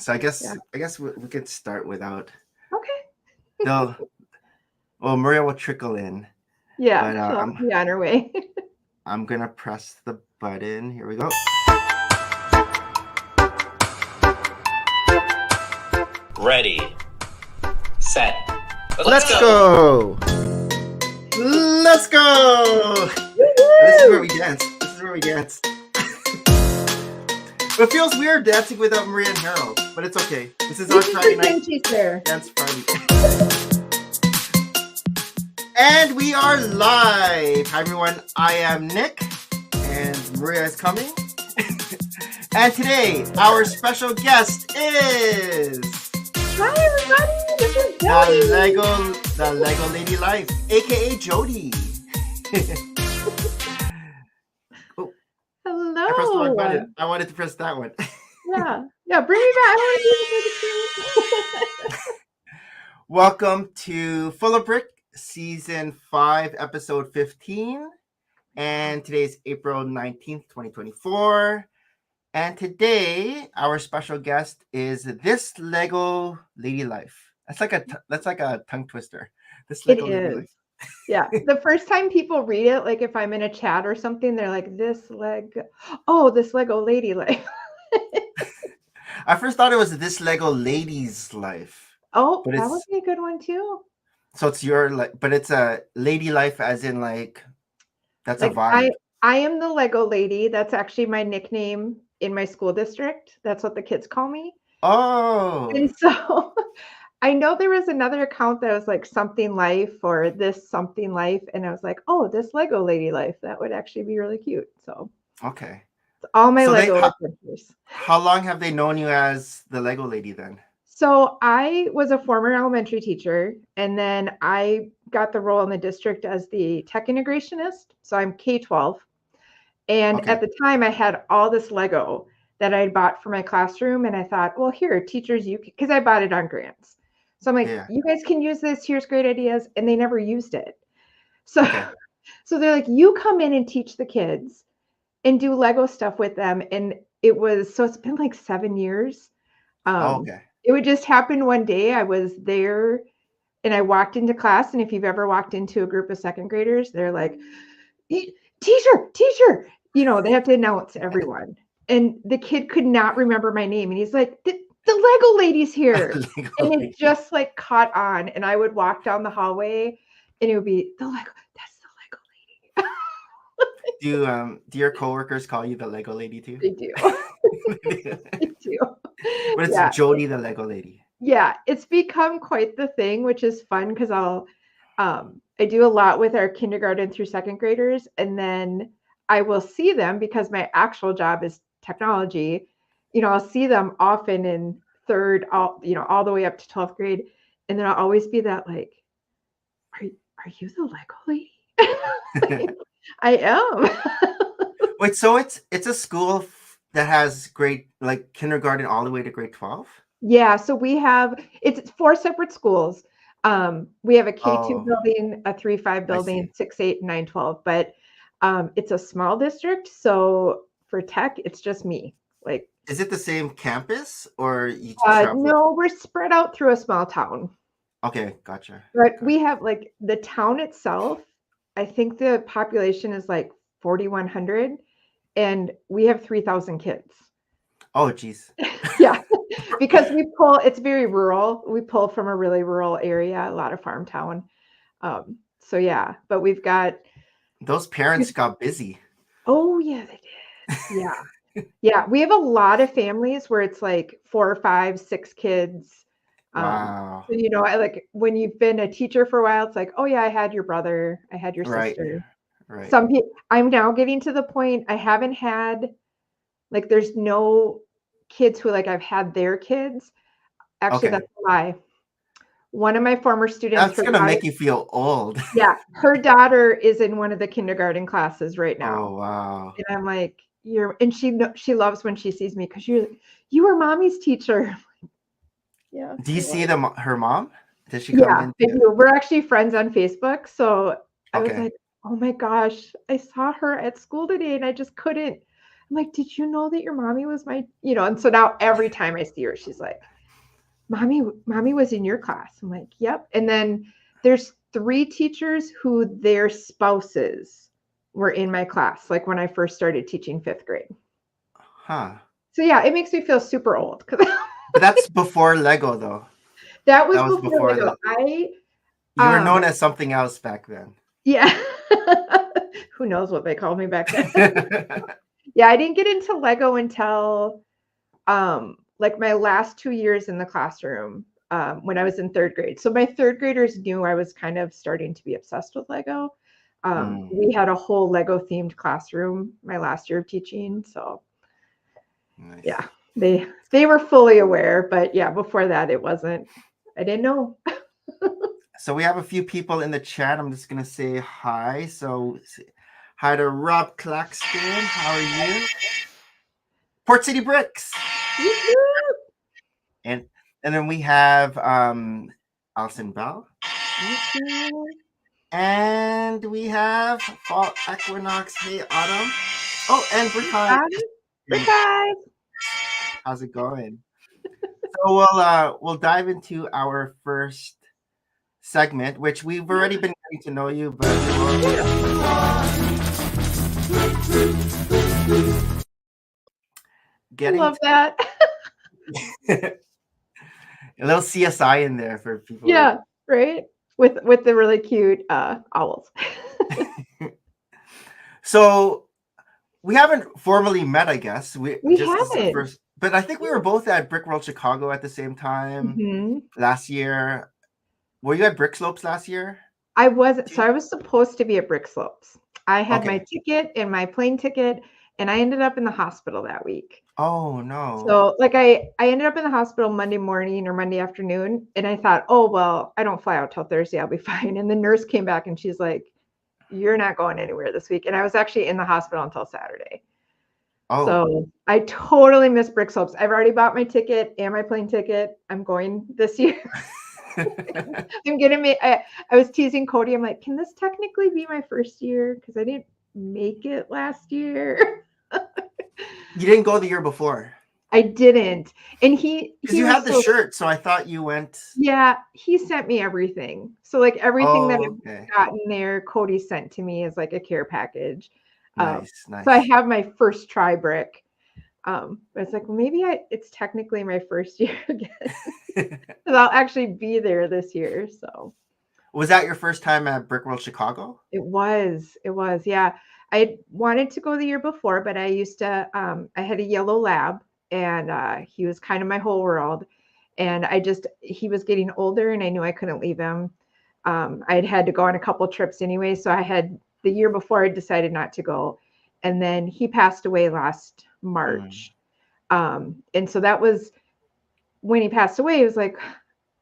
So I Yeah. guess we could start without Okay. they'll well Maria will trickle in, Yeah, but she'll be on her way. I'm gonna press the button. Here we go. Ready, set, Let's go. Let's go. This is where we dance. It feels weird dancing without Maria and Harold, but it's okay. This is our Friday night dance party. And we are live. Hi everyone, I am Nick, and Maria is coming. And today, our special guest is... Hi everybody, this is Jody. The Lego Lady Life, aka Jody. Hello. I pressed the wrong button. I wanted to press that one. Yeah, bring me back. I want to do Welcome to NoMoreBricks, Season 5, Episode 15. And today is April 19th, 2024. And today, our special guest is This Lego Lady Life. That's like a tongue twister. This Lego Lady Life. Yeah, the first time people read it, like if I'm in a chat or something, they're like, this Lego Lady Life. I first thought it was This Lego Lady's Life. Oh, that would be a good one too. So it's but it's a lady life as in that's like a vibe. I am the Lego lady. That's actually my nickname in my school district. That's what the kids call me. Oh. And so I know there was another account that was like something life or this something life. And I was like, oh, this Lego lady life. That would actually be really cute. So okay. All my Lego adventures. How long have they known you as the Lego lady then? So I was a former elementary teacher, and then I got the role in the district as the tech integrationist. So I'm K-12. And at the time I had all this Lego that I bought for my classroom. And I thought, well, here, teachers, because I bought it on grants. So I'm like, you guys can use this. Here's great ideas. And they never used it. So, so they're like, you come in and teach the kids and do Lego stuff with them. And it's been like 7 years. It would just happen one day. I was there and I walked into class. And if you've ever walked into a group of second graders, they're like, teacher, they have to announce everyone. And the kid could not remember my name. And he's like, the Lego lady's here. And it just like caught on. And I would walk down the hallway and it would be that's the Lego lady. Do your coworkers call you the Lego lady too? They do. They do. But it's Jody the Lego lady. Yeah, it's become quite the thing, which is fun because I do a lot with our kindergarten through second graders, and then I will see them because my actual job is technology. I'll see them often in third, all the way up to 12th grade, and then I'll always be that like, are you the Lego lady? I am. Wait, so it's a school that has grade like kindergarten all the way to grade 12? Yeah, so it's 4 separate schools. We have a K2 building, a 3-5 building, 6-8, and 9-12. But it's a small district, so for tech, it's just me. Like, is it the same campus or you no, we're spread out through a small town. Okay, gotcha. But we have like the town itself. I think the population is like 4,100, and we have 3,000 kids. Oh, geez. Yeah, because it's very rural. We pull from a really rural area, a lot of farm town. So yeah, but we've got... Those parents got busy. Oh yeah, they did. Yeah. Yeah, we have a lot of families where it's like 4, 5, 6 kids. Wow. So, like when you've been a teacher for a while, it's like, oh yeah, I had your brother, I had your sister. Right. Some people, I'm now getting to the point I haven't had, like, there's no kids who like I've had their kids. Actually, that's a lie. One of my former students. That's gonna make you feel old. Yeah, her daughter is in one of the kindergarten classes right now. Oh wow! And I'm like, and she loves when she sees me because you were mommy's teacher. Yeah. Do you see her mom? Does she come in? Yeah, I do. We're actually friends on Facebook, so I was like, oh my gosh, I saw her at school today, and I just couldn't. I'm I'm like, did you know that your mommy was my, and so now every time I see her, she's like, mommy was in your class. I'm like, yep. And then there's 3 teachers who their spouses were in my class, like when I first started teaching 5th grade. Huh. So yeah, it makes me feel super old. But that's before Lego, though. That was before Lego. You were known as something else back then. Yeah. Who knows what they called me back then? Yeah, I didn't get into Lego until like my last 2 years in the classroom when I was in 3rd grade. So my 3rd graders knew I was kind of starting to be obsessed with Lego. We had a whole Lego themed classroom my last year of teaching. So nice. Yeah, they were fully aware, but yeah, before that it wasn't. I didn't know. So we have a few people in the chat. I'm just gonna say hi. So hi to Rob Claxton. How are you? Port City Bricks. And then we have Alison Bell. And we have Fall Equinox. Hey, Autumn. Oh, and Brikai. Brikai. How's it going? So we'll dive into our first segment, which we've already been getting to know you, but I love that. A little CSI in there for people. Yeah, right. With the really cute owls. So we haven't formally met, I guess. We haven't. But I think we were both at Brick World Chicago at the same time last year. Were you at Brick Slopes last year? I wasn't. So I was supposed to be at Brick Slopes. I had my ticket and my plane ticket, and I ended up in the hospital that week. Oh, no. So like I ended up in the hospital Monday morning or Monday afternoon, and I thought, oh, well, I don't fly out till Thursday. I'll be fine. And the nurse came back and she's like, you're not going anywhere this week. And I was actually in the hospital until Saturday. Oh. So I totally missed Brick Slopes. I've already bought my ticket and my plane ticket. I'm going this year. I'm gonna I was teasing Cody. I'm like, can this technically be my first year? Because I didn't make it last year. You didn't go the year before. I didn't. And because you had the shirt, so I thought you went. Yeah, he sent me everything. So like everything that I've gotten there, Cody sent to me as like a care package. Nice. So I have my first try brick. But it's like, well, maybe it's technically my first year again. Because I'll actually be there this year. So was that your first time at Brick World Chicago? It was, yeah. I wanted to go the year before, but I used to I had a yellow lab, and he was kind of my whole world. And he was getting older and I knew I couldn't leave him. I'd had to go on a couple trips anyway. So the year before I decided not to go. And then he passed away last March. And so that was when he passed away. It was like,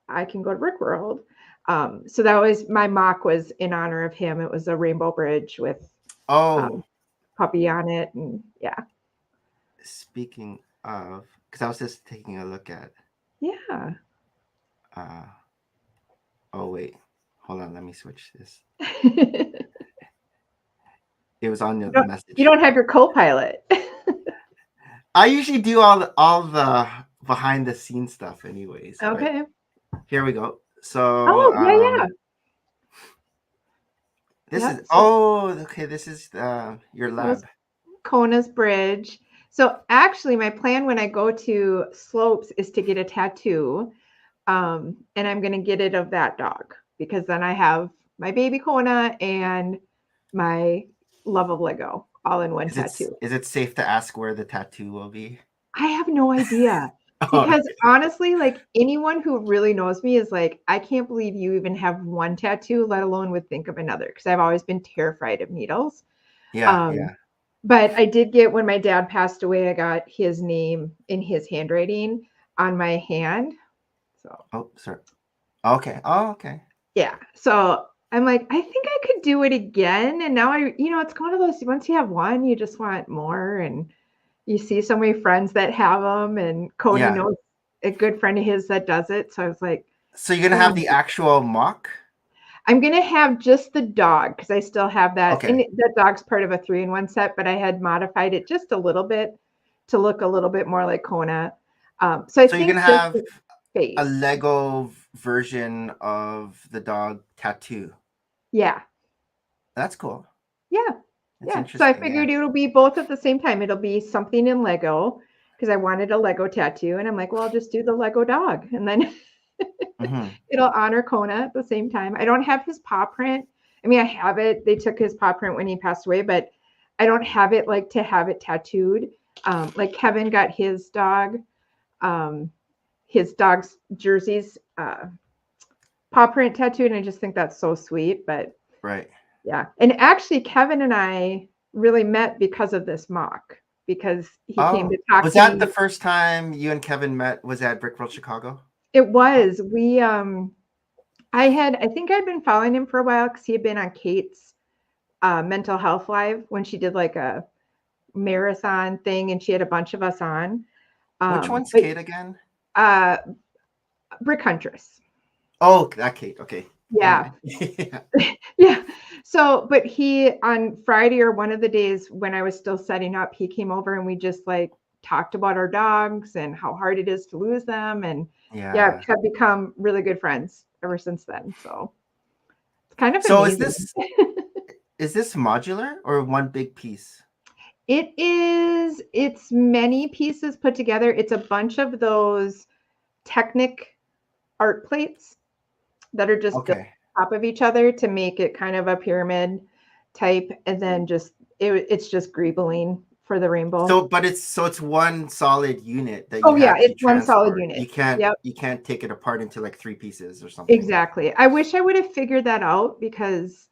I can go to Brick World. So that was my mock was in honor of him. It was a rainbow bridge with puppy on it. And yeah. Speaking of, because I was just taking a look at. Yeah. Oh, wait. Hold on. Let me switch this. It was on the message. You don't have your co-pilot. I usually do all the behind the scenes stuff anyways. Okay. Here we go. So yeah. This is your lab. Kona's bridge. So actually my plan when I go to Slopes is to get a tattoo. And I'm going to get it of that dog because then I have my baby Kona and my love of Lego all in one tattoo. Is it safe to ask where the tattoo will be? I have no idea. Because honestly, like anyone who really knows me is like, I can't believe you even have one tattoo, let alone would think of another. Because I've always been terrified of needles. Yeah. But I did get, when my dad passed away, I got his name in his handwriting on my hand. So. Oh, sorry. Okay. Oh, okay. Yeah. So I'm like, I think I could do it again. And now it's one of those, once you have one, you just want more. And you see so many friends that have them, and Cody knows a good friend of his that does it. So I was like, so you're going to have the actual mock? I'm going to have just the dog because I still have that. Okay. And that dog's part of a 3-in-1 set, but I had modified it just a little bit to look a little bit more like Kona. So I So you're think gonna just have the face. a Lego version of the dog tattoo. Yeah. That's cool. Yeah. That's Yeah. So I interesting. figured it'll be both at the same time. It'll be something in Lego because I wanted a Lego tattoo. And I'm like, well, I'll just do the Lego dog. And then it'll honor Kona at the same time. I don't have his paw print. I mean, I have it. They took his paw print when he passed away, but I don't have it like to have it tattooed. Like Kevin got his dog's jersey's paw print tattooed, and I just think that's so sweet. But Right. yeah, and actually, Kevin and I really met because of this mock because he came to talk. Was to that me. the first time you and Kevin met? Was at Brick World Chicago? It was. I think I'd been following him for a while because he had been on Kate's Mental Health Live when she did like a marathon thing, and she had a bunch of us on. Which one's Kate again? Brick Huntress. Oh, that Kate. Okay. Yeah. Yeah. Yeah. So, but he on Friday or one of the days when I was still setting up, he came over and we just like talked about our dogs and how hard it is to lose them. And yeah, have become really good friends ever since then. So it's kind of amazing. Is this modular or one big piece? It is. It's many pieces put together. It's a bunch of those Technic art plates that are just built on top of each other to make it kind of a pyramid type, and then it's just greebling for the rainbow. So it's one solid unit that you it's one solid unit. You can't take it apart into like 3 pieces or something. Exactly. I wish I would have figured that out because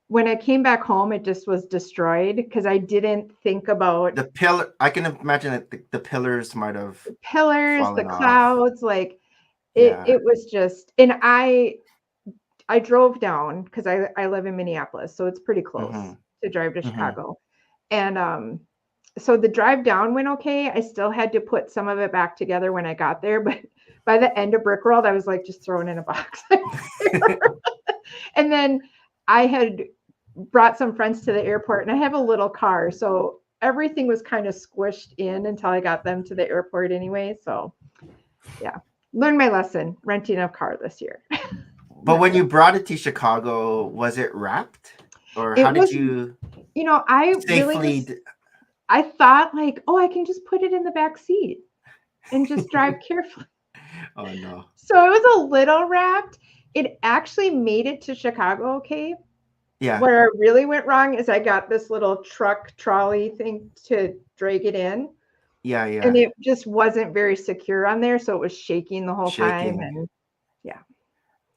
when I came back home, it just was destroyed because I didn't think about the pillar. I can imagine that the pillars might have the clouds, like Yeah. it was just, and I drove down because I live in Minneapolis, so it's pretty close to drive to Chicago. And so the drive down went okay. I still had to put some of it back together when I got there, but by the end of Brick World, I was like just throwing in a box. And then I had brought some friends to the airport, and I have a little car, so everything was kind of squished in until I got them to the airport anyway. So yeah, learned my lesson renting a car this year. But when you brought it to Chicago, was it wrapped, or how did you? I safely. I thought like, oh, I can just put it in the back seat and just drive carefully. Oh no! So it was a little wrapped. It actually made it to Chicago okay. Yeah. Where it really went wrong is I got this little truck trolley thing to drag it in. Yeah. And it just wasn't very secure on there, so it was shaking the whole time. And yeah.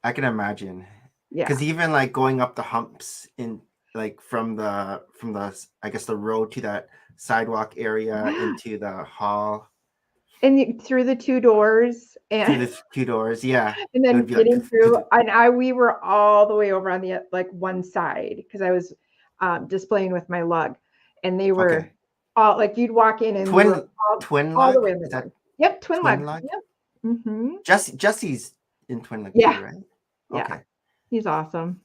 I can imagine. Yeah. Because even like going up the humps in like from the I guess the road to that sidewalk area into the hall. And through the 2 doors. Through the 2 doors, yeah. And then getting through, and we were all the way over on the like one side because I was displaying with my lug, and they were all like you'd walk in and twin all lug. the way in the lug. Yep, twin lug. Yep. Jesse's in twin lug too, right? Yeah. Okay. He's awesome.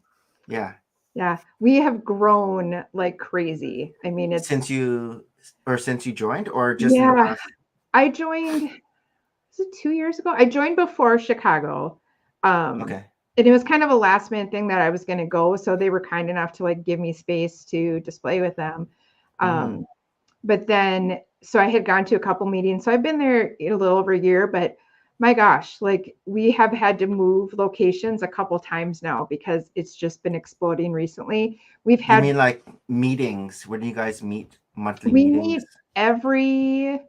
Yeah. Yeah, we have grown like crazy. I mean, it's since you joined, or just in the past? I joined. Was it 2 years ago? I joined before Chicago. And it was kind of a last minute thing that I was going to go, so they were kind enough to like give me space to display with them. But then, so I had gone to a couple meetings, so I've been there a little over a year. But my gosh, like we have had to move locations a couple times now because it's just been exploding recently. We've had. You mean like meetings? When do you guys meet? Monthly we meetings? Meet every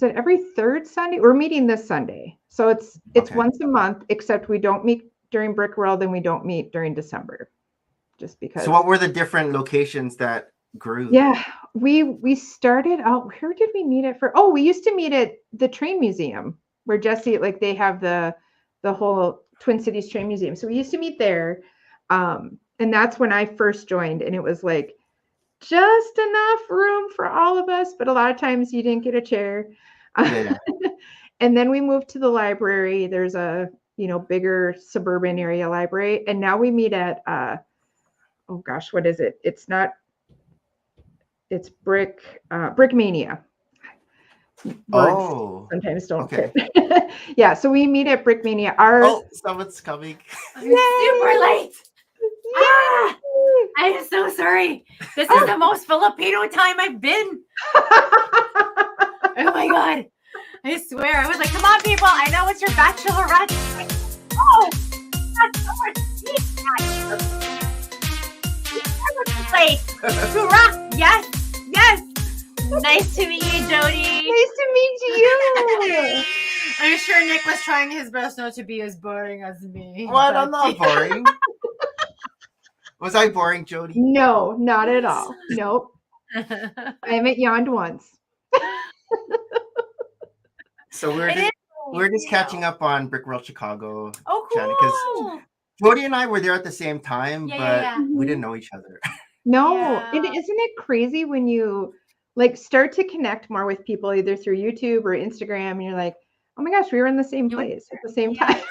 3rd Sunday? We're meeting this Sunday. So it's once a month, except we don't meet during Brick World and we don't meet during December. Just because. So what were the different locations that grew? Yeah, we started out, where did we meet at first? Oh, we used to meet at the Train Museum where Jesse, like they have the whole Twin Cities Train Museum. So we used to meet there. And that's when I first joined, and it was like just enough room for all of us, but a lot of times you didn't get a chair. Yeah. And then we moved to the library. There's a bigger suburban area library. And now we meet at, oh gosh, what is it? It's Brickmania. Words sometimes don't fit. Yeah, so we meet at Brickmania. Someone's coming. I'm super late. Ah, I'm so sorry. This is the most Filipino time I've been. Oh my God. I swear. I was like, come on, people. I know it's your bachelorette. Oh, that's so much late. Hoorah. Yes. Nice to meet you, Jody. Nice to meet you. I'm sure Nick was trying his best not to be as boring as me. What? I'm not boring. Was I boring, Jody? No, not at all. Nope. I haven't yawned once. So we're just catching up on Brick World Chicago. Oh, cool. Because Jody and I were there at the same time, but we didn't know each other. No, and isn't it crazy when you start to connect more with people either through YouTube or Instagram, and you're like, oh my gosh, we were in the same place at the same time.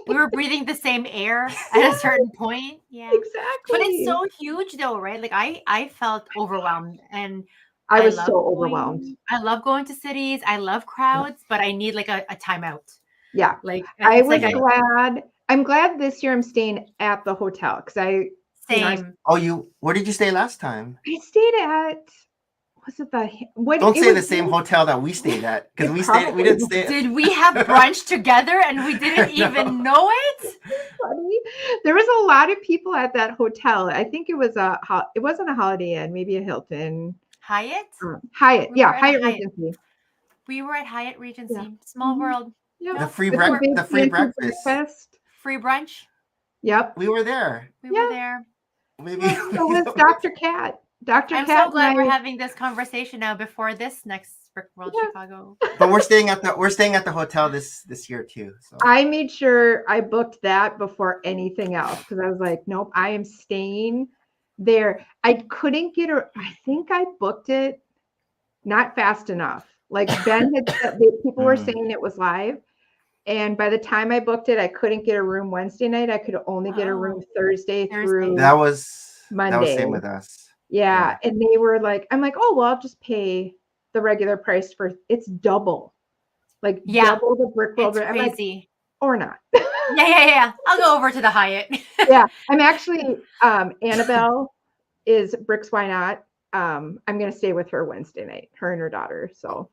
We were breathing the same air at a certain point. Yeah, exactly. But it's so huge though, right? Like I felt overwhelmed, and I was so overwhelmed. I love going to cities. I love crowds, but I need like a timeout. Yeah. I'm glad this year I'm staying at the hotel because same. Where did you stay last time? I stayed at, Don't say the same hotel that we stayed at, because we didn't stay. Did we have brunch together and we didn't even know it? Funny. There was a lot of people at that hotel. I think it wasn't a Holiday Inn, maybe a Hilton. Hyatt? Hyatt. Hyatt Regency. We were at Hyatt Regency. Small world. Yeah. The free breakfast. Free brunch. Yep. We were there. We were there. Maybe. So was Dr. Cat. I'm so glad we're having this conversation now before this next Brick World Chicago. But we're staying at the hotel this year too. So I made sure I booked that before anything else because I was like, nope, I am staying there. I couldn't get I think I booked it not fast enough. Like Ben had said, people were saying it was live. And by the time I booked it, I couldn't get a room Wednesday night. I could only get a room Thursday through that was Monday. That was same with us. Yeah. And they were like, I'm like, oh, well, I'll just pay the regular price it's double. Double the Brick World. It's crazy. Like, or not. Yeah. I'll go over to the Hyatt. Yeah. I'm actually, Annabelle is Bricks Why Not. I'm going to stay with her Wednesday night, her and her daughter. So.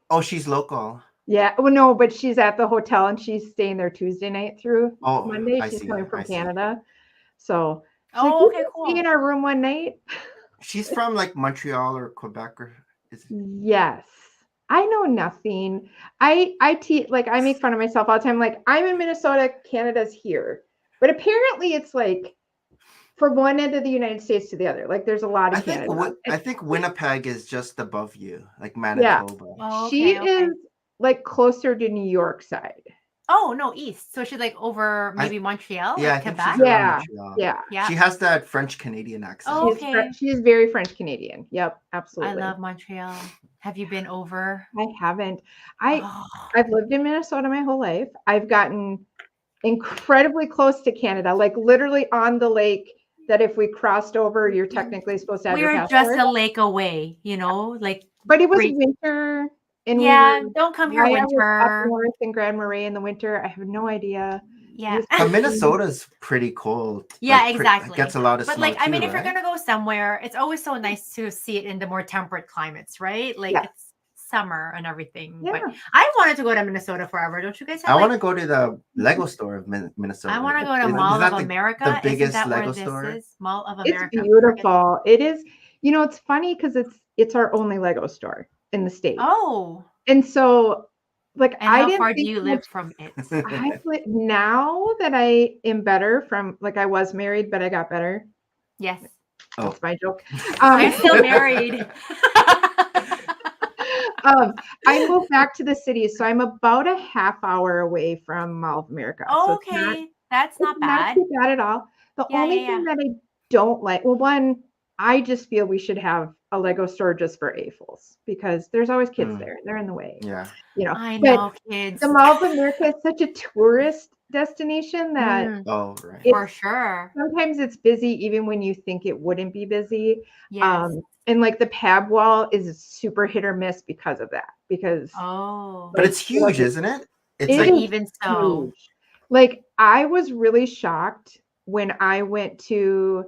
Oh, she's local. Yeah. Well, no, but she's at the hotel and she's staying there Tuesday night through Monday. She's coming from Canada. So. Okay, cool. Stay in our room one night. She's from Montreal or Quebec or Yes. I know nothing. I make fun of myself all the time. Like, I'm in Minnesota, Canada's here. But apparently it's from one end of the United States to the other. Like, there's a lot of Canada. I think Winnipeg is just above you, like Manitoba. Yeah. Oh, okay, she is closer to New York side. Oh, no, east. So she's over maybe Montreal? Yeah, Quebec? Yeah. She has that French Canadian accent. Oh, okay. She is very French Canadian. Yep, absolutely. I love Montreal. Have you been over? I haven't. I've lived in Minnesota my whole life. I've gotten incredibly close to Canada, literally on the lake that if we crossed over, you're technically supposed to have your passport. We were just a lake away, But it was winter. And don't come here winter. Up north in Grand Marais in the winter. I have no idea. Yeah. But Minnesota's pretty cold. Yeah, exactly. It gets a lot of snow But if you're right? going to go somewhere, it's always so nice to see it in the more temperate climates, right? It's summer and everything. Yeah. But I wanted to go to Minnesota forever. Don't you guys have I want to go to the Lego store of Minnesota. I want to go to Mall of America. The biggest Isn't that Lego where this store. Is? Mall of America. It's beautiful. It is. It's funny because it's our only Lego store in the state. Oh. And so, how far do you live from it? Now that I am better from, I was married, but I got better. Yes. That's my joke. I'm still married. I moved back to the city, so I'm about a half hour away from Mall of America. Oh, so okay. That's not bad. Not too bad at all. The only thing that I don't like, one, I just feel we should have a Lego store just for AFOLs because there's always kids there. They're in the way. Yeah. I know kids. The Mall of America is such a tourist destination that Oh, right. For sure. sometimes it's busy even when you think it wouldn't be busy. Yes. And like the pab wall is super hit or miss because of that. Because but it's huge, isn't it? It's it like is even so. huge. Like I was really shocked when I went to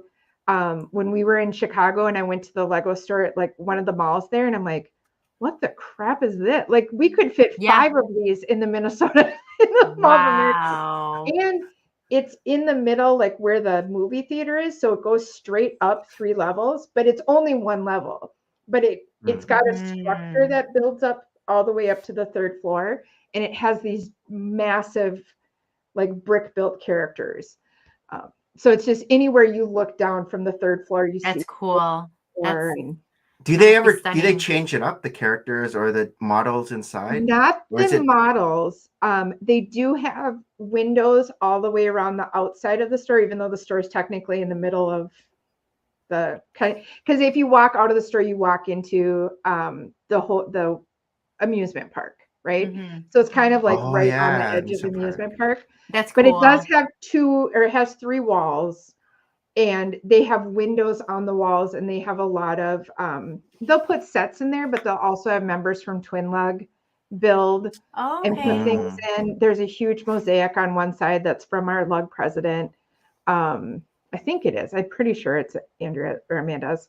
when we were in Chicago and I went to the Lego store at like one of the malls there, and I'm like, what the crap is this? Like we could fit 5 of these in the Minnesota in the Mall of America. And it's in the middle, like where the movie theater is, so it goes straight up 3 levels, but it's only 1 level. But it's got a structure that builds up all the way up to the 3rd floor, and it has these massive, like brick built characters. So it's just anywhere you look down from the 3rd floor, you see. That's cool. Do they change it up, the characters or the models inside? Not the models. They do have windows all the way around the outside of the store, even though the store is technically in the middle of the, because if you walk out of the store, you walk into the amusement park, right? So it's kind of like on the edge of the amusement park. That's cool. But it does have it has 3 walls, and they have windows on the walls, and they have a lot of they'll put sets in there, but they'll also have members from Twin Lug build and put things in. There's a huge mosaic on one side that's from our Lug president. I think it is. I'm pretty sure it's Andrea or Amanda's.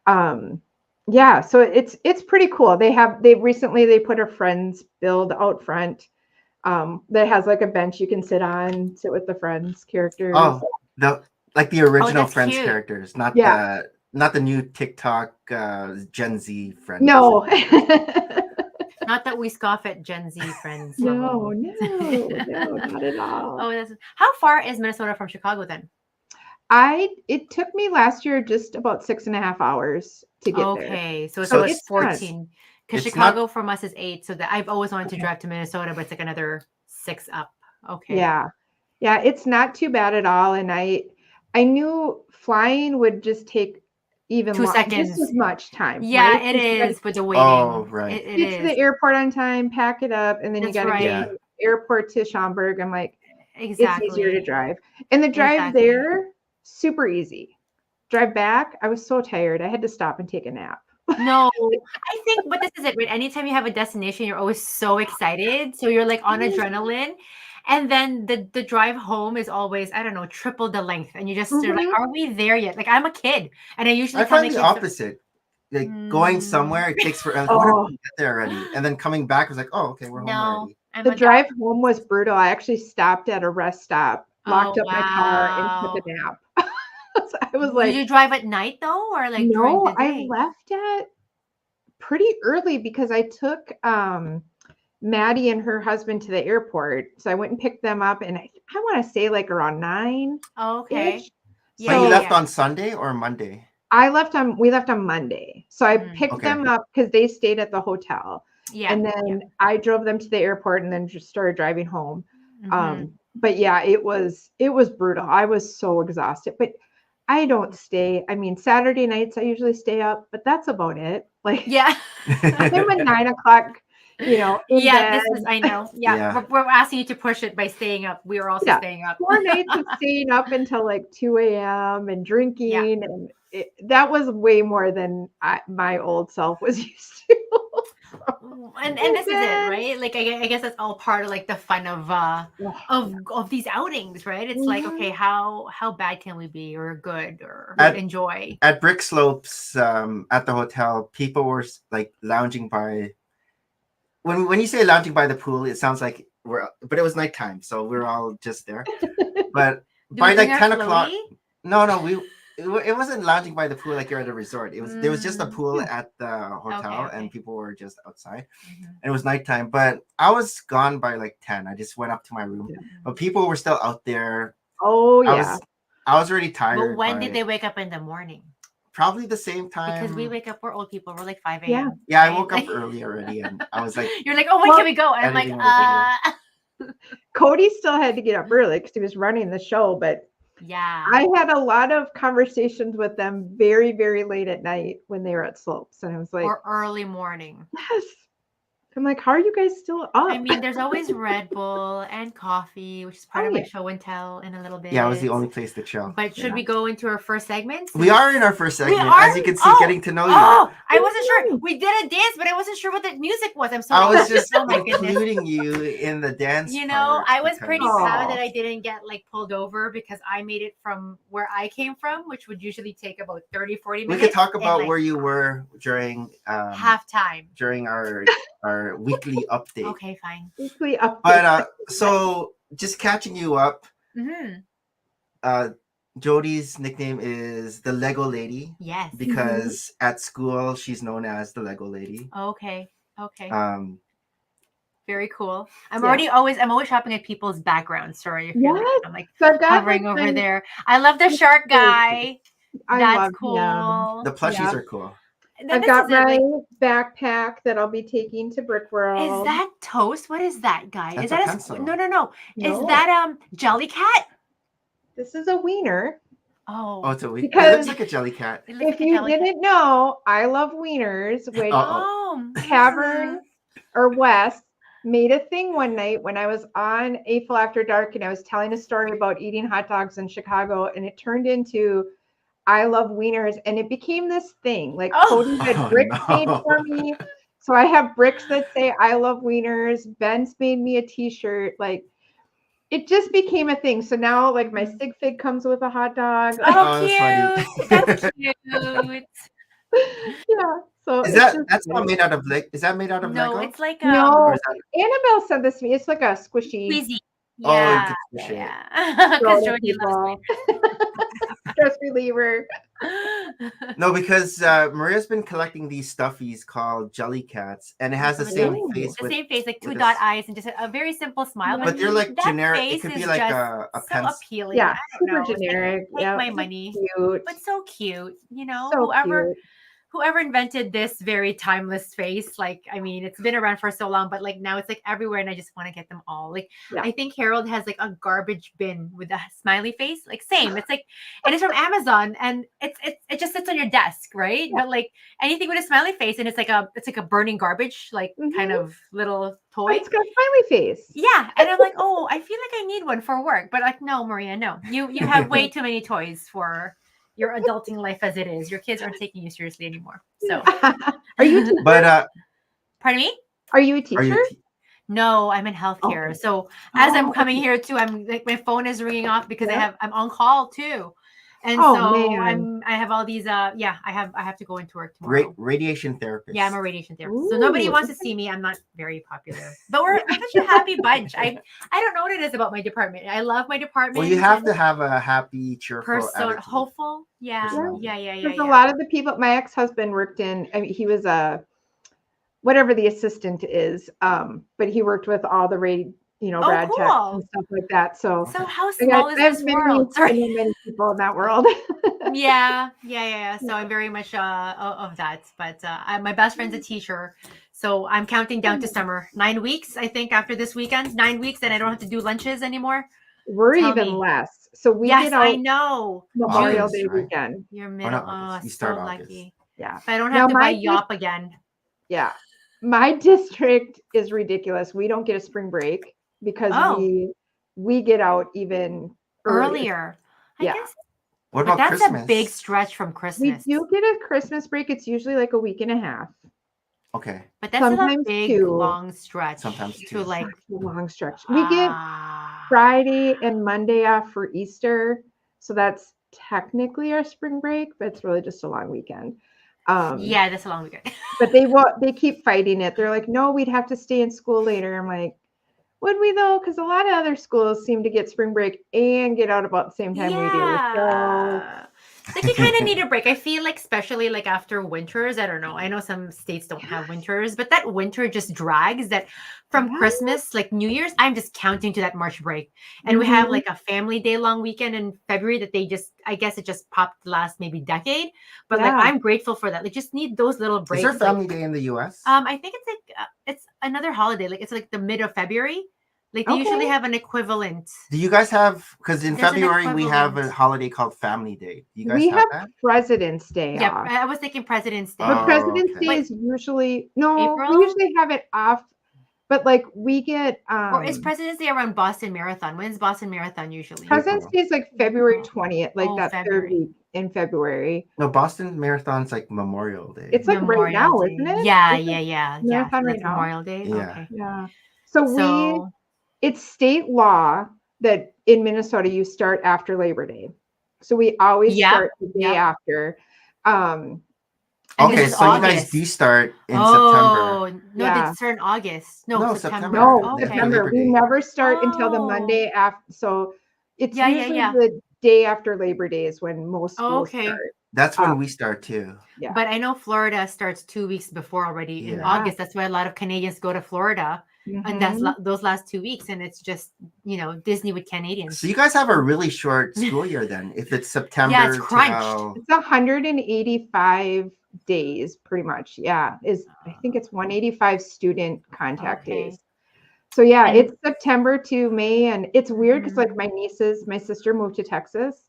Yeah, so it's pretty cool. They recently put a Friends build out front that has like a bench you can sit with the Friends characters. Oh, like the original Friends characters, not the new TikTok Gen Z Friends. No. Not that we scoff at Gen Z Friends. No, not at all. Oh, how far is Minnesota from Chicago then? It took me last year just about 6.5 hours to get there. Okay, so it's 14. Because Chicago from us is 8, so that I've always wanted to drive to Minnesota, but it's like another 6 up. Okay. Yeah, it's not too bad at all, and I knew flying would just take even 2 seconds, just as much time. Yeah, right? it is with the waiting. Oh, right. It get to the airport on time, pack it up, and then you got to get from the airport to Schaumburg. I'm like, it's easier to drive, and the drive there super easy. Drive back, I was so tired. I had to stop and take a nap. No, I think, but this is it, right? Anytime you have a destination, you're always so excited. So you're like on adrenaline. And then the drive home is always, I don't know, triple the length. And you're like, are we there yet? Like I'm a kid. And I find the opposite. Like going somewhere, it takes forever. To get there already. And then coming back was like, oh, okay, we're home already. The drive home was brutal. I actually stopped at a rest stop, locked up my car, and took a nap. So I was like, did you drive at night though, or like during the day? I left at pretty early because I took Maddie and her husband to the airport. So I went and picked them up, and I want to say like around 9. Okay. Yeah. So you left on Sunday or Monday? We left on Monday. So I picked them up because they stayed at the hotel. Yeah. And then I drove them to the airport and then just started driving home. But yeah, it was brutal. I was so exhausted, but I don't stay. I mean, Saturday nights I usually stay up, but that's about it. Like, I'm at 9 o'clock, in bed. I know. Yeah. We're asking you to push it by staying up. We were also staying up. 4 nights of staying up until like 2 a.m. and drinking. And that was way more than my old self was used to. And this is it, right? Like I guess that's all part of like the fun of these outings, right? It's like, okay, how bad can we be, or good, or enjoy? At Brick Slopes, at the hotel, people were like lounging by. When you say lounging by the pool, it sounds like but it was nighttime, so we're all just there. But by like 10 o'clock, no, it wasn't lounging by the pool like you're at a resort. There was just a pool at the hotel, and people were just outside. And it was nighttime, but I was gone by like 10. I just went up to my room, but people were still out there. Oh yeah, I was already tired. But when did they wake up in the morning? Probably the same time. Because we wake up, we're old people. We're like 5 a.m. Yeah, I woke up early already, and I was like, "You're like, oh, when can we go?" And I'm like, Cody still had to get up early because he was running the show, but. Yeah, I had a lot of conversations with them very, very late at night when they were at Slopes, and I was like, or early morning. Yes, I'm like, how are you guys still up? I mean, there's always Red Bull and coffee, which is part of my yeah. show and tell in a little bit. Yeah, it was the only place to chill. But should we go into our first segment? We are in our first segment, are? as you can see, getting to know you. Oh, I wasn't sure. We did a dance, but I wasn't sure what the music was. I'm so I was excited. just Oh my goodness. including you in the dance. You know, I was pretty because- proud that I didn't get like pulled over because I made it from where I came from, which would usually take about 30, 40 We minutes. could talk about like, where you were during halftime. during our weekly update. Okay, fine. Weekly update. But so just catching you up, Mm-hmm. Jody's nickname is the Lego Lady Yes. because at school she's known as the Lego Lady. Okay. Okay. Very cool. I'm Yeah. always shopping at people's backgrounds. Sorry, if you're like, Yes. I'm like So I've got hovering like, over my- there. I love the shark guy. I That's love cool. him. The plushies Yeah. are cool. I've This got is it, my like, backpack that I'll be taking to Brick World. is that toast? What is that, guy? That's is a that pencil. No. No. Is that Jellycat? This is a wiener. Oh, it's a week. It Because- looks like a jelly cat. It looks If like a you Jellycat. didn't know, I love wieners, which Uh-oh. Tavern or West made a thing one night when I was on AFL After Dark and I was telling a story about eating hot dogs in Chicago, and it turned into I love wieners, and it became this thing. Like Oh. Cody had bricks made for me. So I have bricks that say I love wieners. Ben's made me a t-shirt. Like it just became a thing. So now like my sig fig comes with a hot dog. Oh, that's cute. That's cute. Yeah. So Is it's that just that's not nice. made out of is that made out of No, Lego? it's like No. Or is that, Annabelle sent this to me. It's like a squishy. squeezy. Oh, you Yeah. can squish it. Yeah. Because Throw it at Jody loves Stress reliever. No, because Maria's been collecting these stuffies called jelly cats, and it has the Oh, same really? face. the With, same face, like two with dot a- eyes and just a very simple smile. but they're like that generic. It face could be is like just a so pencil. appealing. Yeah, I don't know. super It's like, generic. take Yeah, my it's money. cute. But so cute, you know. So Whoever invented this very timeless face, like, I mean, it's been around for so long, but like now it's like everywhere, and I just want to get them all. Like, Yeah. I think Harold has like a garbage bin with a smiley face, like same. It's like, and it's from Amazon, and it just sits on your desk, right? Yeah. But like anything with a smiley face, and it's like a burning garbage, like kind Mhm. of little Oh, toy. it's got a smiley face. Yeah, and I'm like, oh, I feel like I need one for work, but like, no, Maria, no, you have way too many toys for your adulting life as it is. Your kids aren't taking you seriously anymore. So, Are you a teacher? But pardon me? Are you a are teacher? you? No, I'm in healthcare. Okay. So as I'm Oh, coming okay. here too, I'm like my phone is ringing off because Yeah. I'm on call too. And Oh, so man. I have all these I have to go into work tomorrow. Radiation therapist. Yeah, I'm a radiation therapist. So nobody Ooh, wants to see me. I'm not very popular. But we're such a happy bunch. I don't know what it is about my department. I love my department. Well, you have and to have a happy, cheerful attitude. hopeful. Yeah. Personality. Yeah. Because a lot of the people, my ex-husband worked in, I mean, he was a, whatever the assistant is, but he worked with all the Oh, rad techs cool. and stuff like that. So So how I small is this many, world? Sorry. many people in that world. Yeah. So I'm very much of that. But my best friend's a teacher, so I'm counting down to summer. 9 weeks, I think, after this weekend. 9 weeks, and I don't have to do lunches anymore. We're Tell even me. less. So we Yes, get I out know. Memorial August, Day right? weekend. You're Or middle. not Oh, August. You so start August. lucky. Yeah. But I don't Now, have to buy my Yop again. Yeah. My district is ridiculous. We don't get a spring break because Oh. we get out even earlier. Earlier. I Yeah. guess. What But about that's Christmas? a big stretch from We Christmas. do get a Christmas break. It's usually like a week and a half. Okay. But that's a sometimes big, two. long stretch. Sometimes to two. like. Such a long stretch. We get ah. Friday and Monday off for Easter. So that's technically our spring break, but it's really just a long weekend. Yeah, that's a long weekend. But they keep fighting it. They're like, no, we'd have to stay in school later. I'm like, would we though? Because a lot of other schools seem to get spring break and get out about the same time we do. So Like you kind of need a break. I feel like, especially like after winters, I don't know. I know some states don't have winters, but that winter just drags. That from Yeah. Christmas, like New Year's, I'm just counting to that March break. And we have Mhm. like a family day long weekend in February that I guess it just popped last maybe decade. But like Yeah. I'm grateful for that. Like just need those little breaks. Is there like, Family Day in the U.S.? I think it's like it's another holiday. Like it's like the mid of February. Like they usually Okay. have an equivalent. Do you guys have, because in There's an February we have a equivalent. holiday called Family Day. Do you guys We have have that? President's Day Yep, off. I was thinking President's Day. But Oh, President's okay. Day But is usually we April? usually have it off, but like we get Or is President's Day around Boston Marathon? When's Boston Marathon usually? President's April. Day is like February April. 20th, like Oh, that third February. week in February. No, Boston Marathon's like Memorial Day. It's like right Memorial now, Day. isn't it? Yeah, It's like yeah. marathon Like right now. Memorial Day. Yeah. Okay. Yeah. So So it's state law that in Minnesota you start after Labor Day. So we always Yep, start the day yep. after. And Okay, this is so you guys August. do start in September. Oh no, Yeah. they start in August. No, No, September. September. No, After Okay. September. Labor We Day. never start until the Oh. Monday after. So it's Yeah, usually yeah. the day after Labor Day is when most schools Okay. start. That's when we start too. Yeah. But I know Florida starts 2 weeks before already in Yeah. August. That's why a lot of Canadians go to Florida, and that's Mhm. those last 2 weeks, and it's just Disney with Canadians. So you guys have a really short school year then. If it's September Yeah, it's crunched. till It's 185 days, pretty much. Yeah, I think it's 185 student contact Okay. days. So yeah, And- it's September to May, and it's weird because like Mhm. my sister moved to Texas,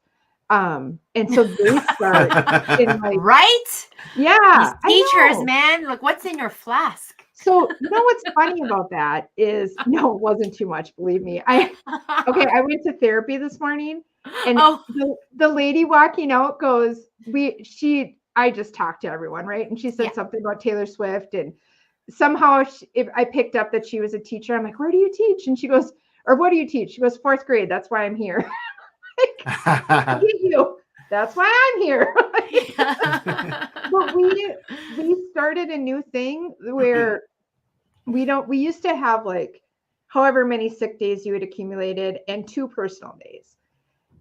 and so they start in like Right? yeah, These I teachers, know. man, look what's in your flask. So you know what's funny about that is no, it wasn't too much, believe me. I went to therapy this morning, and Oh. the lady walking out goes, I just talked to everyone, right? And she said Yeah. something about Taylor Swift, and somehow if I picked up that she was a teacher. I'm like, where do you teach? And she goes, or what do you teach? She goes, 4th grade. That's why I'm here. I get you. That's why I'm here. But we started a new thing where we used to have like however many sick days you had accumulated and 2 personal days.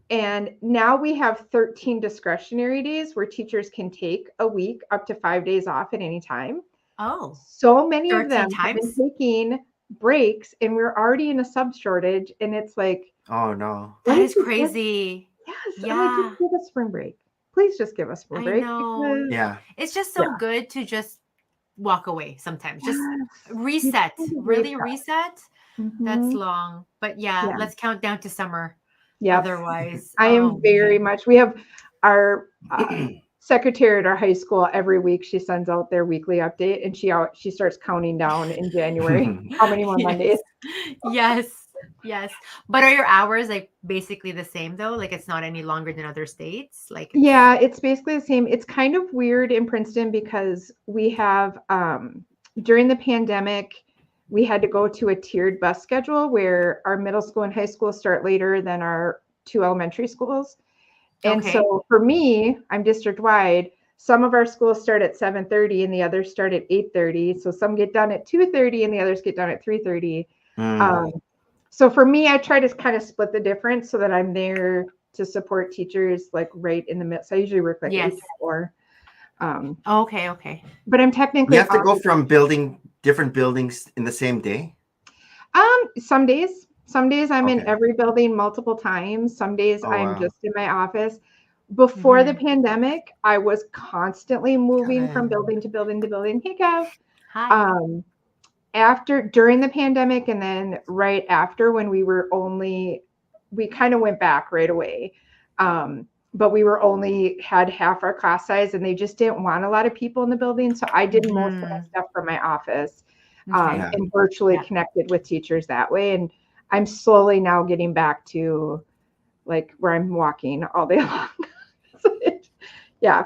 And now we have 13 discretionary days where teachers can take a week up to 5 days off at any time. Oh. So many of 13 them have been times? taking breaks, and we're already in a sub shortage. And it's like, Oh no. That is Why don't you crazy. yes, I'm like, Yeah. just give us spring break. Please just give us spring I break. know. because- Yeah. It's just so Yeah. good to just walk away sometimes. Just Yes, reset. need to Really reset. reset. That's Mhm. long. But yeah, Yeah. let's count down to summer. Yep. Otherwise, I am oh, very man. much. We have our secretary at our high school every week. She sends out their weekly update, and she starts counting down in January how many more Mondays. Yes. But are your hours like basically the same though? Like it's not any longer than other states? Like Yeah, it's basically the same. It's kind of weird in Princeton because we have during the pandemic, we had to go to a tiered bus schedule where our middle school and high school start later than our 2 elementary schools. And Okay. so for me, I'm district wide. Some of our schools start at 7:30 and the others start at 8:30. So some get done at 2:30 and the others get done at 3:30. So for me, I try to kind of split the difference so that I'm there to support teachers like right in the middle. So I usually work like 8 to 4. Okay. But I'm technically You have to go from different buildings in the same day? Some days I'm in Okay. every building multiple times. Some days Oh, I'm wow. just in my office. Before the pandemic, I was constantly moving from Kevin. building to building to building. Hey, Kev. Hi. During the pandemic, and then right after when we kind of went back right away. But we had half our class size, and they just didn't want a lot of people in the building. So I did most of my stuff from my office. Okay. Yeah. And virtually connected with teachers that way. And I'm slowly now getting back to like where I'm walking all day long.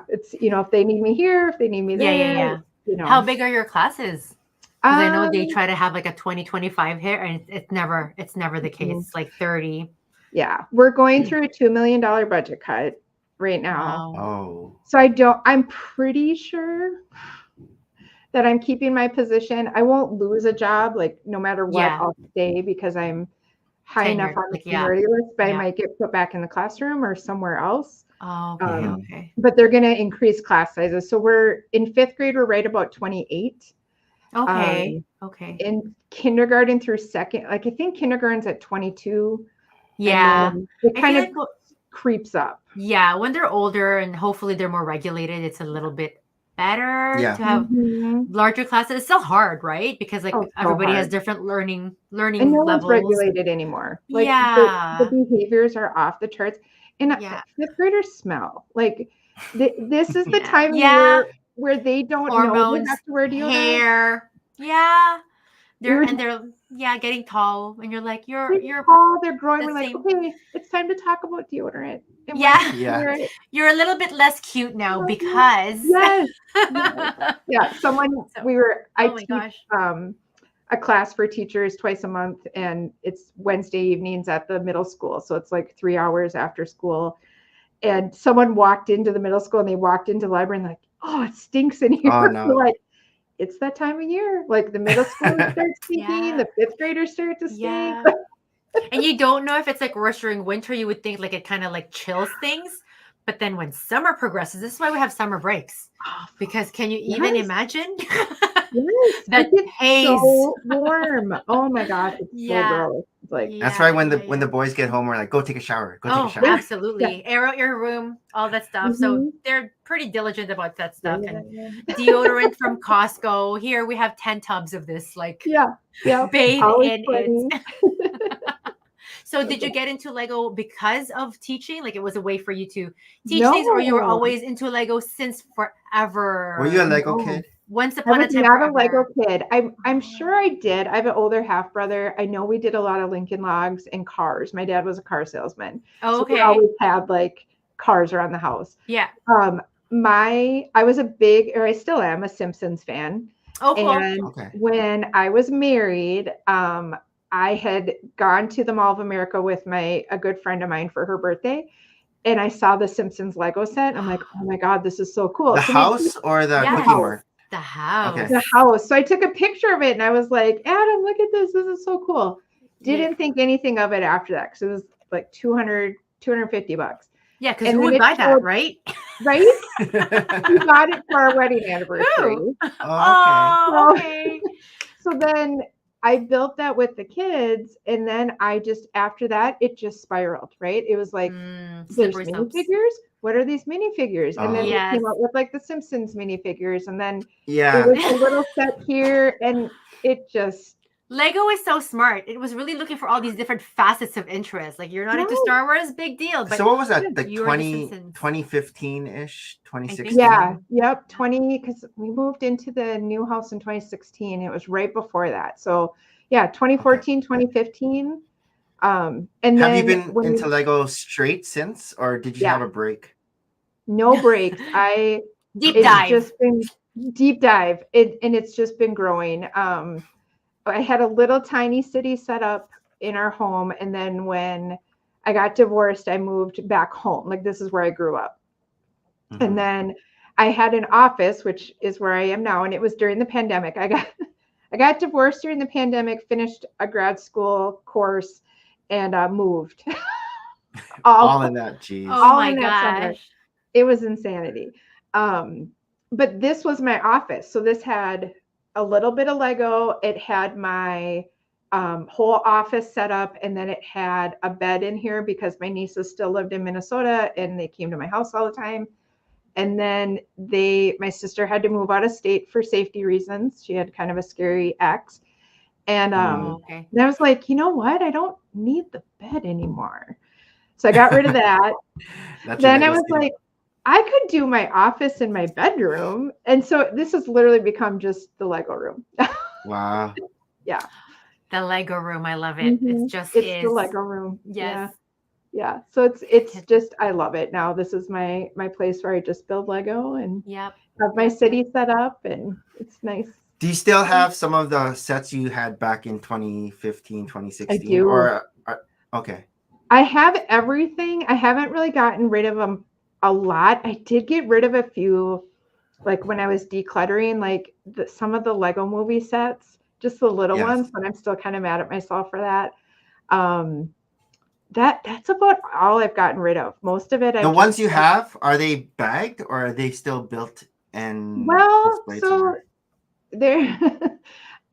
It's, if they need me here, if they need me there. Yeah. How big are your classes? Because I know they try to have like a 20-25 here, and it's never the case. It's like 30. Yeah. We're going through a $2 million budget cut right now. Wow. Oh. So I'm pretty sure that I'm keeping my position. I won't lose a job, like no matter what, I'll stay because I'm high enough on the seniority list, but I might get put back in the classroom or somewhere else. Oh, okay. But they're going to increase class sizes. So we're in 5th grade, we're right about 28. Okay. In kindergarten through 2nd, like I think kindergarten's at 22. Yeah. It kind of creeps up. Yeah. When they're older and hopefully they're more regulated, it's a little bit better Yeah. to have Mhm. larger classes. It's still hard, right? Because like Oh, so everybody has hard. different learning And no one's levels. regulated anymore. Like the Yeah. behaviors are off the charts. And Yeah. fifth graders smell. Like this is the Yeah. time of Yeah. year where they don't know they Hormones, have to wear deodorant. hair. Yeah. We were They're getting tall, and you're like, you're tall, they're growing. the We're like, same. okay, it's time to talk about deodorant. And Yeah. when you Yeah. wear it, You're a little bit less cute now because yes. Yeah. I Oh my teach gosh. a class for teachers twice a month, and it's Wednesday evenings at the middle school. So it's like 3 hours after school. And someone walked into the middle school and they walked into the library and like, oh, it stinks in here. Oh, no. We're like, it's that time of year. Like the middle schoolers start stinking, Yeah. the fifth graders start to stink. Yeah. And you don't know if it's like worse during winter. You would think like it kind of like chills things. But then when summer progresses, this is why we have summer breaks. Because can you even Yes. imagine? Yes, That it gets haze. so warm. Oh my God, it's Yeah. so gross. It's like, That's Yeah, why when yeah, the boys get home, we're like, go take a shower. Go take Oh, a shower. absolutely. Air out your room, all that stuff. So Mhm. they're pretty diligent about that stuff. Yeah, And deodorant from Costco. Here we have 10 tubs of this. Like yeah, bathe always in plenty. it. So did you get into Lego because of teaching? Like it was a way for you to teach things, or you were No. always into Lego since forever? Were you a Lego No. kid? Once I upon a was time not forever. a Lego kid. I'm sure I did. I have an older half brother. I know we did a lot of Lincoln Logs and cars. My dad was a car salesman. Oh, So we okay. always had like cars around the house. Yeah. I was a big, or I still am, a Simpsons fan. Oh, cool. And Okay. when I was married, I had gone to the Mall of America with a good friend of mine for her birthday. And I saw the Simpsons Lego set. I'm like, oh my God, this is so cool. The So house or the Yes. cookie mart? The house. Okay. the house. So I took a picture of it and I was like, Adam, look at this. This is so cool. Didn't think anything of it after that because it was like $250. Yeah, because And who then would it buy that, showed- right? Right? We bought it for our wedding anniversary. Oh, Oh, okay. So then I built that with the kids. And then after that, it just spiraled, right? It was like, there's Slippery slopes. minifigures. What are these minifigures? And then Oh. we Yes. came out with like the Simpsons minifigures. And then Yeah. it was a little set here. And it just, Lego is so smart. It was really looking for all these different facets of interest. Like you're not into Right. Star Wars, big deal. But So what was that? Like you were the Simpsons. 2015-ish, 2016? yeah, yep, 20, because we moved into the new house in 2016. It was right before that. So yeah, 2014, 2015. And then Have you been when into Lego straight since, or did you Yeah. have a break? no breaks. Deep It's dive. just been deep dive. And it's just been growing. I had a little tiny city set up in our home. And then when I got divorced, I moved back home. Like this is where I grew up. Mhm. And then I had an office, which is where I am now. And it was during the pandemic. I got divorced during the pandemic, finished a grad school course, and moved. All in that, geez. Oh all my in that summer. gosh. It was insanity. But this was my office. So this had a little bit of Lego. It had my whole office set up, and then it had a bed in here because my nieces still lived in Minnesota and they came to my house all the time. And then my sister had to move out of state for safety reasons. She had kind of a scary ex. And Oh, okay. and I was like, you know what? I don't need the bed anymore. So I got rid of that. That's your Then I Lego was city. like, I could do my office in my bedroom. And so this has literally become just the Lego room. Wow. The Lego room. I love it. Mhm. It's just It's is. the Lego room. Yes. Yeah. So it's just, I love it. Now this is my place where I just build Lego and Yep. have my city set up, and it's nice. Do you still have some of the sets you had back in 2015, 2016? I do. Or okay. I have everything. I haven't really gotten rid of them a lot. I did get rid of a few, like when I was decluttering, like some of the Lego movie sets, just the little Yes. ones, but I'm still kind of mad at myself for that. That's about all I've gotten rid of. Most of it, The ones you have, are they bagged or are they still built and displayed so somewhere? there,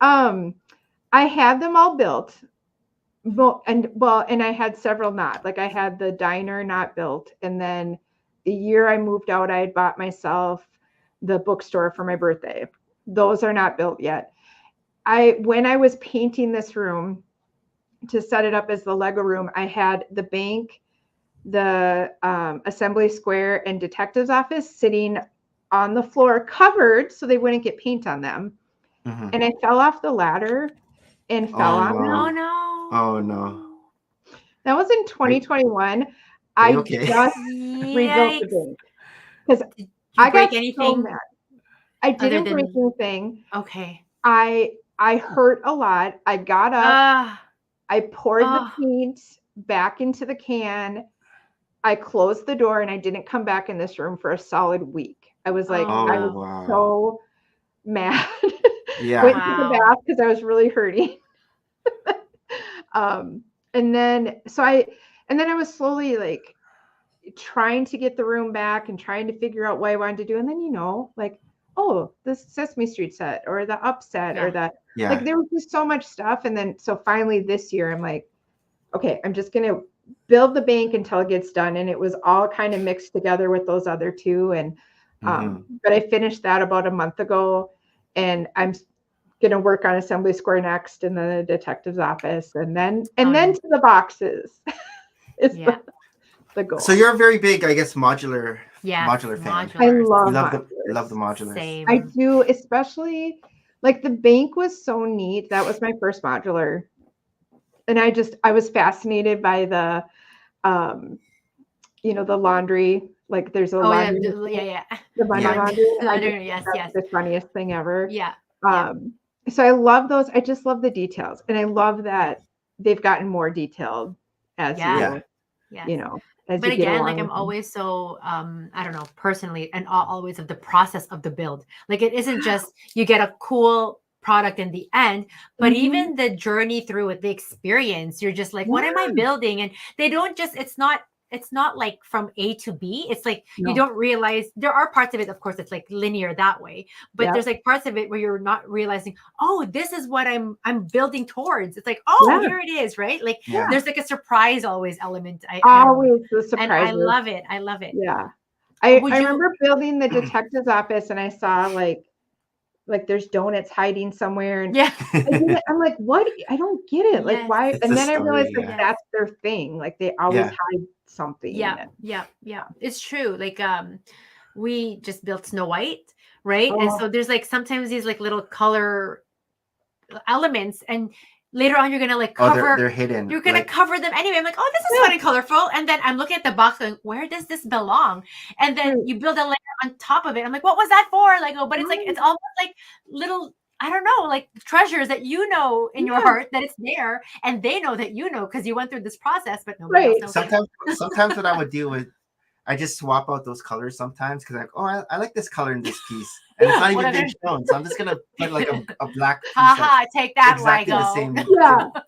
I had them all built. And I had several not. Like I had the diner not built, and then the year I moved out, I had bought myself the bookstore for my birthday. Those are not built yet. When I was painting this room to set it up as the Lego room, I had the bank, the assembly square, and detective's office sitting on the floor covered so they wouldn't get paint on them. Mhm. And I fell off the ladder and fell on them. Oh no. Oh no. That was in 2021. Are I you okay? just rebuilt the Yikes. bank because Did you I break got so anything mad. I other didn't break than anything. okay? I hurt a lot. I got up. Ah, I poured the ah, paint back into the can. I closed the door and I didn't come back in this room for a solid week. I was like, Oh, I Oh was wow. so mad. Yeah. Went to the wow. bath because I was really hurting. And then I was slowly like trying to get the room back and trying to figure out what I wanted to do. And then, like, oh, the Sesame Street set or the Upset or Yeah. that, Yeah. like, there was just so much stuff. And then, so finally this year, I'm like, okay, I'm just going to build the bank until it gets done. And it was all kind of mixed together with those other two. And, but I finished that about a month ago, and I'm going to work on Assembly Square next, and then the detective's office, and then to the boxes is Yeah. the goal. So you're a very big, I guess, modular Yes, fan. I love You love the modulars. Same. I do, especially like the bank was so neat. That was my first modular. And I was fascinated by the, the laundry. Like there's a Oh yeah, laundry. yeah. The money Yeah. laundry. Yes, That's yes. the funniest thing ever. Yeah. So I love those. I just love the details. And I love that they've gotten more detailed as Yeah. as But you get again, along like I'm with them. always so I don't know, personally, and always of the process of the build. Like it isn't just you get a cool product in the end, but even the journey through it, the experience, you're just like, what am I building? And they don't just, it's not like from A to B. It's like you don't realize there are parts of it, of course, it's like linear that way, but there's like parts of it where you're not realizing, oh, this is what I'm building towards. It's like, oh, here it is, right? Like there's like a surprise always element. Always the surprise. And I love it. I love it. Yeah. I remember building the detective's office, and I saw like there's donuts hiding somewhere, and I'm like, what? I don't get it. Like why? It's and a then I realized story, like that's their thing. Like they always hide something. Yeah. It's true. Like we just built Snow White, right? And so there's like sometimes these like little color elements, and later on you're gonna like cover. They're hidden. You're gonna cover them anyway. I'm like, oh, this is fun and colorful. And then I'm looking at the box going, where does this belong? And then you build a layer on top of it. I'm like, what was that for? Like, oh, but it's like it's almost like little, I don't know, like treasures that you know in your heart that it's there, and they know that you know because you went through this process, but nobody else knows. Sometimes what I would do is I just swap out those colors sometimes because like, oh, I like this color in this piece, and it's not even been shown, so I'm just gonna put like a black piece. Haha, take that, exactly Lego. the same.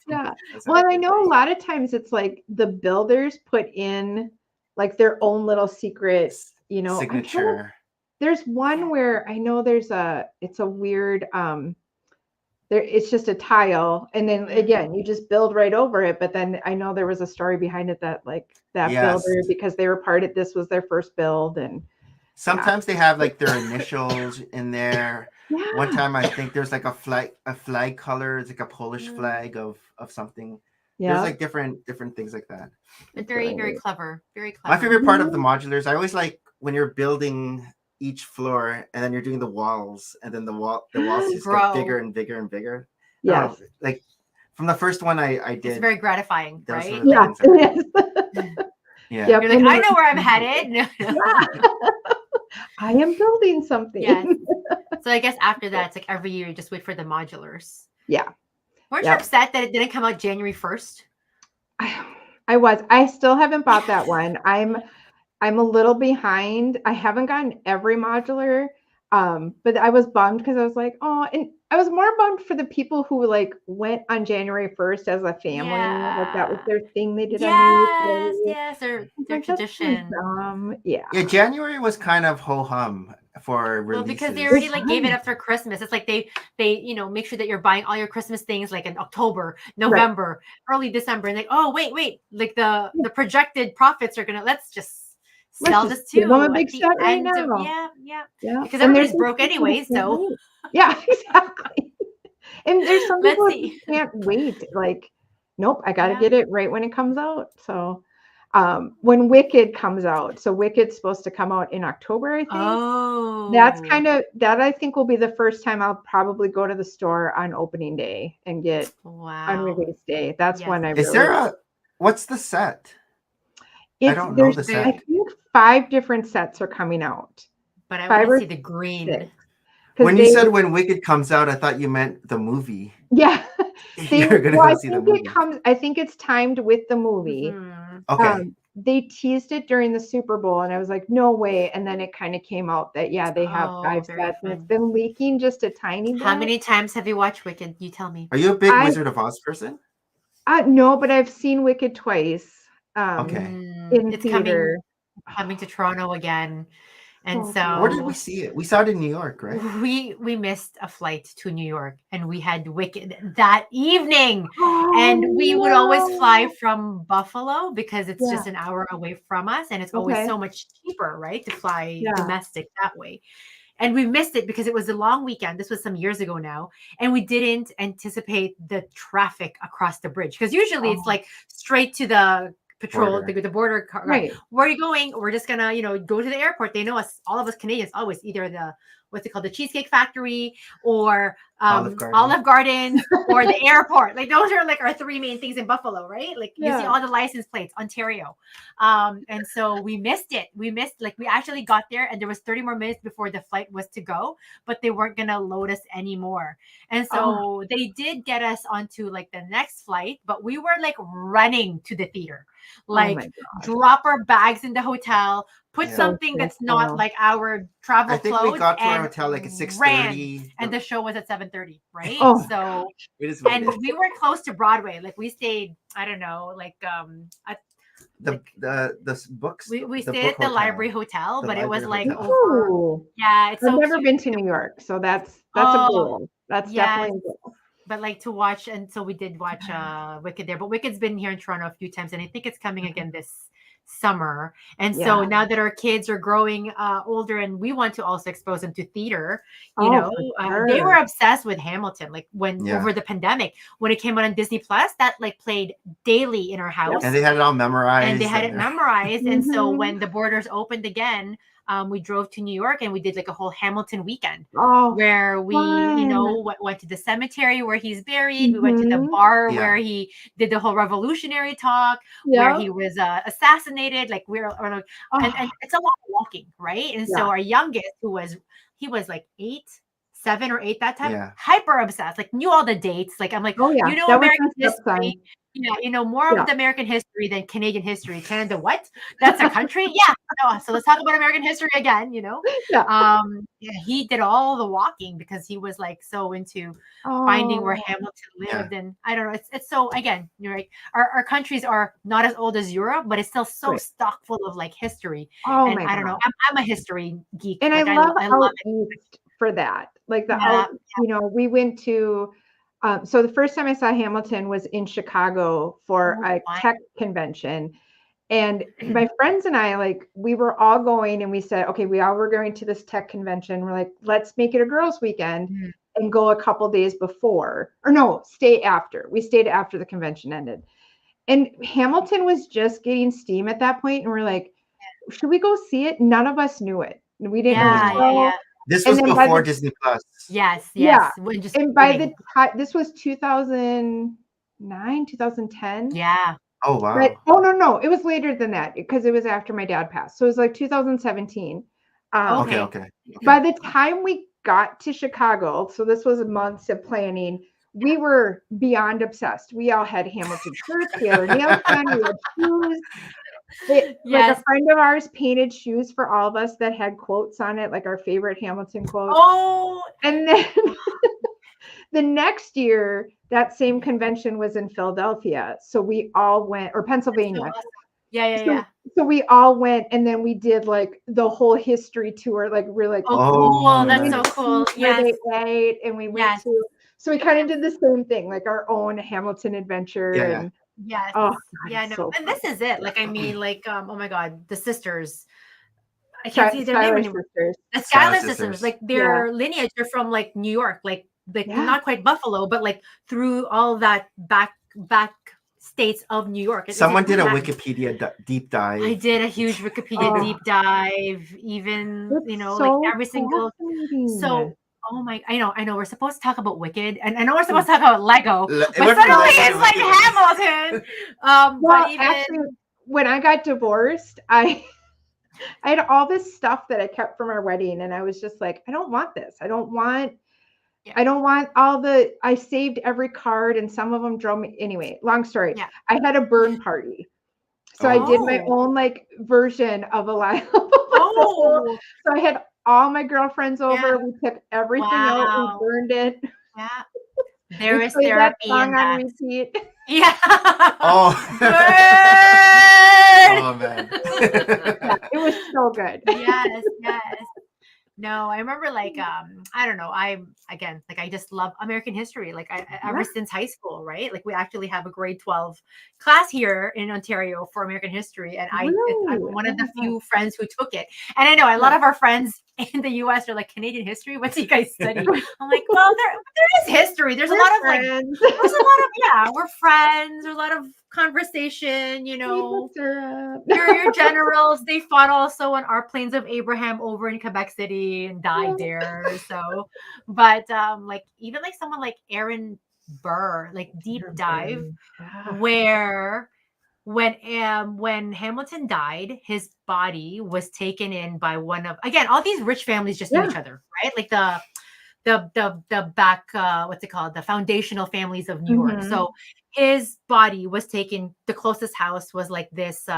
Yeah. Well, I know a lot of times it's like the builders put in like their own little secret, signature. There's one where I know it's a weird, it's just a tile, and then again you just build right over it. But then I know there was a story behind it that builder, because they were this was their first build, and sometimes they have like their initials in there. One time I think there's like a flag color. It's like a Polish flag of something. There's like different things like that. But very, very clever. Very clever. My favorite part of the modulars, I always like when you're building each floor and then you're doing the walls, and then the walls just get bigger and bigger and bigger. Yes. Like from the first one I did. It's very gratifying, right? Yeah. Yeah. You're like, I know where I'm headed. I am building something. Yes. So I guess after that, it's like every year you just wait for the modulars. Yeah. Weren't you upset that it didn't come out January 1st? I was. I still haven't bought that one. I'm a little behind. I haven't gotten every modular, but I was bummed because I was like, oh, and I was more bummed for the people who like went on January 1st as a family. Like that was their thing they did. Yes, their tradition. Yeah, January was kind of ho-hum for releases. Well, because they already like gave it up for Christmas. It's like they make sure that you're buying all your Christmas things like in October, November, early December, and like, oh wait, like the projected profits are gonna, let's just sell Let's this just give them a too at big the set right end of now. yeah. Yeah. Because And there's everybody's some broke people anyway, who can't so wait. Yeah, exactly. And there's some let's people who see. can't wait. Like, nope, I got to Yeah. get it right when it comes out. So when Wicked comes out, so Wicked's supposed to come out in October, I think. That's Oh, kind of, that I think will be the first time I'll probably go to the store on opening day and get on wow. release day. That's Yes. when I Is really, there a what's the set? I don't know there's, the I set. think 5 different sets are coming out. But I 5 want to or see the green. 6. Because When you said when Wicked comes out, I thought you meant the movie. yeah, You're gonna well, go see the movie. I think it's timed with the movie. Mhm. Okay. They teased it during the Super Bowl, and I was like, no way. And then it kind of came out that, yeah, they have Oh, 5 very sets, and it's fun. been leaking just a tiny bit. How many times have you watched Wicked? You tell me. Are you a big I Wizard of Oz person? No, but I've seen Wicked twice. Okay. In It's theater. coming to Toronto again. And So Where did so we see it? We saw it in New York, right? we missed a flight to New York and we had Wicked that evening. Oh, And we would always fly no. from Buffalo because it's Yeah. just an hour away from us. And it's always Okay. so much cheaper, right? To fly Yeah. domestic that way. And we missed it because it was a long weekend. This was some years ago now. And we didn't anticipate the traffic across the bridge. Because usually it's like straight to the patrol, Border. the border car. Right. Where are you going? We're just gonna, go to the airport. They know us, all of us Canadians, always either the what's it called, the Cheesecake Factory or Olive Garden. Gardens or the airport. Like those are like our 3 main things in Buffalo, right? Like you see Yeah. all the license plates, Ontario. And so we missed it. We actually got there and there was 30 more minutes before the flight was to go, but they weren't gonna load us anymore. And so they did get us onto like the next flight, but we were like running to the theater. Like my gosh. drop our bags in the hotel, put Yeah. something that's not stressful. like our travel I think clothes we got to our and hotel like at ran. 6:30. And the show was at 7:30, right? Oh, So We just and waited. we were close to Broadway. Like we stayed, I don't know, like at The books. we the stayed book at the hotel. library hotel, The but it was library like hotel. over. Ooh. Yeah, it's I've so never cute. been to New York, so that's a Oh, goal. That's yes. definitely a goal. But like to watch, and so we did watch Wicked there. But Wicked's been here in Toronto a few times, and I think it's coming again this summer. And so Yeah. now that our kids are growing older, and we want to also expose them to theater, Oh, for they were sure. obsessed with Hamilton. Like when Yeah. over the pandemic, when it came out on Disney Plus, that like played daily in our house. And they had it all memorized. And they had it memorized. And so Mhm. when the borders opened again, we drove to New York and we did like a whole Hamilton weekend Oh, where we, fun. went to the cemetery where he's buried. We went to the Mhm. bar Yeah. where he did the whole revolutionary talk, where Yeah. he was assassinated. Like and Oh, it's a lot of walking, right? And so yeah. our youngest, he was like 7 or 8 that time, Yeah. hyper obsessed, like knew all the dates. Like I'm like, Oh, yeah. That was American my stepson. history. Yeah, more Yeah. of the American history than Canadian history. Canada, what? That's a country? Yeah. No, so let's talk about American history again, Yeah. he did all the walking because he was like so into finding where Oh, Hamilton Yeah. lived. And I don't know, it's so, again, you're right. Our countries are not as old as Europe, but it's still so right. stock full of like history. Oh And my I don't know, God. I'm a history geek. And Like I I love love out it. east for that. Like the Yeah. out, we went to, so the first time I saw Hamilton was in Chicago for Oh, a fun. tech convention. And my friends and I, like, we were all going and we said, okay, we all were going to this tech convention. We're like, let's make it a girls' weekend Mhm. and go a couple days before, or no, stay after. We stayed after the convention ended. And Hamilton was just getting steam at that point, and we're like, should we go see it? None of us knew it. We didn't know the Yeah, show. yeah. This And was then by before the Disney Plus. Yes, Yeah. When just And by the starting. time this was 2009, 2010. Yeah. Oh wow. But no, it was later than that because it was after my dad passed. So it was like 2017. Okay. Okay. By the time we got to Chicago, so this was months of planning, we were beyond obsessed. We all had Hamilton shirts, we had our nails done, we had shoes. Like Yes. a friend of ours painted shoes for all of us that had quotes on it, like our favorite Hamilton quotes. Oh, And then the next year, that same convention was in Philadelphia. So we all went, or Pennsylvania. so awesome. Yeah. So we all went, and then we did like the whole history tour. Like we're like, Oh, cool. That's so nice. cool. where Yes. they ate, and we went Yes. to. So we kind of did the same thing, like our own Hamilton adventure, Yeah. and Yes. Oh, God, Yeah, it's no. so And this is it. Like, I mean, like, oh my God, the sisters. I can't see their name Schuyler anymore. sisters. The Schuyler Schuyler sisters, like their lineage are from like New York, like Yeah. not quite Buffalo, but like through all that back states of New York. Someone did a really Wikipedia deep dive. I did a huge Wikipedia deep dive, even It's like so every single. fascinating. So, oh my, I know we're supposed to talk about Wicked, and I know we're supposed to talk about Lego, It but went from suddenly Lego to it's like Wicked. Hamilton. Well, But even actually, when I got divorced, I had all this stuff that I kept from our wedding, and I was just like, I don't want this. I don't want all the. I saved every card, and some of them drove me. Anyway, long story. Yeah. I had a burn party, so I did my Oh. own like version of a live. Oh, So I had all my girlfriends over. Yeah. We took everything out. Wow. We burned it. yeah. There We is played that therapy song in on that. repeat. Yeah. Oh. Burn! Oh man. Yeah, it was so good. Yes. No, I remember like I don't know. I just love American history. Like ever since high school, right? Like we actually have a grade 12 class here in Ontario for American history, and I'm one of the few friends who took it. And I know a lot of our friends in the U.S. are like, Canadian history. What do you guys study? I'm like, well, there is history. There's a lot of like, there's a lot of we're friends. There's a lot of conversation. You know, your generals, they fought also on our plains of Abraham over in Quebec City and died there. So, but like even like someone like Aaron Burr, like deep dive, where when Hamilton died, his body was taken in by one of, again, all these rich families just knew each other, right? Like the back what's it called, the foundational families of New York. So his body was taken, the closest house was like this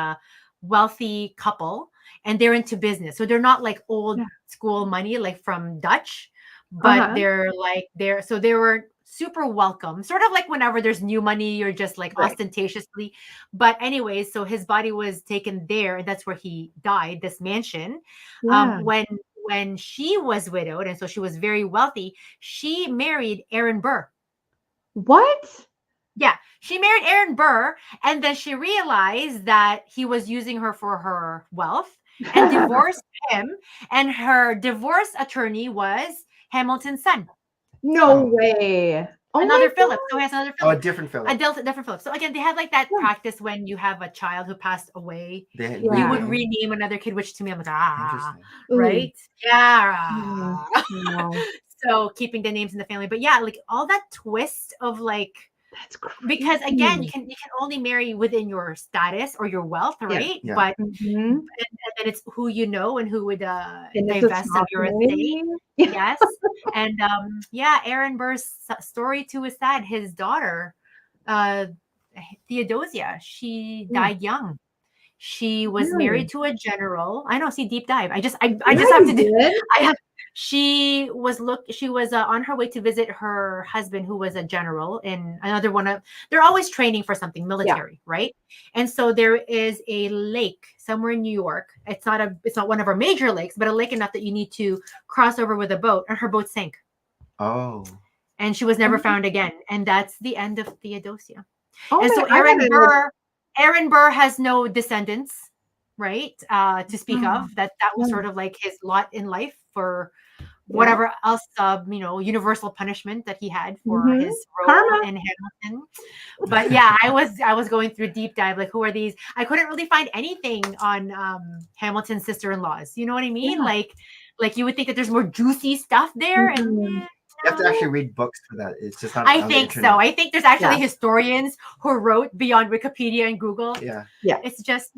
wealthy couple, and they're into business, so they're not like old school money like from Dutch, but they're like so they were super welcome, sort of like whenever there's new money, you're just like ostentatiously. But anyways, so his body was taken there, and that's where he died, this mansion. When she was widowed, and so she was very wealthy, she married Aaron Burr. What? Yeah, she married Aaron Burr, and then she realized that he was using her for her wealth and divorced him. And her divorce attorney was Hamilton's son. No way. Another Philip. So he has another Philip. Oh, a different Philip. A different Philip. So again, they had like that practice when you have a child who passed away. You would rename another kid, which to me, I'm like, right? Yeah. So keeping the names in the family. But yeah, like all that twist of like, that's crazy. Because again, you can only marry within your status or your wealth, right? Yeah. But and then it's who you know and who would divest of your estate. Yes. And Aaron Burr's story too is sad. His daughter, Theodosia, she died young. She was married to a general. I know, see, deep dive. I just have to do. She was on her way to visit her husband, who was a general in another one of. They're always training for something military, right? And so there is a lake somewhere in New York. It's not one of our major lakes, but a lake enough that you need to cross over with a boat, and her boat sank. Oh. And she was never found again, and that's the end of Theodosia. Oh, and so Aaron Burr has no descendants, right? To speak of. That was sort of like his lot in life for whatever else, universal punishment that he had for his role in Hamilton. But yeah, I was going through deep dive, like, who are these? I couldn't really find anything on Hamilton's sister-in-laws. You know what I mean? Yeah. Like you would think that there's more juicy stuff there, and you have to actually read books for that. It's just not. I think so. I think there's actually historians who wrote beyond Wikipedia and Google. Yeah. It's just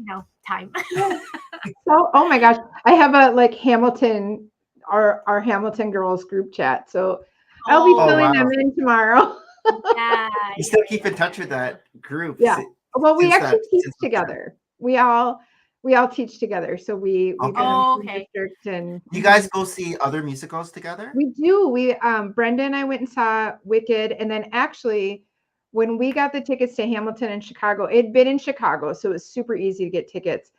time. So, oh my gosh, I have a like Hamilton, our Hamilton girls group chat. So I'll be filling them in tomorrow. You still keep in touch with that group? Yeah. Well, we actually teach together. We all teach together. So we go to the district, and you guys go see other musicals together? We do. We Brenda and I went and saw Wicked, and then actually when we got the tickets to Hamilton in Chicago, it'd been in Chicago, so it was super easy to get tickets.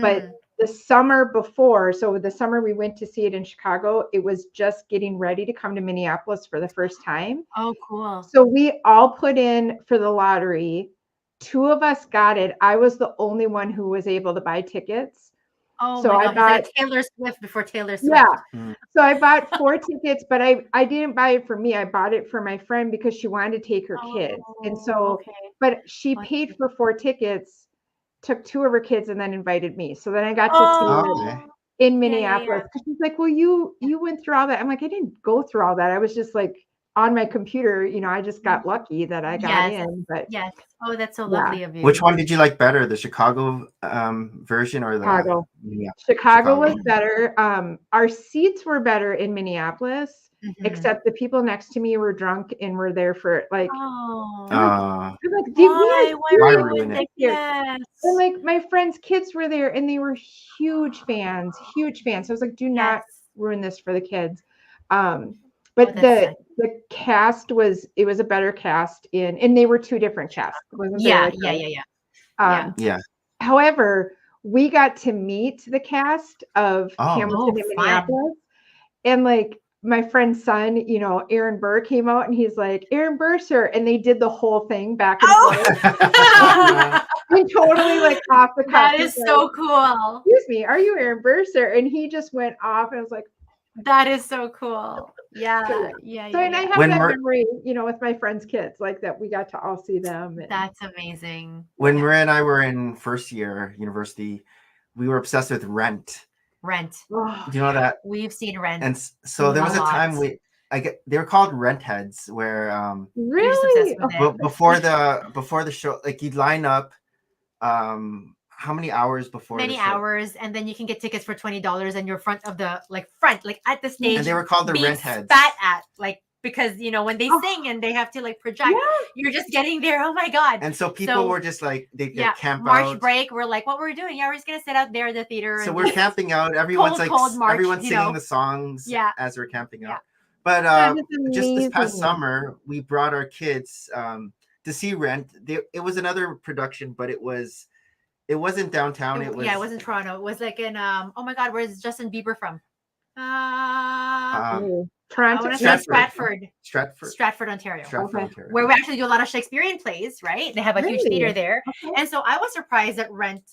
But the summer before, so the summer we went to see it in Chicago, it was just getting ready to come to Minneapolis for the first time. Oh, cool. So we all put in for the lottery two of us got it. I was the only one who was able to buy tickets. Oh So my I God. It's bought, like Taylor Swift before Taylor Swift. yeah. Mm. So I bought 4 tickets, but I didn't buy it for me. I bought it for my friend because she wanted to take her kids. And Oh, so, okay. but she Oh, paid that's for 4 tickets, took 2 of her kids, and then invited me. So then I got to see Oh, it Okay. in yeah, yeah, Minneapolis. Because she's like, well, you went through all that. I'm like, I didn't go through all that. I was just like on my computer, I just got lucky that I got Yes. in. But Yes. Oh, that's so yeah, lovely of you. Which one did you like better, the Chicago version or the Chicago. Minneapolis? Chicago was Chicago. better. Our seats were better in Minneapolis, Mhm. except the people next to me were drunk and were there for like, Oh, I'm like, why? Why Why ruin ruin the it? Yes. And like my friends' kids were there and they were huge fans, huge fans. So I was like, do not Yes. ruin this for the kids. Oh, But that's the cast was a better cast and they were 2 different casts. Wasn't there yeah, like yeah, a- yeah, yeah. Yeah. However, we got to meet the cast of Oh. Hamilton Oh, and fun. Minneapolis. And like my friend's son, Aaron Burr came out and he's like, Aaron Burr, sir. And they did the whole thing back and Oh! forth. And totally like off the cuff. That He's is like, so cool. excuse me, are you Aaron Burr, sir? And he just went off and I was like, That is so cool. Yeah, So, yeah, so and I yeah. have When that Mer- memory, with my friends' kids, like that we got to all see them. And That's amazing. When Yeah. Maria and I were in first year university, we were obsessed with Rent. Rent. oh, Do you know that? We've seen Rent. And so there was a A lot. time they were called rent heads where You're just really? obsessed with Oh, it. before the show, like you'd line up how many hours before Many the show? hours, and then you can get tickets for $20, and you're front of the like at the stage. And they were called the being rent heads. Spat at because when they Oh. sing and they have to like project, yeah. you're just getting there. Oh my God. And so people So- were just like they'd Yeah, camp March out. break. We're like, what were we doing? Yeah, we're just gonna sit out there at the theater. So and we're just- camping out. Everyone's cold March, everyone's you singing know. the songs Yeah. as we're camping Yeah. out. But That is just this past amazing. summer, we brought our kids to see Rent. It was another production, but it wasn't downtown. It wasn't Toronto. It was like in oh my God, where's Justin Bieber from? Oh, I Toronto. want to say Stratford. Stratford, Ontario. Stratford, Okay. Ontario. Where we actually do a lot of Shakespearean plays, right? They have a huge Really? theater there. Okay. And so I was surprised that Rent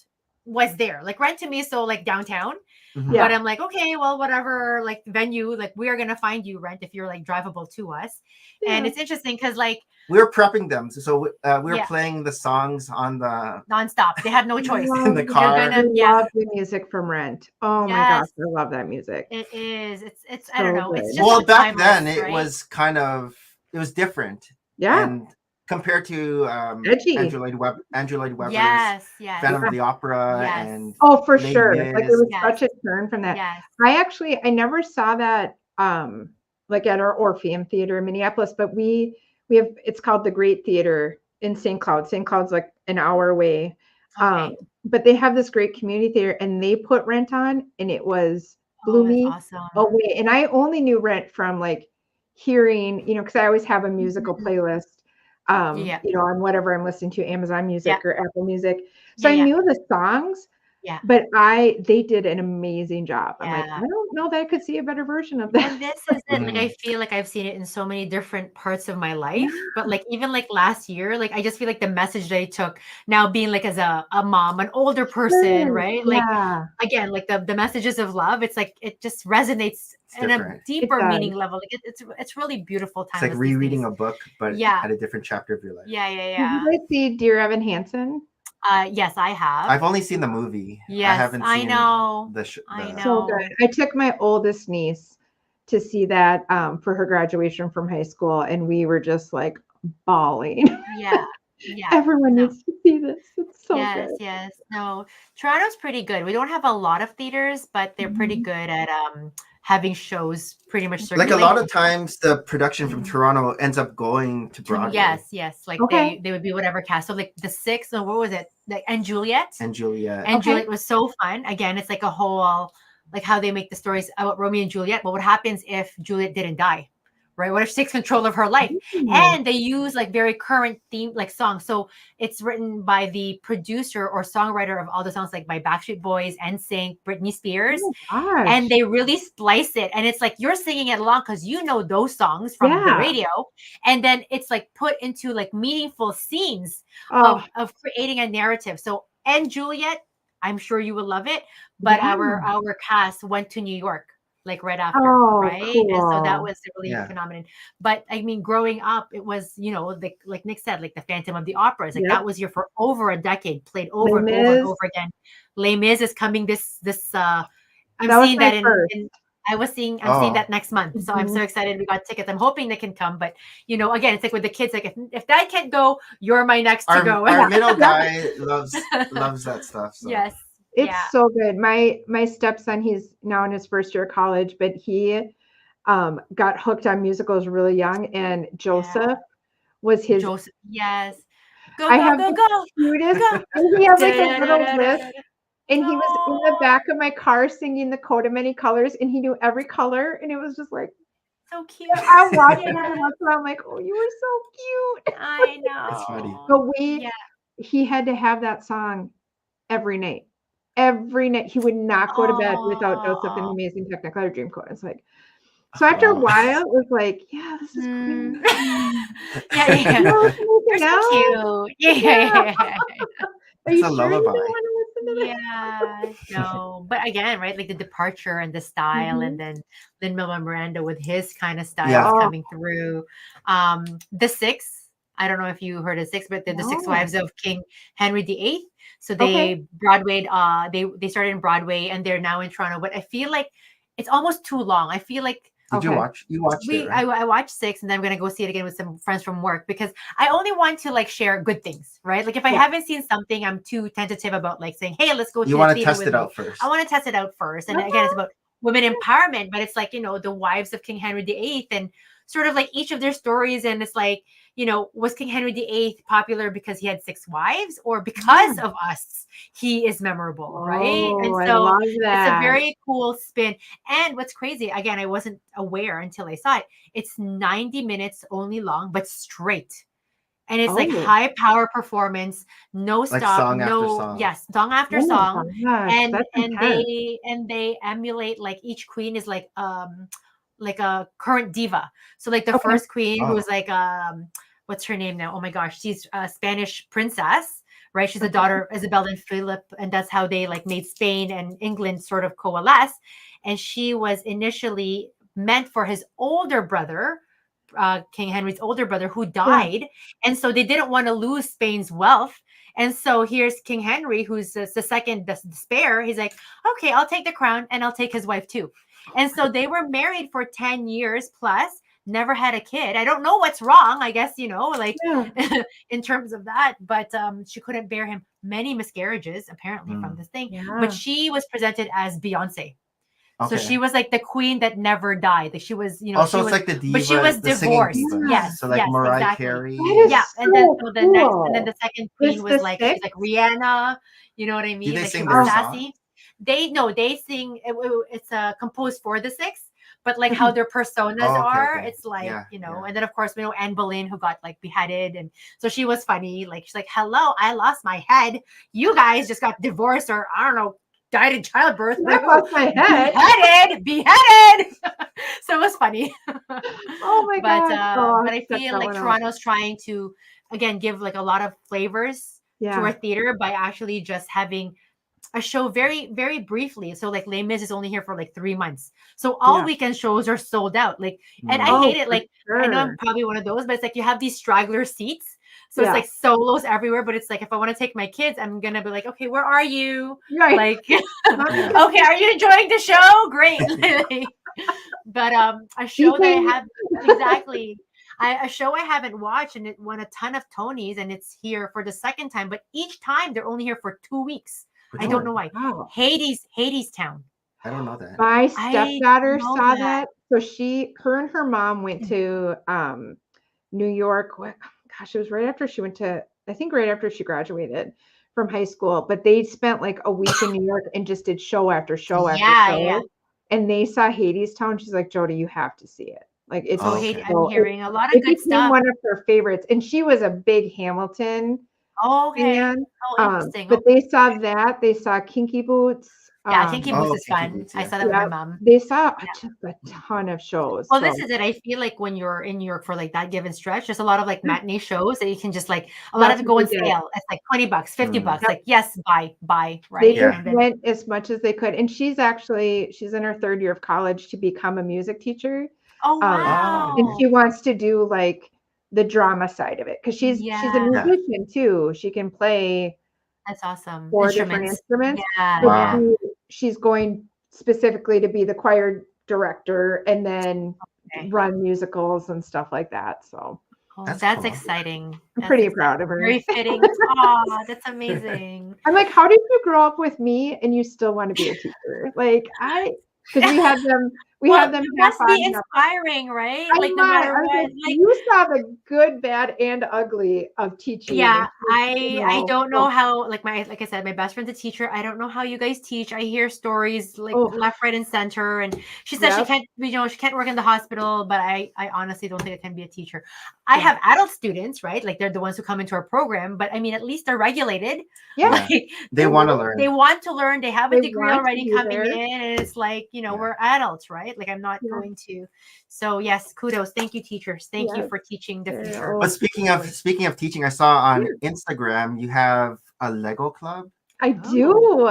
was there. Like Rent to me is so like downtown. Mhm. Yeah. But I'm like, okay, well, whatever, like venue, like we are gonna find you Rent if you're like drivable to us. And Yeah. it's interesting because like We were prepping them, so we were Yeah. playing the songs on the nonstop. They had no choice. Love- in the car. You're I gonna, yeah, love the music from Rent. Oh my gosh, Yes. I love that music. it is. It's I don't So know. It's good. just well so back timeless, then it right? was it was different. Yeah. And compared to Edgy. Andrew Lloyd Webber's Yes. Phantom of the Opera Yes. and Oh, for Les sure. Like it Mis. was Yes. such a turn from that. Yes. I never saw that like at our Orpheum Theater in Minneapolis, but we have it's called the Great Theater in St. Cloud. St. Cloud's like an hour away. Okay. But they have this great community theater and they put Rent on and it was blew that's me awesome. away. And I only knew Rent from like hearing, because I always have a musical playlist Yeah. on whatever I'm listening to, Amazon Music or Apple Music. So Yeah, I yeah. knew the songs. Yeah. But they did an amazing job. I'm like, Yeah. I don't know that I could see a better version of that. And this is it. Like I feel like I've seen it in so many different parts of my life. But like even like last year, like I just feel like the message they took now being like as a mom, an older person, right? Like Yeah. again, like the messages of love, it's like it just resonates It's in a different. deeper It does. meaning level. Like it's really beautiful It's time. like rereading a book, but Yeah. at a different chapter of your life. Yeah, Did yeah, you guys see Dear Evan Hansen? yeah. Yes, I have. I've only seen the movie. Yes, I haven't I seen know. the I know. So good. I took my oldest niece to see that for her graduation from high school, and we were just like bawling. Yeah. Yeah. Everyone No. needs to see this. It's so Yes, good. yes. No, Toronto's pretty good. We don't have a lot of theaters, but they're pretty good at having shows pretty much Like circulate. a lot of times, the production from Mhm. Toronto ends up going to Broadway. Yes. Like Okay. they would be whatever cast. So like the Six, or what was it? Like and Juliet. And Juliet. And Okay. Juliet was so fun. Again, it's like a whole like how they make the stories about Romeo and Juliet. But what happens if Juliet didn't die? right? What if she takes control of her life? And they use like very current theme, like songs. So it's written by the producer or songwriter of all the songs, like by Backstreet Boys, NSYNC, Britney Spears. And they really splice it. And it's like you're singing it along because you know those songs from the radio. And then it's like put into like meaningful scenes of creating a narrative. So, and Juliet, I'm sure you will love it. But our cast went to New York like right after, right? Cool. And so that was really phenomenal. But I mean, growing up, it was, you know, like Nick said, like the Phantom of the Opera. Like that was here for over a decade, played over and over and over again. Les Mis is coming this I'm seeing that I'm seeing that next month. So I'm so excited. We got tickets. I'm hoping they can come. But you know, again, it's like with the kids, like if Dad can't go, you're my next to go. Our middle guy loves that stuff. So. Yes. It's so good. My stepson, he's now in his first year of college, but he got hooked on musicals really young, and Joseph was his. Joseph, yes. Go, I go, have go, the go. cutest, and he had like a little list, and he was in the back of my car singing the Coat of Many Colors, and he knew every color, and it was just like so cute. I watched it, and I'm like, oh, you were so cute. I know. That's funny. But he had to have that song every night. Every night he would not go to bed without Joseph and the Amazing Technicolor Dreamcoat. It's like, so after a while, it was like, yeah, this is great. Yeah. You're so cute. Yeah. Are you a sure lullaby. you don't want to listen to that? Yeah. No. But again, right? Like the departure and the style, and then Lin-Manuel Miranda with his kind of style coming through. The Six. I don't know if you heard of Six, but they're the Six Wives of King Henry VIII. So they Broadwayed, they started in Broadway and they're now in Toronto. But I feel like it's almost too long. I feel like you watched it, right? I watched Six, and then I'm gonna go see it again with some friends from work because I only want to like share good things, right? Like if I haven't seen something, I'm too tentative about like saying, hey, let's go to the theater. You want to test it out first. I want to test it out first. And again, it's about women empowerment, but it's like, you know, the wives of King Henry VIII and sort of like each of their stories. And it's like, you know, was King Henry VIII popular because he had 6 wives, or because of us, he is memorable, right? And so I love that. It's a very cool spin. And what's crazy, again, I wasn't aware until I saw it. It's 90 minutes only long, but straight. And it's like high power performance, no like stop, song after song. Yes, song after song. Gosh, and they emulate, like each queen is like a current diva. So like the first queen who was like what's her name now? Oh my gosh, she's a Spanish princess, right? She's the daughter of Isabel and Philip, and that's how they like made Spain and England sort of coalesce. And she was initially meant for his older brother, King Henry's older brother, who died. And so they didn't want to lose Spain's wealth. And so here's King Henry, who's the second, the spare. He's like, okay, I'll take the crown and I'll take his wife too. And so they were married for 10 years plus, never had a kid. I don't know what's wrong, I guess, you know, like in terms of that, but she couldn't bear him. Many miscarriages, apparently, from this thing. But she was presented as Beyonce. So she was like the queen that never died. Like she was, you know, also it's like the diva, but she was divorced. Yes, so like yes, Mariah exactly. Carey. Yeah, and then so the next, and then the second queen was like she's like Rihanna. You know what I mean? Do they like sing their sassy. song? They sing. It's composed for the 6, but like how their personas are, it's like you know. And then of course we know Anne Boleyn, who got like beheaded, and so she was funny. Like she's like, "Hello, I lost my head. You guys just got divorced, or I don't know." Died in childbirth. I lost my head. Beheaded. So it was funny. Oh my god! But I feel like Toronto's trying to again give like a lot of flavors to our theater by actually just having a show very, very briefly. So like Les Mis is only here for like 3 months. So all weekend shows are sold out. Like, and I hate it. Like I know I'm probably one of those, but it's like you have these straggler seats. So it's like solos everywhere, but it's like if I want to take my kids, I'm gonna be like, okay, where are you? Right. Like, okay, are you enjoying the show? Great. But a show that I have a show I haven't watched, and it won a ton of Tonys, and it's here for the second time. But each time they're only here for 2 weeks. I don't know why. Wow. Hades Town. I don't know that. My stepdaughter saw that. So her and her mom went to New York. Gosh, it was right after she went to, I think right after she graduated from high school, but they spent like a week in New York and just did show after show after show. And they saw Hades Town. She's like, Jody, you have to see it. Like it's So okay. I'm hearing a lot of it good became stuff. one of her favorites, and she was a big Hamilton Oh, okay. fan. Oh, interesting. But they saw that. They saw Kinky Boots. Yeah, Kinky Boots Oh, is Kinky fun. Boots, I yeah. saw that with my mom. They saw just a ton of shows. Well, this is it. I feel like when you're in New York for like that given stretch, there's a lot of like matinee shows that you can just like a lot of it go on sale. It's like $20, $50. Like, yes, buy, right? They Yeah. just went as much as they could. And she's in her third year of college to become a music teacher. Oh, wow. And she wants to do like the drama side of it because she's a musician too. She can play. That's awesome. 4 different instruments. Yeah. But Wow. she's going specifically to be the choir director and then run musicals and stuff like that. So that's cool. Exciting. I'm pretty proud of her. Very fitting. Oh, that's amazing. I'm like, how did you grow up with me and you still want to be a teacher? Like because we had them. We had them. It must be inspiring, right? Like no matter what, like, you saw the good, bad, and ugly of teaching. Yeah, I don't know how. Like I said, my best friend's a teacher. I don't know how you guys teach. I hear stories like left, right, and center. And she says she can't. She can't work in the hospital. But I honestly don't think I can be a teacher. I have adult students, right? Like they're the ones who come into our program. But I mean, at least they're regulated. Yeah, like, they want to learn. They want to learn. They have a degree already coming in, and it's like we're adults, right? Like I'm not going to. So yes, kudos. Thank you, teachers. Thank you for teaching the future. But speaking of teaching, I saw on Instagram you have a Lego club. I do.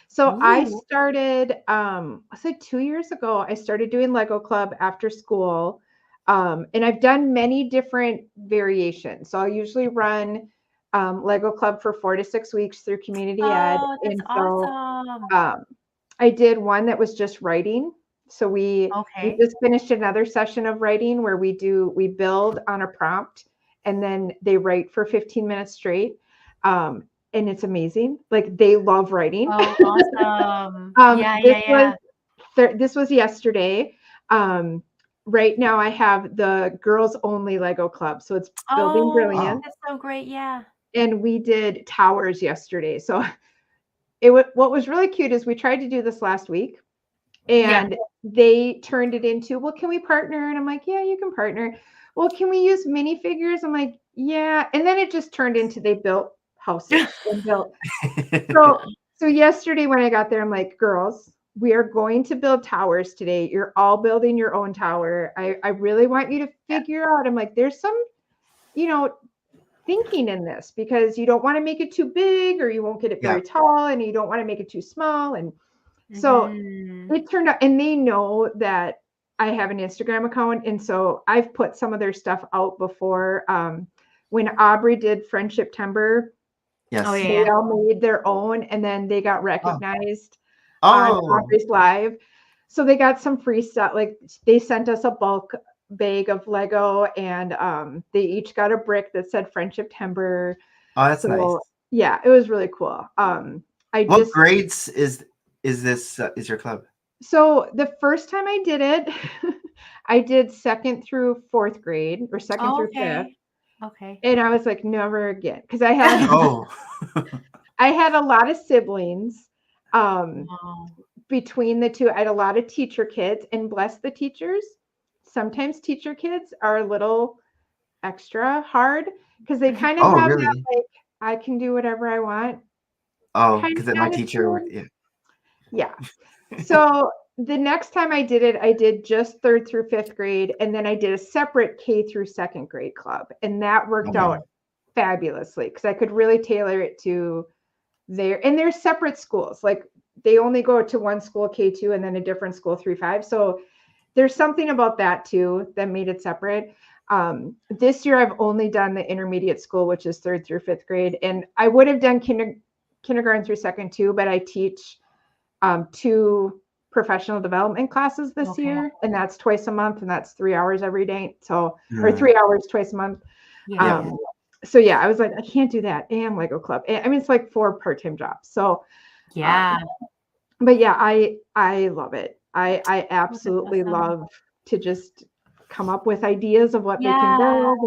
So I started, I said 2 years ago, I started doing Lego club after school. And I've done many different variations. So I'll usually run Lego club for 4 to 6 weeks through community ed. That's awesome. I did one that was just writing. So we just finished another session of writing where we build on a prompt and then they write for 15 minutes straight. And it's amazing. Like they love writing. Oh, awesome. This was yesterday. Right now I have the girls only Lego club. So it's Building Brilliant. That's so great. Yeah. And we did towers yesterday. So what was really cute is we tried to do this last week and they turned it into, well, can we partner? And I'm like, yeah, you can partner. Well, can we use minifigures? I'm like, yeah. And then it just turned into they built houses and built. So yesterday when I got there, I'm like, girls, we are going to build towers today. You're all building your own tower. I really want you to figure out. I'm like, there's some, thinking in this because you don't want to make it too big or you won't get it very tall and you don't want to make it too small. And so it turned out, and they know that I have an Instagram account. And so I've put some of their stuff out before. When Aubrey did Friendship Timber, they all made their own and then they got recognized on Aubrey's Live. So they got some free stuff. Like they sent us a bulk bag of Lego and they each got a brick that said Friendship Timber. Oh, that's nice. Yeah, it was really cool. What grades is your club? So the first time I did it, I did 2nd through 4th grade or 2nd through 5th. Okay. And I was like, never again. Because I had I had a lot of siblings. Between the two, I had a lot of teacher kids, and bless the teachers. Sometimes teacher kids are a little extra hard because they kind of have that, like, I can do whatever I want. Oh, because my teacher, yeah. So the next time I did it, I did just 3rd through 5th grade, and then I did a separate K through 2nd grade club, and that worked out fabulously because I could really tailor it to and they're separate schools. Like they only go to one school K2 and then a different school 3-5. So there's something about that too that made it separate. This year I've only done the intermediate school, which is 3rd through 5th grade, and I would have done kindergarten through 2nd too, but I teach 2 professional development classes this year, and that's twice a month, and that's 3 hours every day. So or 3 hours twice a month. So I was like, I can't do that. And Lego club. I mean, it's like 4 part-time jobs. So but I love it. I absolutely love to just come up with ideas of what they can build.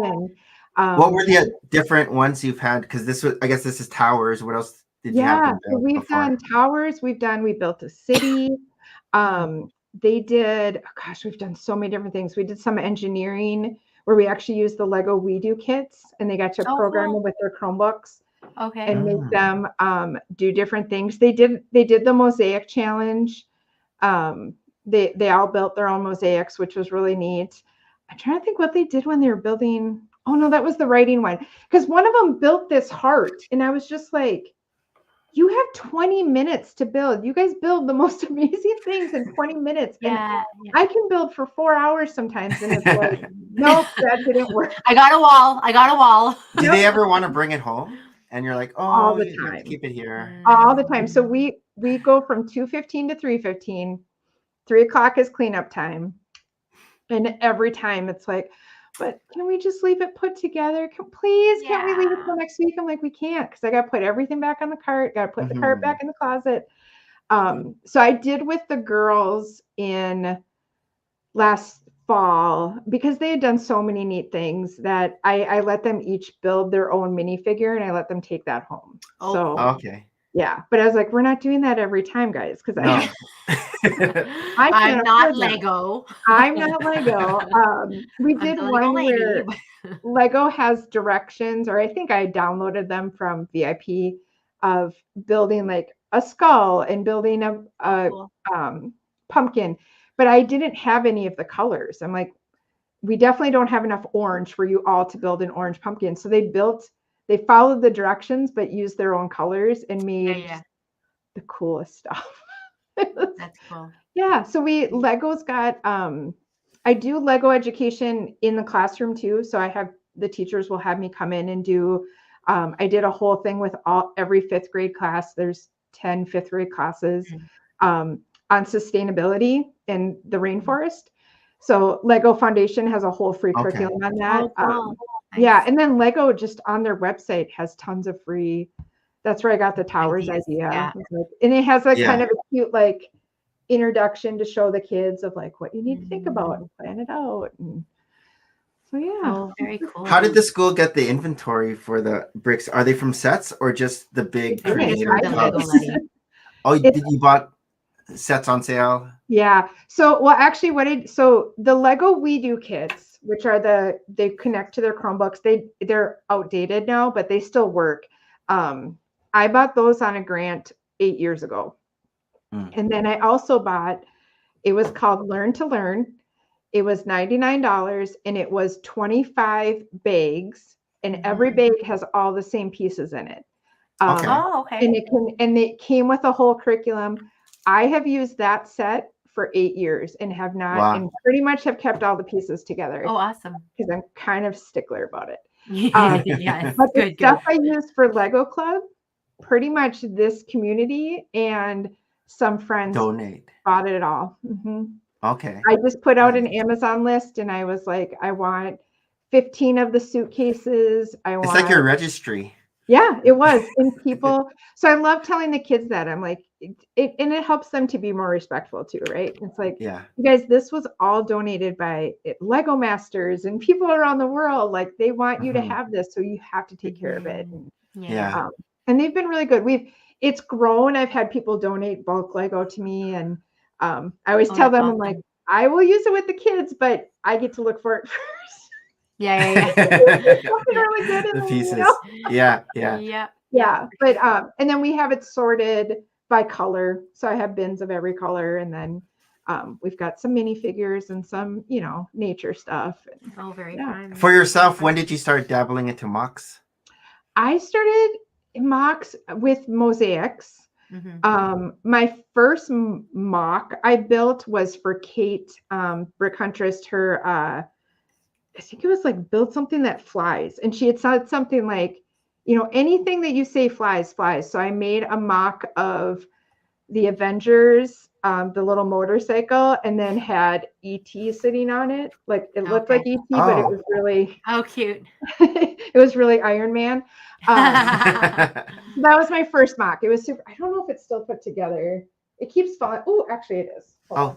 And what were the different ones you've had? Because this is towers. What else did you have? So we've done towers. We built a city. they did, oh gosh, we've done so many different things. We did some engineering where we actually used the Lego We Do kits, and they got to program them with their Chromebooks and make them do different things. They did the mosaic challenge. They all built their own mosaics, which was really neat. I'm trying to think what they did when they were building. Oh no, that was the writing one. Because one of them built this heart, and I was just like, you have 20 minutes to build. You guys build the most amazing things in 20 minutes. Yeah, And I can build for 4 hours sometimes. And it's like, nope, that didn't work. I got a wall. Do they ever want to bring it home? And you're like, oh, all the you have to time. keep it here. All the time. So we go from 2:15 to 3:15. 3 o'clock is cleanup time. And every time it's like, but can we just leave it put together? Please, can't we leave it till next week? I'm like, we can't, because I got to put everything back on the cart. Got to put the cart back in the closet. So I did with the girls in last fall, because they had done so many neat things that I let them each build their own minifigure, and I let them take that home. Oh, so okay. Yeah, but I was like, we're not doing that every time, guys, because I'm not Lego. I'm not Lego. We did one where Lego has directions, or I think I downloaded them from VIP, of building like a skull and building a pumpkin, but I didn't have any of the colors. I'm like, we definitely don't have enough orange for you all to build an orange pumpkin. So they followed the directions, but used their own colors and made the coolest stuff. That's cool. Yeah. So Lego's got, I do Lego education in the classroom too. So the teachers will have me come in and do, I did a whole thing with every 5th grade class. There's 10 5th grade classes on sustainability in the rainforest. So Lego Foundation has a whole free curriculum on that. Cool. Yeah. And then Lego just on their website has tons of free. That's where I got the towers idea. Yeah. And it has kind of a cute introduction to show the kids of what you need to think about and plan it out. And so very cool. How did the school get the inventory for the bricks? Are they from sets or just the big creator clubs? Did you bought sets on sale? Yeah. So actually so the Lego We Do kits, which are they connect to their Chromebooks, they're outdated now, but they still work. I bought those on a grant 8 years ago. And then I also bought, it was called Learn to Learn. It was $99 and it was 25 bags, and every bag has all the same pieces in it. Okay. And it came with a whole curriculum. I have used that set for 8 years and have not, and pretty much have kept all the pieces together. Oh, awesome. Because I'm kind of stickler about it. Yes, but the stuff I use for Lego Club, pretty much this community and some friends bought it all. Okay. I just put out an Amazon list, and I was like, I want 15 of the suitcases. It's like your registry. Yeah, it was. And people, so I love telling the kids that. I'm like, it helps them to be more respectful too, right? It's like, you guys, this was all donated by Lego Masters and people around the world. Like, they want you to have this, so you have to take care of it. And, and they've been really good. It's grown. I've had people donate bulk Lego to me, and I always tell them, I'm like, I will use it with the kids, but I get to look for it first. Yeah. Really good in the pieces. Yeah. But and then we have it sorted by color. So I have bins of every color, and then we've got some minifigures and some, nature stuff. Very fun. For yourself, when did you start dabbling into MOCs? I started MOCs with mosaics. My first MOC I built was for Kate Brick Huntress. Her I think it was build something that flies, and she had said something like, anything that you say flies. So I made a MOC of the Avengers, the little motorcycle, and then had ET sitting on it. It looked like ET, but it was really cute. It was really Iron Man. That was my first MOC. It was super. I don't know if it's still put together. It keeps falling. Oh, actually, it is. Look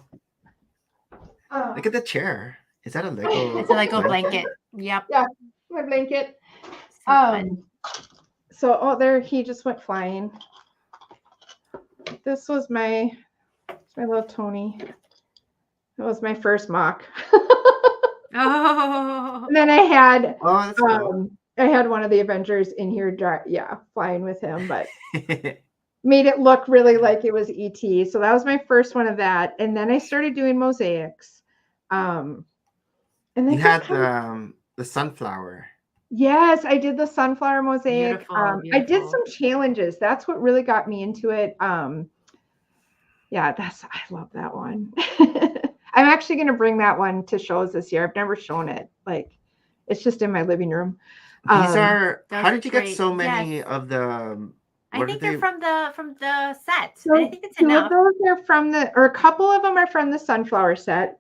at the chair. Is that a Lego? It's a Lego blanket. Yep. Yeah, my blanket. So there he just went flying. This was my little Tony. That was my first mock. Oh. And then I had that's cool. I had one of the Avengers in here, flying with him, but made it look really like it was ET. So that was my first one of that. And then I started doing mosaics. And then You had the sunflower. Yes, I did the sunflower mosaic. Beautiful, I did beautiful. some challenges. That's what really got me into it. Yeah, I love that one. I'm actually going to bring that one to shows this year. I've never shown it. Like, it's just in my living room. These are. those How are did you get great. so many Yes. of the? I What think are they're from the set. So And I think it's two enough. of those are or a couple of them are from the sunflower set.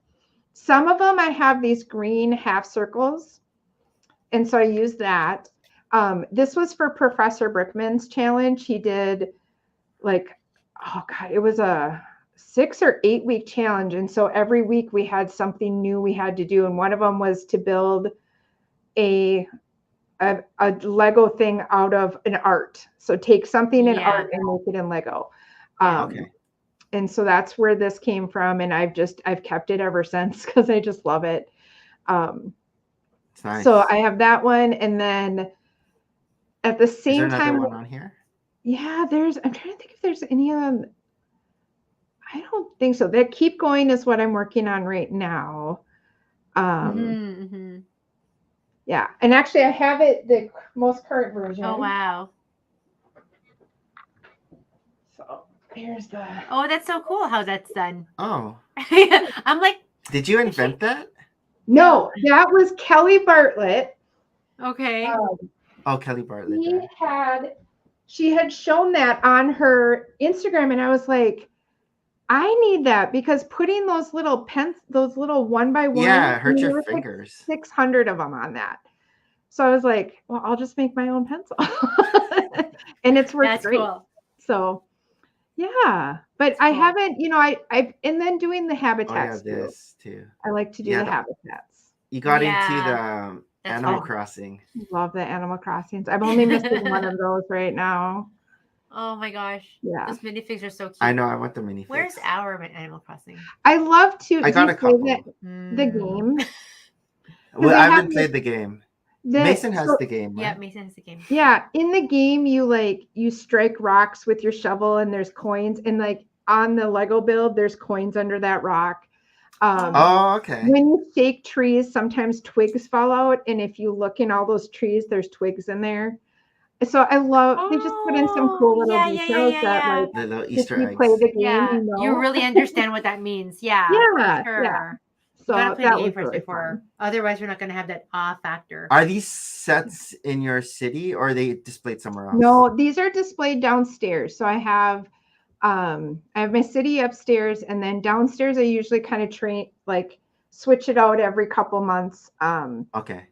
Some of them I have these green half circles. And so I used that. This was for Professor Brickman's challenge. He did it was a 6 or 8 week challenge. And so every week we had something new we had to do. And one of them was to build a Lego thing out of an art. So take something in art and make it in Lego. Okay. And so that's where this came from. And I've kept it ever since because I just love it. Nice. So I have that one. And then at the same Is there time, another one on here? Yeah, I'm trying to think if there's any of them. I don't think so. That Keep Going is what I'm working on right now. Yeah. And actually I have it, the most current version. Oh, wow. So here's the. Oh, that's so cool how that's done. Oh. I'm like. Did you invent that? No, that was Kelly Bartlett. Okay. Kelly Bartlett. She had shown that on her Instagram, and I was like, I need that because putting those little those little 1x1. Yeah, hurt your fingers. Like 600 of them on that. So I was like, well, I'll just make my own pencil. And it's worked great. Cool. So yeah, but I haven't, I've and then doing the habitats too. I like to do the habitats. You got into the Animal Crossing. Love the Animal Crossings. I'm only missing one of those right now. Oh my gosh. Yeah. Those minifigs are so cute. I know. I want the minifigs. Where's our Animal Crossing? I love to. I got a couple. The game. Well, I haven't played the game. Mason has the game. Right? Yeah, Mason has the game. Yeah. In the game, you strike rocks with your shovel and there's coins. And on the Lego build, there's coins under that rock. Okay. When you shake trees, sometimes twigs fall out. And if you look in all those trees, there's twigs in there. So I love, they just put in some cool little details that the little Easter eggs. You play the game, you really understand what that means. Yeah. Yeah. Sure. Yeah. So you gotta play the game first really before. fun. Otherwise, you're not gonna have that factor. Are these sets in your city or are they displayed somewhere else? No, these are displayed downstairs. So I have my city upstairs, and then downstairs I usually kind of switch it out every couple months. Okay.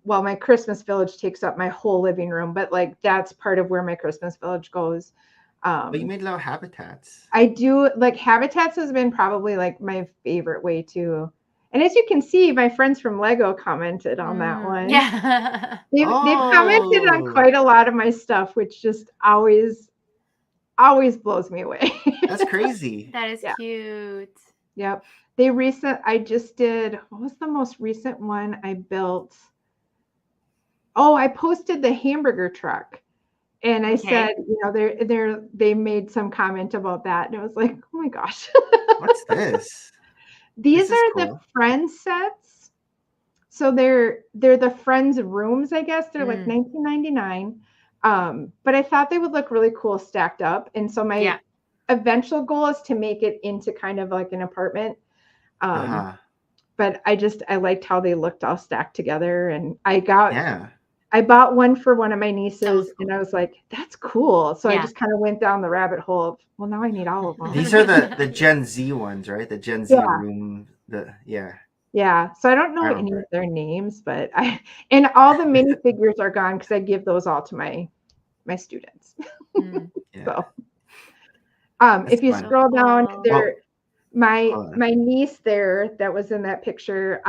My Christmas village takes up my whole living room, but that's part of where my Christmas village goes. But you made little habitats. I do. Habitats has been probably my favorite way to. And as you can see, my friends from Lego commented on that one. Yeah. They've commented on quite a lot of my stuff, which just always blows me away. That's crazy. That is cute. Yep. I just did, what was the most recent one I built? Oh, I posted the hamburger truck. And I said, they made some comment about that. And I was like, oh my gosh. What's this? These are cool. The Friends sets. So they're the Friends rooms, I guess. They're like $19.99. But I thought they would look really cool stacked up. And so my eventual goal is to make it into kind of like an apartment. But I liked how they looked all stacked together. And I bought one for one of my nieces, and I was like, that's cool. So I just kind of went down the rabbit hole of, well, now I need all of them. These are the Gen Z ones, right? The Gen Z room. Yeah. So I don't know any of their names, but and all the minifigures are gone because I give those all to my students. So if you scroll down there, my niece there that was in that picture,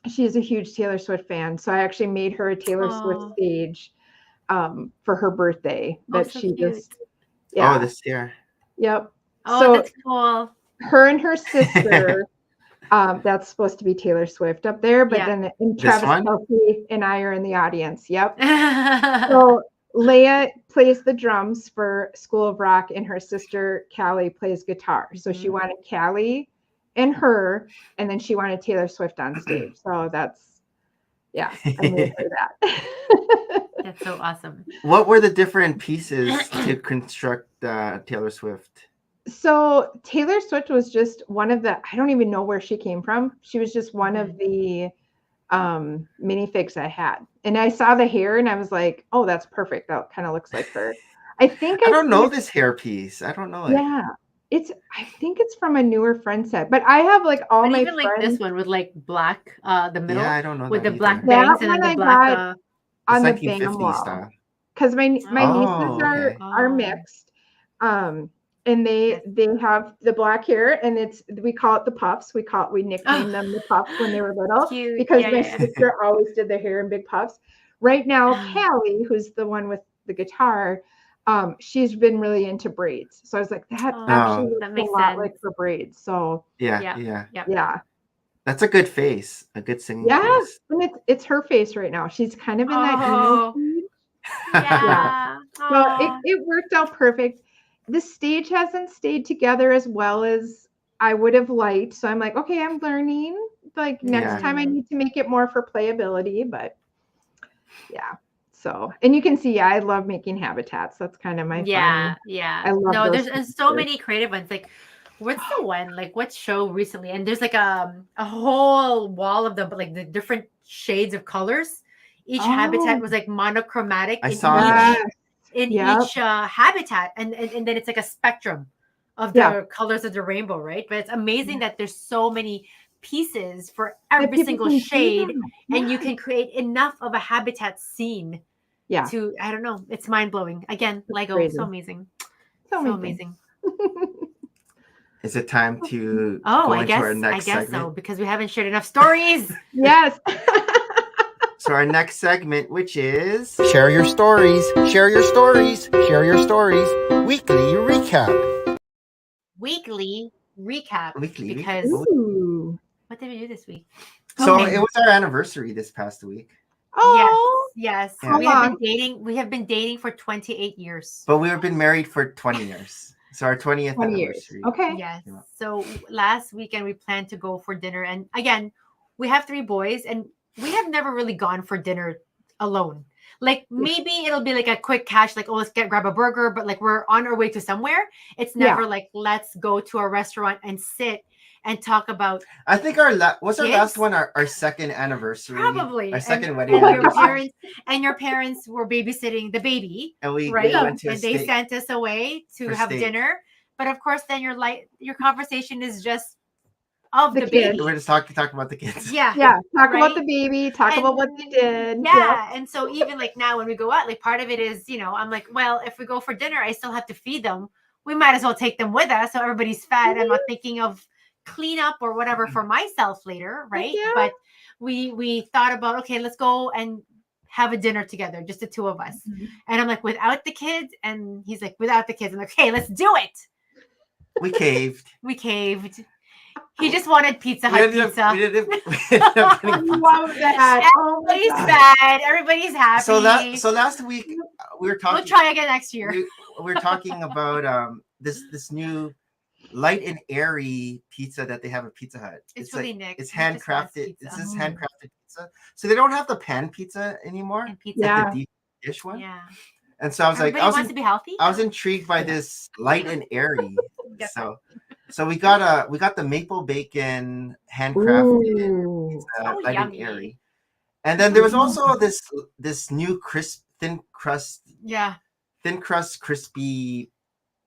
she's a huge Taylor Swift fan. So I actually made her a Taylor Swift stage for her birthday. This year. Yep. Oh, so that's cool. her and her sister. That's supposed to be Taylor Swift up there, but then and Travis Kelce and I are in the audience. Yep. So Leia plays the drums for School of Rock, and her sister Callie plays guitar. So she wanted Callie and her, and then she wanted Taylor Swift on stage. So that's, I made her that. That's so awesome. What were the different pieces to construct Taylor Swift? So Taylor Swift was just one of the, I don't even know where she came from. She was just one of the minifigs I had. And I saw the hair and I was like, oh, that's perfect. That kind of looks like her. I don't know this hair piece. I don't know it. Yeah. I think it's from a newer friend set, but I have like all my even friends. Like this one with like black, the middle. Yeah, I don't know with the either. black bangs and then the black. On the bang wall. Because my nieces are mixed. And they have the black hair, and we call it the puffs. We nicknamed them the puffs when they were little. Cute. Because my sister always did their hair in big puffs. Right now, Callie, who's the one with the guitar, she's been really into braids. So I was like, that actually looks a lot like her braids. So yeah. That's a good face, a good singing face. And it's her face right now. She's kind of in that emo stage. Yeah. So it worked out perfect. The stage hasn't stayed together as well as I would have liked. So I'm like, okay, I'm learning. Like next time I need to make it more for playability, but so, and you can see, I love making habitats. That's kind of my fun. I love there's so many creative ones. Like, what's the one? Like, what show recently? And there's like a whole wall of them, but like the different shades of colors. Each habitat was like monochromatic. I saw that. In each habitat, and then it's like a spectrum of the colors of the rainbow, right? But it's amazing that there's so many pieces for every single shade, and you can create enough of a habitat scene to, I don't know, it's mind-blowing. Again, Lego, crazy. So amazing. So amazing. Is it time to go into our next segment? So, because we haven't shared enough stories. Yes. So our next segment, which is Share Your Stories, Share Your Stories, Share Your Stories, Weekly Recap. Weekly recap. Because what did we do this week? So it was our anniversary this past week. Oh yes. Yeah. We have been dating for 28 years. But we have been married for 20 years. So our 20th 20 anniversary. Years. Okay. Yes. So last weekend we planned to go for dinner, and again, we have 3 boys, and we have never really gone for dinner alone. Like maybe it'll be like a quick cash, like, oh, let's grab a burger, but like we're on our way to somewhere. It's never like, let's go to a restaurant and sit and talk about. I think our last one our second anniversary. Probably. Our second wedding anniversary. Your parents were babysitting the baby. And we went to they sent us away to have dinner. But of course, then your conversation is just of the baby. We're just talking about the kids. Talk about the baby, about what they did. And so even like now when we go out, like part of it is, I'm like, well, if we go for dinner, I still have to feed them. We might as well take them with us so everybody's fed. I'm not thinking of clean up or whatever for myself later, right? But we thought about, okay, let's go and have a dinner together, just the 2 of us. And I'm like, without the kids? And he's like, without the kids. I'm like, okay, let's do it. We caved. He just wanted Pizza Hut pizza. We ended up love that. Everybody's fed. Everybody's happy. So last week we were talking. We'll try again next year. We were talking about this new light and airy pizza that they have at Pizza Hut. It's really nice. It's handcrafted. It's this handcrafted pizza. So they don't have the pan pizza anymore. The deep dish one. Yeah. And so I was Everybody wants to be healthy. I was intrigued by this light and airy. So we got the maple bacon handcrafted pizza, light and airy. And then there was also this new thin crust crispy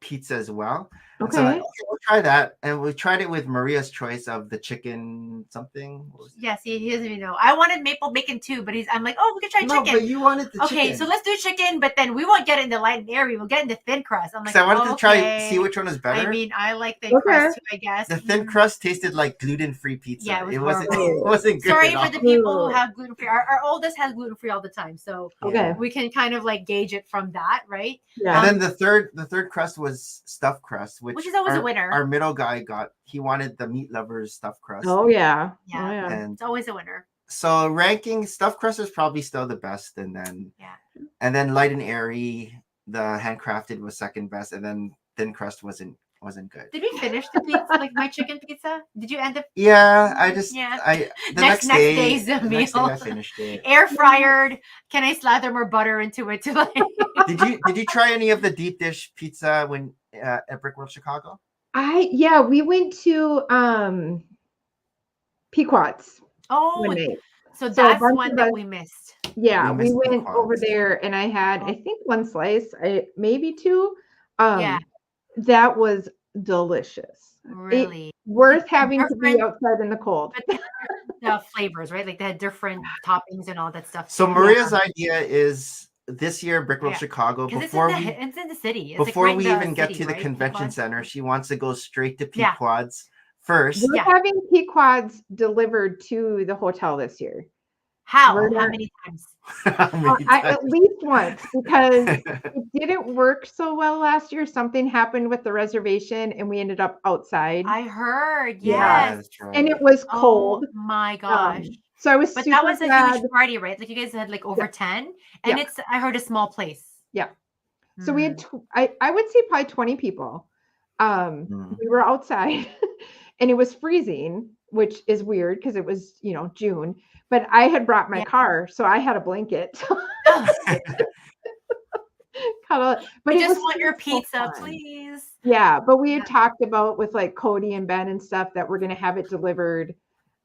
pizza as well. Okay. So we'll try that. And we tried it with Maria's choice of the chicken something. Yes, he doesn't even know. I wanted maple bacon too, but I'm like, oh, we could try chicken. No, but you wanted the chicken. Okay, so let's do chicken, but then we won't get it in the light and airy. We'll get in the thin crust. I'm like, I wanted to see which one was better. I mean, I like thin crust too, I guess. The thin crust tasted like gluten-free pizza. Yeah, it wasn't good. Sorry for the people who have gluten-free. Our oldest has gluten-free all the time, so we can kind of like gauge it from that, right? Yeah. And then the third crust was stuffed crust, which is always a winner. Our middle guy he wanted the meat lovers stuffed crust. Oh yeah. Yeah. Oh, yeah. And It's always a winner. so ranking, stuffed crust is probably still the best, and then light and airy, the handcrafted was second best, and then thin crust wasn't good. Did we finish the pizza, like my chicken pizza? Did you end up? Yeah, the next day's the meal. next day I finished it. Air fryered. Can I slather more butter into it to like? Did you try any of the deep dish pizza when at Brick World Chicago? We went to Pequot's. Oh, so that's one that we missed. Yeah, we went over there, and I had I think one slice, maybe two. That was delicious. Really worth having to be outside in the cold. The flavors, right? Like they had different toppings and all that stuff. So Maria's idea is this year, Brick World Chicago, before it's in the city. It's before like we even get to the right? convention Pequod's? center, she wants to go straight to Pequod's first. We're having Pequod's delivered to the hotel this year. How many times? At least once, because it didn't work so well last year. Something happened with the reservation, and we ended up outside. I heard, Yeah, yes, right. and it was cold. Oh my gosh! So I was, but super that was glad. a huge party, right? Like you guys had like over 10, and it's I heard a small place. Yeah. So we had I would say probably 20 people. We were outside, and it was freezing, which is weird because it was June. But I had brought my car, so I had a blanket. But I it just was want your so pizza, fun. please. Yeah, but we had talked about with like Cody and Ben and stuff that we're going to have it delivered.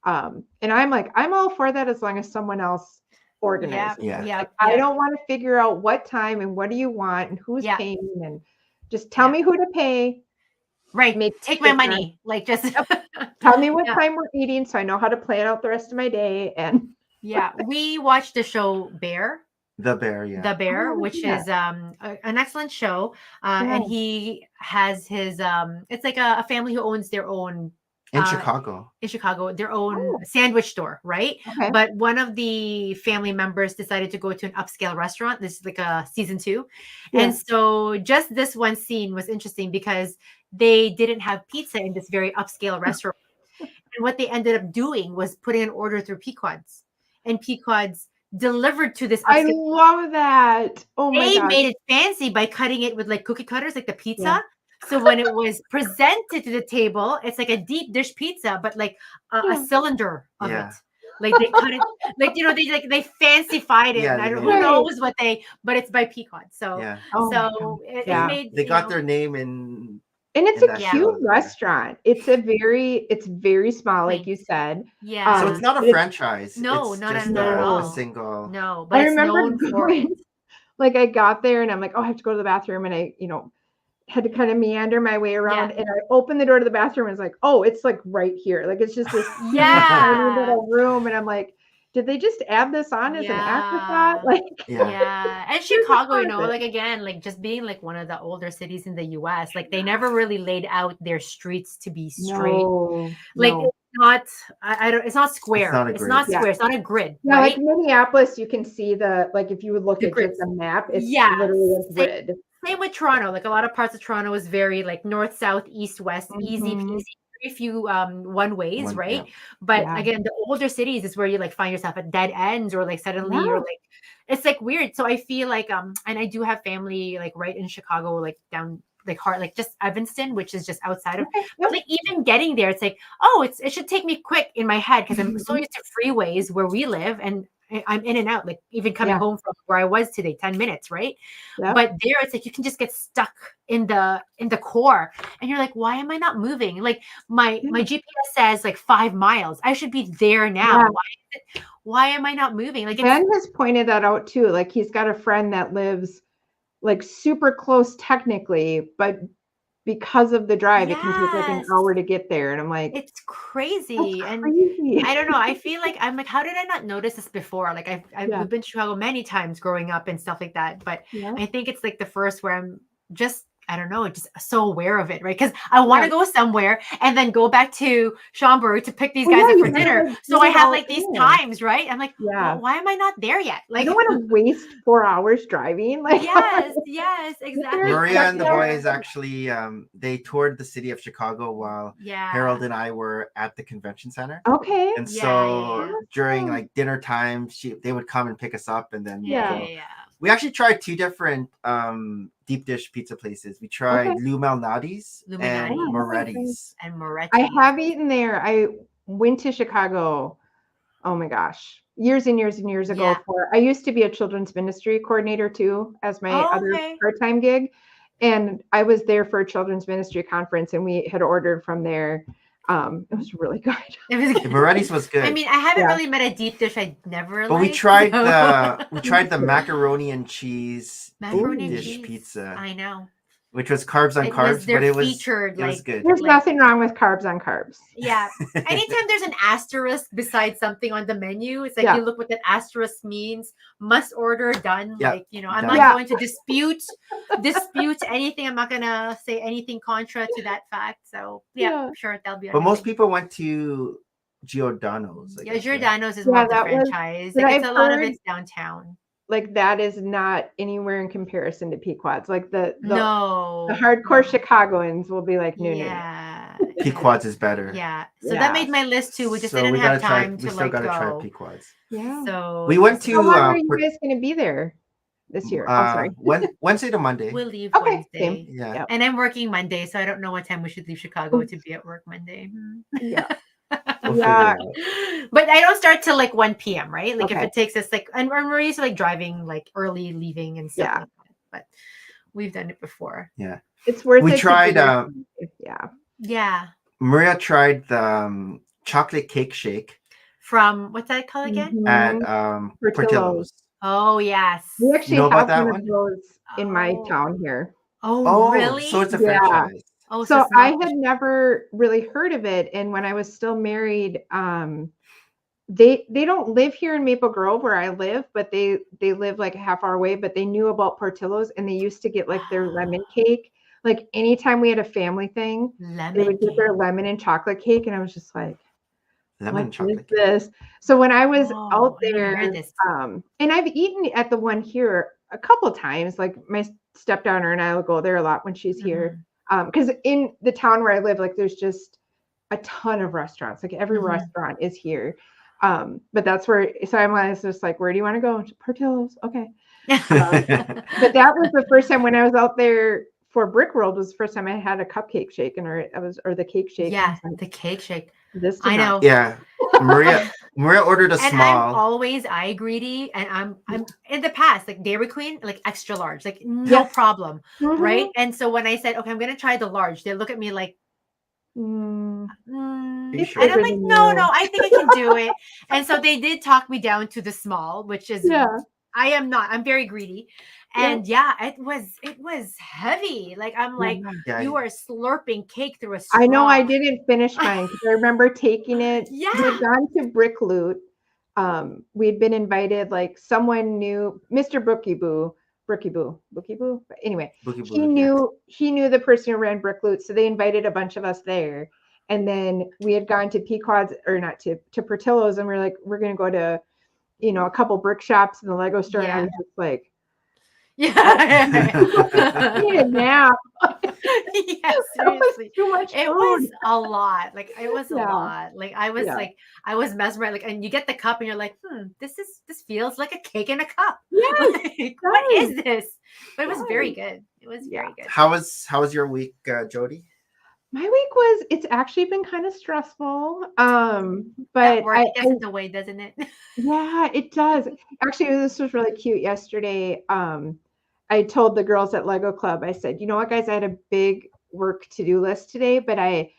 And I'm like, I'm all for that as long as someone else organizes. Yeah. I don't want to figure out what time and what do you want and who's paying, and just tell me who to pay. Right. Take my money. Like just tell me what time we're eating so I know how to plan out the rest of my day. And we watched the show Bear. The Bear, which is an excellent show. And he has his it's like a family who owns their own in Chicago, their own sandwich store, right? Okay. But one of the family members decided to go to an upscale restaurant. This is like a season 2. And so just this one scene was interesting because they didn't have pizza in this very upscale restaurant. And what they ended up doing was putting an order through Pequod's, and Pequod's delivered to this. I love that. Oh my God. They made it fancy by cutting it with like cookie cutters, like the pizza. Yeah. So when it was presented to the table, it's like a deep dish pizza, but like a cylinder of it. Like they cut it, like they fancified it. I don't who knows what but it's by Pequod. So it made they got their name in. And it's a cute restaurant. It's very small, like you said. Yeah. So it's not a franchise. No, it's not just at all. A single. No, but I remember going, like I got there and I'm like, oh, I have to go to the bathroom, and I, had to kind of meander my way around, and I opened the door to the bathroom and it's like, oh, it's like right here. Like it's just this tiny little room, and I'm like, did they just add this on as an afterthought? Like, and Chicago, like again, like just being like one of the older cities in the U.S., like they never really laid out their streets to be straight. It's not. It's not square. It's not square. It's not a grid. Yeah, right? Like Minneapolis, you can see if you would look at just the map, it's literally a grid. Same with Toronto. Like a lot of parts of Toronto is very like north, south, east, west, easy peasy. Very few one ways, right? But again, the older cities is where you like find yourself at dead ends, or like suddenly you're like, it's like weird. So I feel like and I do have family like right in Chicago, like down like just Evanston, which is just outside of but like even getting there, it's like, oh, it should take me quick in my head because I'm so used to freeways where we live, and I'm in and out, like even coming home from where I was today, 10 minutes, right? But there it's like you can just get stuck in the core, and you're like, why am I not moving? Like my GPS says like 5 miles. I should be there now. Why am I not moving? Like Ben has pointed that out too. Like he's got a friend that lives like super close technically, but because of the drive, it can take like an hour to get there. And I'm like, it's crazy. And I don't know. I feel like I'm like, how did I not notice this before? Like I've been to Chicago many times growing up and stuff like that. But I think it's like the first where I I don't know, just so aware of it, right? Because I want to go somewhere and then go back to Schaumburg to pick these guys up for dinner. So I have like these times, right? I'm like, well, why am I not there yet? Like, I don't want to waste 4 hours driving. Like, yes, exactly. Maria and the boys actually they toured the city of Chicago while Harold and I were at the convention center. Okay. And so during like dinner time, they would come and pick us up, and then we actually tried 2 different deep dish pizza places. We tried Lou Malnati's and Moretti's. I have eaten there. I went to Chicago. Oh my gosh, years and years and years ago. I used to be a children's ministry coordinator too, as my other part-time gig, and I was there for a children's ministry conference, and we had ordered from there. It was really good. Moretti's was good. I mean, I haven't really met a deep dish I never but liked. we tried the macaroni and cheese deep dish pizza. I know. Which was carbs on carbs, but it was good. There's nothing wrong with carbs on carbs. Yeah. Anytime there's an asterisk beside something on the menu, it's like you look what that asterisk means. Must order, done. Like, you know, I'm not going to dispute anything. I'm not gonna say anything contra to that fact. So sure, that'll be. But most people went to Giordano's. Giordano's is one of the franchise. Like, it's a lot of it's downtown. Like, that is not anywhere in comparison to Pequod's. Like the hardcore Chicagoans will be like, no. Pequod's is better. Yeah. So that made my list too. We just didn't have time to like go. We still gotta try Pequod's. Yeah. So we went to. How long are you guys going to be there this year? Sorry. Wednesday to Monday. We'll leave Wednesday. Same. Yeah. And I'm working Monday, so I don't know what time we should leave Chicago to be at work Monday. Yeah. But I don't start till like 1 p.m. right? Like if it takes us like, and we're used to like driving like early, leaving and stuff like that. But we've done it before. Yeah, it's worth it. We tried. Yeah. Maria tried the chocolate cake shake from what's that called again? At Portillo's. Oh yes, we actually have one of those in my town here. Oh really? So it's a franchise. Oh, so I had never really heard of it, and when I was still married, they don't live here in Maple Grove where I live, but they live like a half hour away. But they knew about Portillo's, and they used to get like their lemon cake. Like anytime we had a family thing, they would get their lemon and chocolate cake, and I was just like, lemon chocolate cake. This? So when I was out there, and I've eaten at the one here a couple times. Like my stepdaughter and I will go there a lot when she's here. Because in the town where I live, like there's just a ton of restaurants. Like every restaurant is here. But that's where. So I'm just like, where do you want to go? Portillo's. Okay. But that was the first time when I was out there for Brick World. Was the first time I had a cupcake shake, or the cake shake. Yeah, the cake shake. This I know. Yeah, Maria ordered a small. I'm always eye greedy, and I'm in the past like Dairy Queen, like extra large, like no problem, right? And so when I said, okay, I'm gonna try the large, they look at me like, sure? And I'm like, no, I think I can do it. And so they did talk me down to the small, which is I am not. I'm very greedy. And it was heavy. Like I'm like, you are slurping cake through a straw. I know I didn't finish mine because I remember taking it. We had gone to Brick Loot. We'd been invited, like someone knew Mr. Brookie Boo. But anyway, he knew the person who ran Brick Loot, so they invited a bunch of us there. And then we had gone to Pequod's, or not to Portillo's, and we're like, we're gonna go to, a couple brick shops in the Lego store. And I was just like, I need a nap. Seriously. Too much it was a lot. Like it was a lot. Like I was like, I was mesmerized. Like, and you get the cup and you're like, this feels like a cake in a cup. Like, what is this? But it was very good. It was very good. How was your week, Jody? My week it's actually been kind of stressful. But I guess it's a way, doesn't it? Yeah, it does. Actually, this was really cute. Yesterday, I told the girls at Lego Club, I said, you know what, guys, I had a big work to-do list today, but I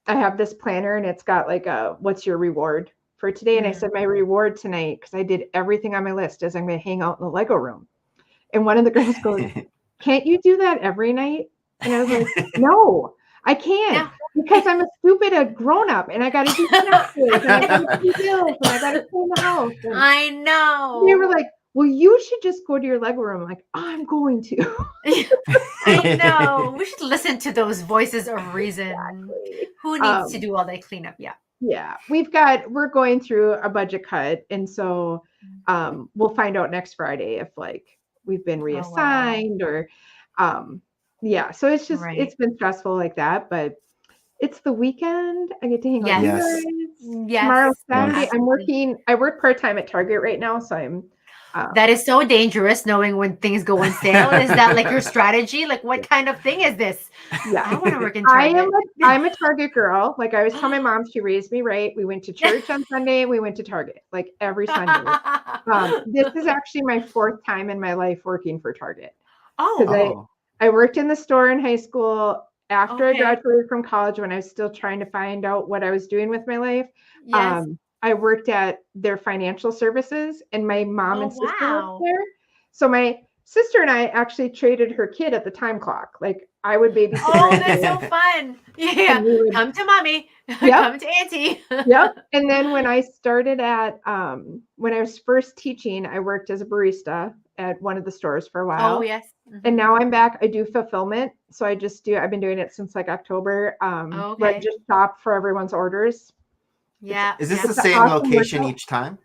have this planner and it's got like what's your reward for today? And I said, my reward tonight, because I did everything on my list, is I'm going to hang out in the Lego room. And one of the girls goes, can't you do that every night? And I was like, no. I can't because I'm a grown up and I got to do taxes and I got to pay bills and I got to clean the house. I know. They were like, well, you should just go to your Lego room. I'm like, I'm going to. I know. We should listen to those voices of reason. Exactly. Who needs to do all that cleanup? Yeah. Yeah, we're going through a budget cut, and so we'll find out next Friday if like we've been reassigned or yeah. So it's just it's been stressful like that, but it's the weekend. I get to hang out with you guys. Tomorrow, Saturday, I work part-time at Target right now, so I'm that is so dangerous knowing when things go on sale. Is that like your strategy? Like what kind of thing is this? Yeah. I want to work in Target. I'm a Target girl. Like I always tell my mom, she raised me right. We went to church on Sunday, we went to Target like every Sunday. This is actually my 4th time in my life working for Target. I worked in the store in high school after I graduated from college when I was still trying to find out what I was doing with my life. I worked at their financial services, and my mom and sister worked there. So my sister and I actually traded her kid at the time clock. Like I would babysit. Oh, that's so fun. Yeah. Come to mommy. Come to auntie. Yep. And then when I started at, when I was first teaching, I worked as a barista at one of the stores for a while. Oh, yes. And now I'm back. I do fulfillment. So I've been doing it since like October. Where I just shop for everyone's orders. Yeah. Is this the same location each time?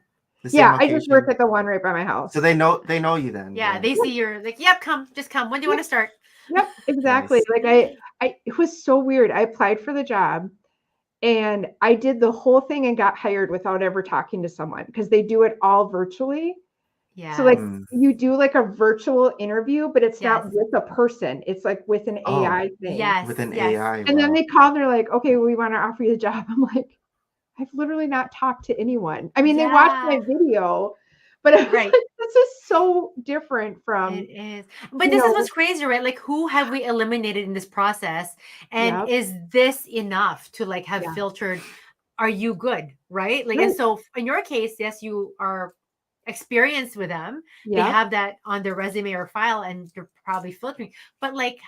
I just work at the one right by my house. So they know you then. Yeah, they see you're like, yep, just come. When do you want to start? Yep, exactly. Nice. Like it was so weird. I applied for the job and I did the whole thing and got hired without ever talking to someone because they do it all virtually. Yeah. So like you do like a virtual interview, but it's not with a person. It's like with an AI thing. Yes. With an AI. And then they call, they're like, okay, we want to offer you the job. I'm like, I've literally not talked to anyone. I mean, they watched my video, but like, this is so different from. It is. But this is what's crazy, right? Like, who have we eliminated in this process? And is this enough to like have filtered, are you good, right? Like, and so in your case, yes, you are experienced with them. They have that on their resume or file and they're probably filtering. But like,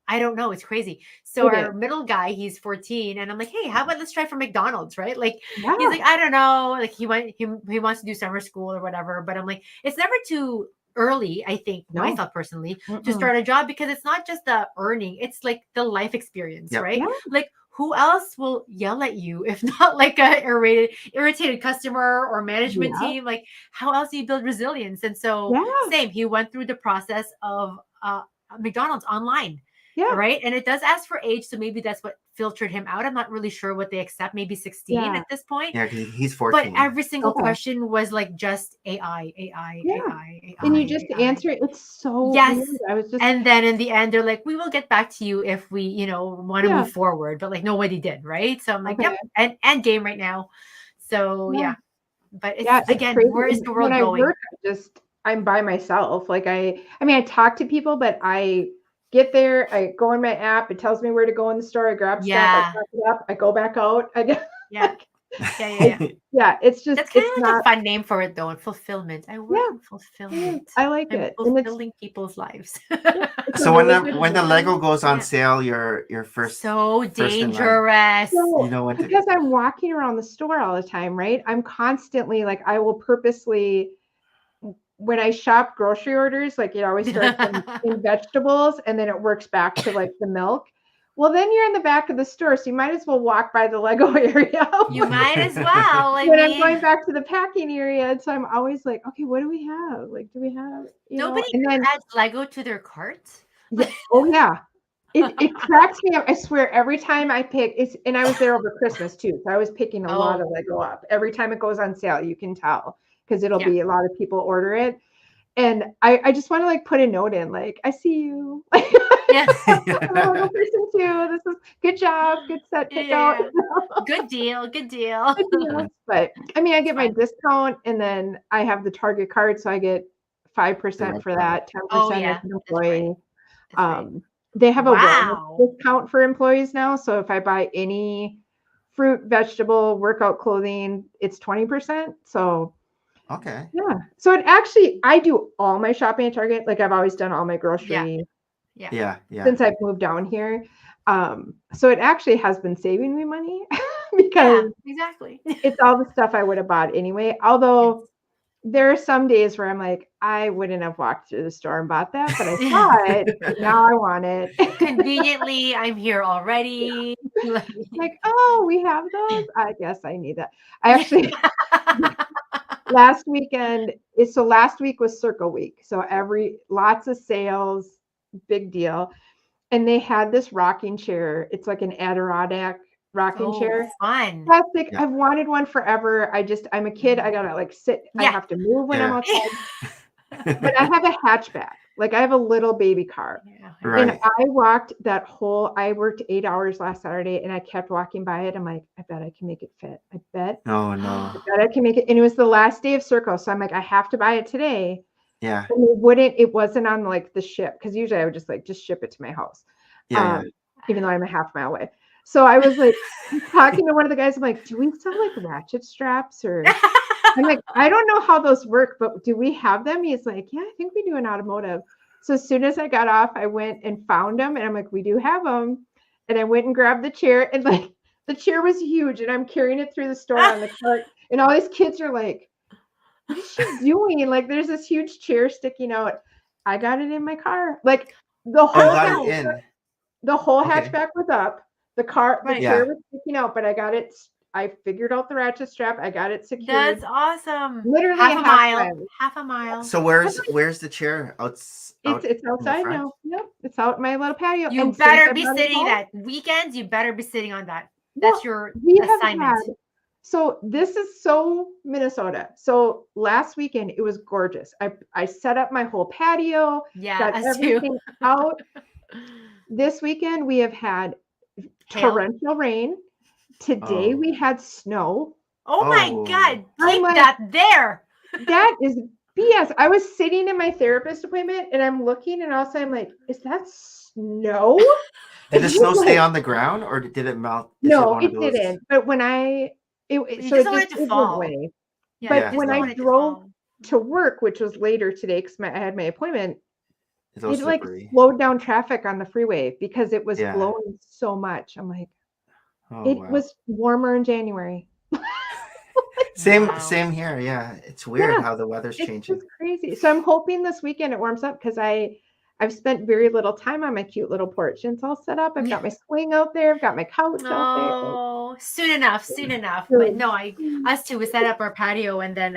I don't know. It's crazy. So our middle guy, he's 14, and I'm like, hey, how about let's try for McDonald's, right? Like he's like, I don't know. Like he wants to do summer school or whatever. But I'm like, it's never too early, I think, myself personally, to start a job because it's not just the earning, it's like the life experience, right? Yeah. Like who else will yell at you if not like a irritated customer or management team? Like how else do you build resilience? And so same, he went through the process of McDonald's online. Yeah. Right. And it does ask for age. So maybe that's what filtered him out. I'm not really sure what they accept. Maybe 16 at this point. Yeah, he's 14. But every single question was like just AI. And you just answer it. It's so weird. And then in the end, they're like, we will get back to you if we, want to move forward. But like nobody did. Right. So I'm like, yep. And game right now. So But it's again, crazy. Where is the world going? I'm by myself. Like I talk to people, but I get there, I go in my app, it tells me where to go in the store, I grab stuff, I pack it up, I go back out. It's just that's kind of like a fun name for it though, and fulfillment. I work in fulfillment. I like it. Fulfilling people's lives. So when the Lego goes on sale, your first so dangerous. So, because I'm walking around the store all the time, right? I'm constantly like I will purposely when I shop grocery orders, like it always starts in vegetables and then it works back to like the milk. Well, then you're in the back of the store, so you might as well walk by the Lego area. You might as well. I'm going back to the packing area, and so I'm always like, okay, what do we have? Like, do we have? Nobody adds Lego to their cart. Oh yeah, it cracks me up. I swear, every time I pick, and I was there over Christmas too, so I was picking a lot of Lego up. Every time it goes on sale, you can tell. Because it'll be a lot of people order it. And I just want to like put a note in, like, I see you. I'm a little person too. This is good job, good set, pick out. Good deal. But I mean, I get my discount and then I have the Target card, so I get 5% for that, 10% as an employee. They have a wellness discount for employees now. So if I buy any fruit, vegetable, workout clothing, it's 20%. So okay. Yeah. So it actually, I do all my shopping at Target. Like I've always done all my grocery. Yeah. Since I've moved down here. So it actually has been saving me money because exactly. It's all the stuff I would have bought anyway. Although there are some days where I'm like, I wouldn't have walked through the store and bought that, but I saw it. Now I want it. Conveniently, I'm here already. Like, oh, we have those. I guess I need that. I actually last week was Circle Week. So lots of sales, big deal. And they had this rocking chair. It's like an Adirondack rocking chair. Fun. Plastic. I've wanted one forever. I'm a kid. I gotta like sit. I have to move when I'm outside. But I have a hatchback. Like I have a little baby car. Right. And I worked 8 hours last Saturday and I kept walking by it. I'm like, I bet I can make it fit. I bet. Oh no. I bet I can make it. And it was the last day of Circle. So I'm like, I have to buy it today. Yeah. And it wasn't on like the ship. Cause usually I would just ship it to my house. Even though I'm a half mile away. So I was like talking to one of the guys. I'm like, do we sell like ratchet straps or I'm like, I don't know how those work, but do we have them? He's like, yeah, I think we do in automotive. So as soon as I got off, I went and found them and I'm like, we do have them. And I went and grabbed the chair and like the chair was huge and I'm carrying it through the store on the cart. And all these kids are like, what is she doing? Like there's this huge chair sticking out. I got it in my car. Like the whole hatchback was up. The chair was sticking out, but I got it. I figured out the ratchet strap. I got it secured. That's awesome. Literally half a mile. So where's the chair? It's outside now. Yep, it's out in my little patio. You better be sitting that weekends. You better be sitting on that. That's your assignment. So this is so Minnesota. So last weekend it was gorgeous. I set up my whole patio. Yeah, got everything out. This weekend we have had torrential rain. Today we had snow. Oh my God. Keep that there. That is BS. I was sitting in my therapist appointment and I'm looking and all of a sudden I'm like, is that snow? Did the snow stay on the ground or did it melt? No, it didn't. But when it just fall away. Yeah, but when I drove to work, which was later today because I had my appointment, it like slowed down traffic on the freeway because it was blowing so much. I'm like, it was warmer in January. Same here. Yeah, it's weird how the weather's changing. It's crazy. So I'm hoping this weekend it warms up because I've spent very little time on my cute little porch and it's all set up. I've got my swing out there. I've got my couch out there. Oh, soon enough. But no, us two, we set up our patio and then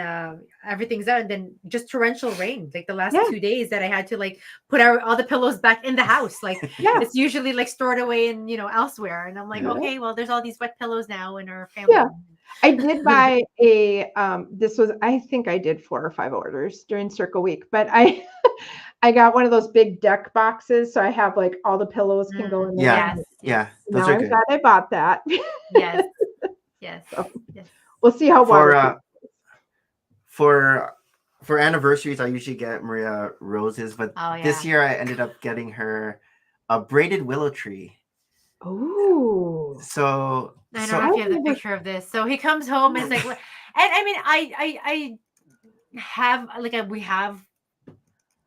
everything's out and then just torrential rain. Like the last 2 days that I had to like put all the pillows back in the house. Like it's usually like stored away in, elsewhere. And I'm like, okay, well, there's all these wet pillows now in our family. Yeah. I did buy I think I did 4 or 5 orders during Circle Week, but I got one of those big deck boxes. So I have like all the pillows can go in there. Yeah. Those are good. Glad I bought that. Yes. So, we'll see how for anniversaries, I usually get Maria roses, but this year I ended up getting her a braided willow tree. Oh, so I don't know if you have the picture of this. So he comes home and it's like, and I mean, I have we have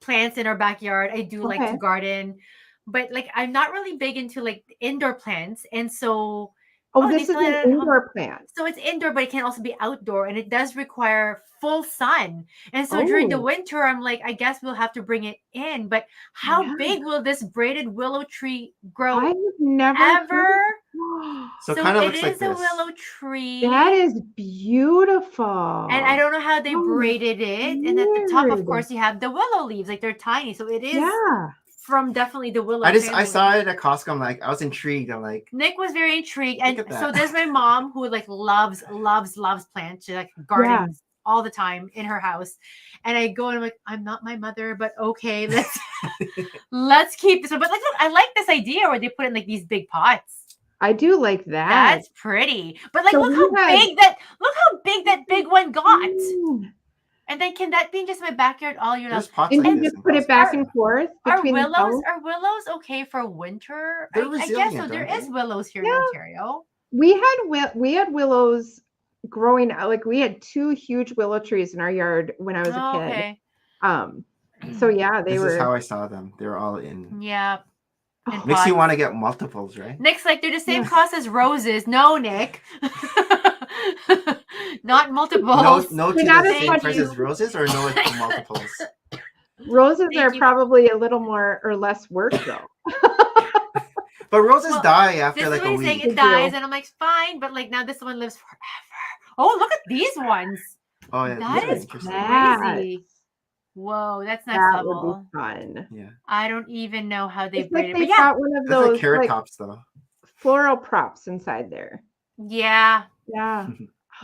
plants in our backyard. I do like to garden, but like I'm not really big into like indoor plants, and so this is an indoor plant. So it's indoor, but it can also be outdoor, and it does require full sun. And so during the winter, I'm like, I guess we'll have to bring it in. But how big will this braided willow tree grow? I've never ever. So it kind of looks like this. It is a willow tree. That is beautiful. And I don't know how they braided it. And at the top, of course, you have the willow leaves. Like they're tiny. So it is from definitely the willow. I saw it at Costco. I'm like, I was intrigued. I'm like, Nick was very intrigued. And so there's my mom who like loves plants. She like gardens all the time in her house. And I go and I'm like, I'm not my mother, but okay, let's keep this one. But like, look, I like this idea where they put in like these big pots. I do like that. That's pretty. But like, look how big that big one got. And then can that be just my backyard all year long? And then just put it back and forth. Are willows okay for winter? I guess so. There is willows here in Ontario. We had willows growing out. Like we had 2 huge willow trees in our yard when I was a kid. Okay. So yeah, this is how I saw them. They were all in. Yeah. Makes you want to get multiples, right? Nick's like, they're the same cost as roses. No, Nick. not multiples. No to not the as same much price as- as roses, or no to multiples? Roses Thank are you. probably a little more or less work though. But roses Well, die This after is like what a he's saying. week. It They dies, do. and I'm like, fine, but like now this one lives forever. Oh, look at these ones. Oh yeah, That these are is interesting. crazy. Whoa, that's next That would level. be fun. Yeah, I don't even know how they It's breed like it, they but yeah, bought one of that's like those carrot like tops though. floral props inside there. yeah. Yeah.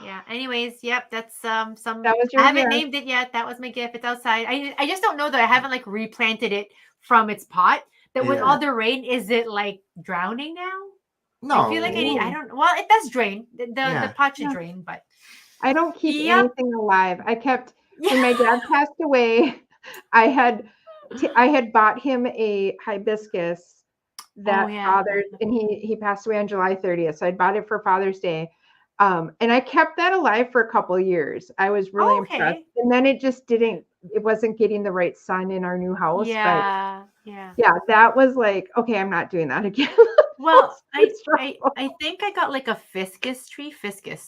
Yeah. Anyways, yep, that's some That was your I haven't gift. named it yet. That was my gift. It's outside. I just don't know that I haven't like replanted it from its pot. That with Yeah. all the rain, is it like drowning now? No, I feel like I don't well, it does drain. The pot should Yeah. drain, but I don't keep Yep. anything alive. I kept when my dad passed away, I had bought him a hibiscus that yeah. Father's, and he passed away on July 30th. So I bought it for Father's Day. And I kept that alive for a couple of years. I was really impressed. Okay. And then it wasn't getting the right sun in our new house. Yeah. But yeah, that was like, okay, I'm not doing that again. Well, I stressful. think I got like a fiscus,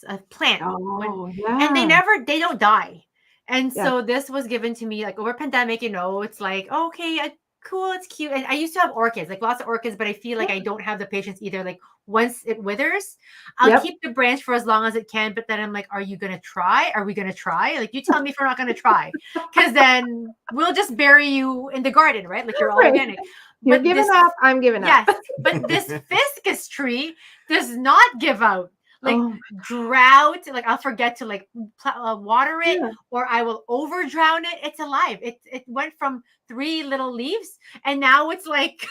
a plant. Oh, And yeah. they don't die. And Yeah. so this was given to me like over pandemic, it's like, okay, cool, it's cute. And I used to have orchids, like lots of orchids, but I feel like I don't have the patience either. Like once it withers, I'll Yep. keep the branch for as long as it can. But then I'm like, are you going to try? Are we going to try? Like you tell me if we're not going to try, because then we'll just bury you in the garden, right? Like you're all Right. organic. You're But giving this- up. I'm giving Yes, up. but this fiscus tree does not give out. Like Oh, drought, like I'll forget to like water it, yeah. or I will over drown it. It's alive. It went from 3 little leaves, and now it's like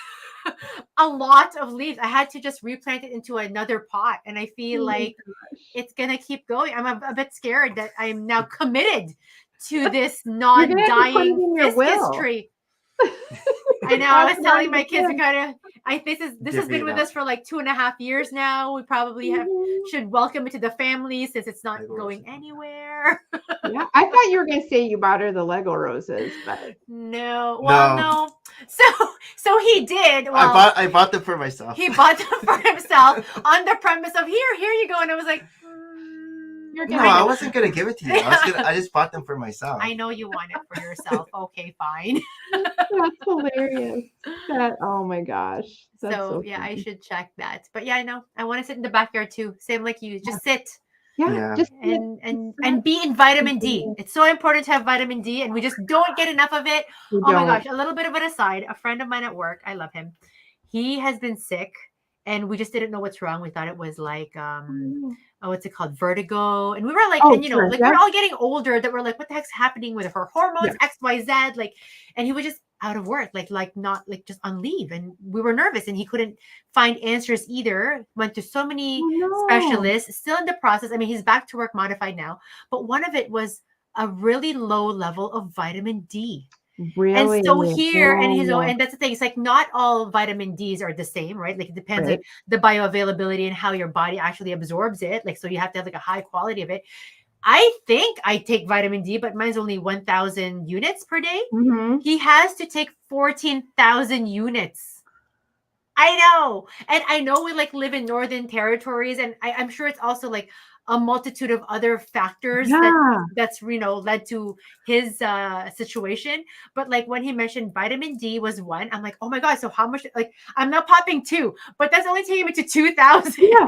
a lot of leaves. I had to just replant it into another pot, and I feel Oh my like gosh. it's gonna keep going. I'm a bit scared that I'm now committed to this You're gonna have to put it non-dying in your fiscus will. tree. I know. I Pass was it telling on my to kids, we him. kind of. This has Divvy been it with up. us for like 2.5 years now. We probably Mhm. should welcome it to the family since it's not Lego going roses. anywhere. Yeah, I thought you were gonna say you bought her the Lego roses, but No, well, No. no. So he did. Well, I bought them for myself. he bought them for himself on the premise of here you go, and I was like, You're No, gonna I get- wasn't gonna give it to you. I just bought them for myself. I know you want it for yourself. Okay, fine. That's hilarious. Oh my gosh. That's So so yeah, I funny. should check that. But yeah, I know. I want to sit in the backyard too. Same like you. Just sit. Yeah, Yeah. just And be in vitamin D. It's so important to have vitamin D, and we just don't get enough of it. we Oh my don't. gosh, a little bit of an aside. A friend of mine at work, I love him. He has been sick, and we just didn't know what's wrong. We thought it was like what's it called, vertigo, and we were like, Oh, and sure, like yeah. we're all getting older, that we're like, what the heck's happening with her hormones, XYZ, like, and he was just out of work, like not like just on leave, and we were nervous, and he couldn't find answers either. Went to so many Oh, no. specialists, still in the process. I mean, he's back to work modified now, but one of it was a really low level of vitamin D. Really? And so here, and Oh, and that's the thing. It's like not all vitamin Ds are the same, right? Like it depends Right. like the bioavailability and how your body actually absorbs it. Like so, you have to have like a high quality of it. I think I take vitamin D, but mine's only 1,000 units per day. mhm. He has to take 14,000 units. I know, and I know we like live in northern territories, and I'm sure it's also like a multitude of other factors Yeah. that's led to his situation. But like when he mentioned vitamin D was one, I'm like, oh my god, so how much? Like I'm not popping 2, but that's only taking me to 2,000. Yeah.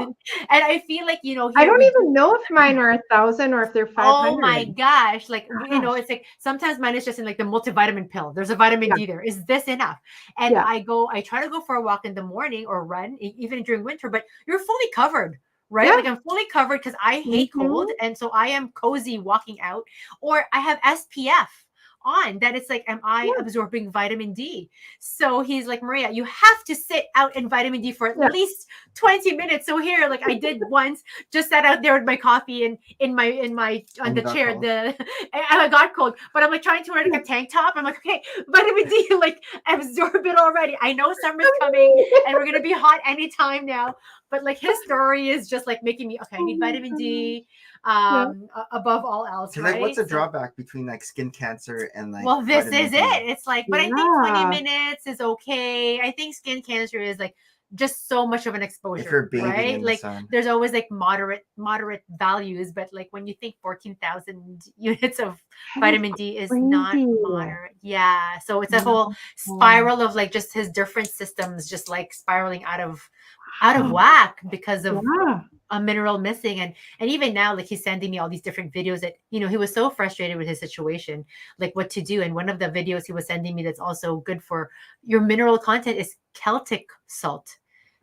And I feel like I here don't we even know if mine are 1,000 or if they're 500. Oh my gosh. Like, Gosh. it's like sometimes mine is just in like the multivitamin pill. There's a vitamin Yeah. D there. Is this enough? And Yeah. I try to go for a walk in the morning or run, even during winter, but you're fully covered, right? Yeah. Like I'm fully covered because I hate cold. And so I am cozy walking out, or I have SPF on that. It's like, am I absorbing vitamin D? So he's like, Maria, you have to sit out in vitamin D for at least 20 minutes. So here, like I did once, just sat out there with my coffee and in my on And the you got chair. cold. And I got cold, but I'm like trying to wear like a tank top. I'm like, okay, vitamin D, like absorb it already. I know summer's coming and we're gonna be hot anytime now. But like his story is just like making me okay. I need vitamin D above all else. So, Right? like, what's the So- drawback between like skin cancer and like? well, this vitamin is D? it. It's like, but I think 20 Yeah. minutes is okay. I think skin cancer is like just so much of an exposure, If you're bathing right? in the Like sun. there's always like moderate values, but like when you think 14,000 units of vitamin D is not crazy. moderate. Yeah. So it's a No. whole spiral of like just his different systems just like spiraling out of whack because of Yeah. a mineral missing. And even now, like he's sending me all these different videos that, you know, he was so frustrated with his situation, like what to do. And one of the videos he was sending me that's also good for your mineral content is Celtic salt.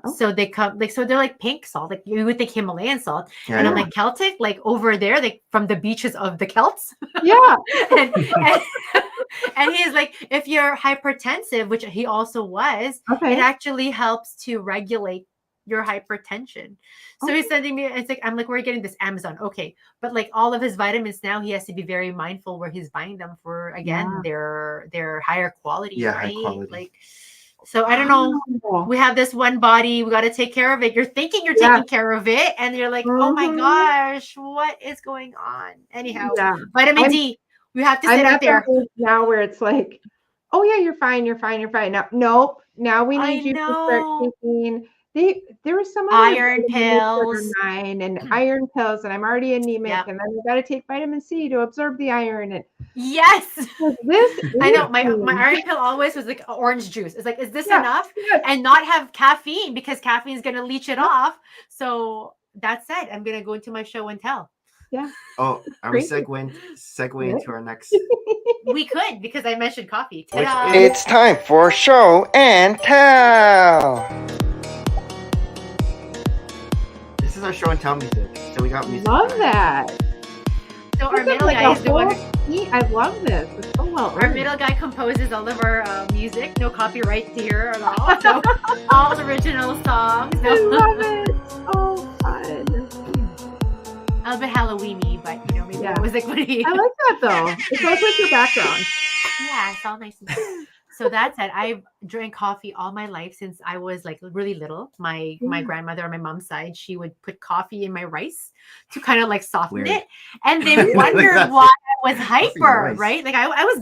Oh. So they come like, so they're like pink salt, like you would think Himalayan salt. Yeah, and I'm yeah. like, Celtic, like over there, like from the beaches of the Celts. Yeah. and he's like, if you're hypertensive, which he also was, Okay. it actually helps to regulate your hypertension. So he's sending me, it's like, I'm like, we're getting this Amazon. Okay. But like all of his vitamins now, he has to be very mindful where he's buying them for, again, their higher quality. Yeah, right? high quality. Like, so I don't know. We have this one body. We got to take care of it. You're thinking you're taking care of it. And you're like, oh my gosh, what is going on? Anyhow, vitamin D. We have to sit out there. Now where it's like, oh yeah, you're fine. You're fine. You're fine. Now, nope. Now we need you to start taking. There was some iron pills, and iron pills, and I'm already anemic, and then we got to take vitamin C to absorb the iron. And yes, this I know my iron pill always was like orange juice. It's like, is this enough? And not have caffeine because caffeine is gonna leach it off. So that said, I'm gonna go into my show and tell. Yeah. Oh, are we segueing into our next? We could, because I mentioned coffee. It's time for show and tell. This is our show and tell music. So we got music. Love that. So our middle guy is the one. I love this. It's so well. Our middle guy composes all of our music. No copyright here at all. So all original songs. I love it. Oh, fun. A little bit Halloween-y, but you know, maybe it was like what he. I like that though. It goes with your background. Yeah, it's all nice. So that said, I've drank coffee all my life since I was like really little. My grandmother on my mom's side, she would put coffee in my rice to kind of like soften it, and they wondered why I was hyper, right? Like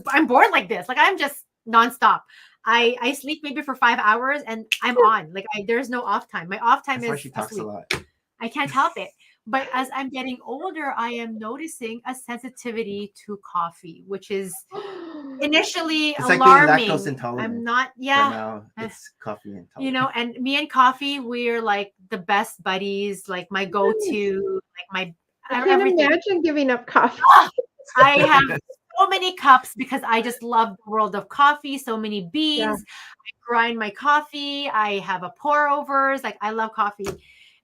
I'm born like this. Like I'm just nonstop. I sleep maybe for 5 hours and I'm on. Like there's no off time. My off time is she talks asleep. a lot. I can't help it. But as I'm getting older, I am noticing a sensitivity to coffee, which is initially it's alarming. Like being lactose intolerant. I'm not, But now it's coffee intolerant. You know, and me and coffee, we're like the best buddies, like my go-to, like my I can't imagine giving up coffee. I have so many cups because I just love the world of coffee, so many beans. I grind my coffee. I have a pour overs. Like I love coffee.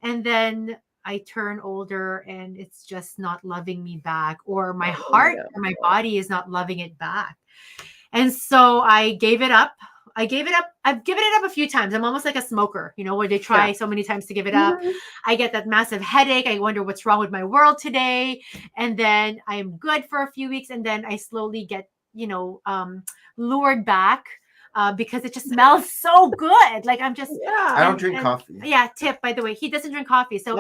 And then I turn older and it's just not loving me back, or my heart or my body is not loving it back. And so I gave it up. I've given it up a few times. I'm almost like a smoker, you know, where they try so many times to give it up. I get that massive headache. I wonder what's wrong with my world today. And then I'm good for a few weeks. And then I slowly get, you know, lured back. Because it just smells so good. Like I'm just I don't drink coffee. Yeah, tip by the way, he doesn't drink coffee. So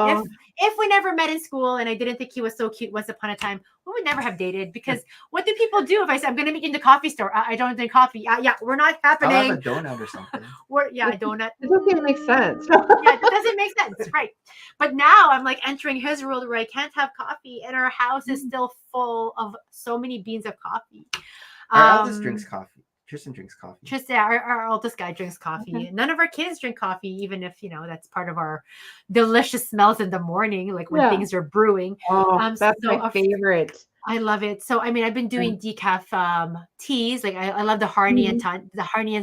if we never met in school and I didn't think he was so cute once upon a time, we would never have dated. Because what do people do if I say I'm gonna meet you in the coffee store? I don't drink coffee. Yeah, we're not happening. I'll have a donut or something. A donut. It doesn't make sense. Yeah, it doesn't make sense, right? But now I'm like entering his world where I can't have coffee, and our house is still full of so many beans of coffee. Our eldest drinks coffee. Tristan drinks coffee. Tristan, our oldest guy drinks coffee. Okay. None of our kids drink coffee, even if, you know, that's part of our delicious smells in the morning, like when things are brewing. Oh, that's my favorite. I love it. So, I mean, I've been doing decaf teas. Like I love the Harney and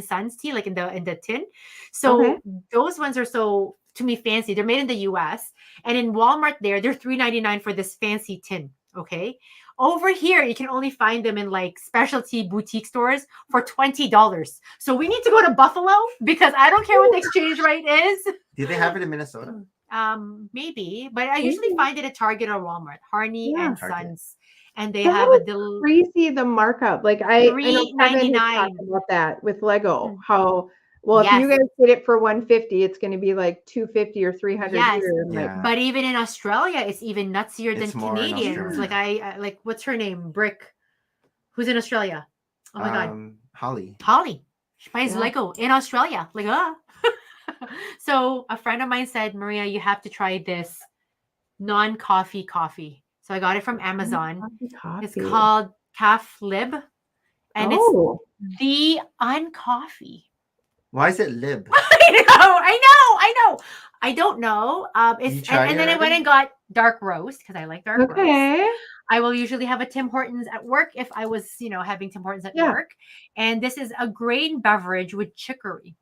Sons tea, like in the tin. So those ones are so, to me, fancy. They're made in the US, and in Walmart they're $3.99 for this fancy tin. Okay. Over here, you can only find them in like specialty boutique stores for $20. So we need to go to Buffalo because I don't care what the exchange rate is. Do they have it in Minnesota? Maybe, but I usually find it at Target or Walmart. Harney and Sons, and they that have a little crazy the markup. Like I know Kevin has talked about that with Lego. How if you guys get it for $150, it's going to be like $250 or $300 here. Like, but even in Australia, it's even nutsier than Canadians. Like I like, what's her name? Brick. Who's in Australia? Oh my God. Holly. She buys Lego in Australia. Like, So a friend of mine said, Maria, you have to try this non-coffee coffee. So I got it from Amazon. It's Coffee. called Calf Lib, and it's the uncoffee. Why is it lib? I know. I don't know. It's and then I went and got dark roast because I like dark roast. I will usually have a Tim Hortons at work if I was, having Tim Hortons at work. And this is a grain beverage with chicory.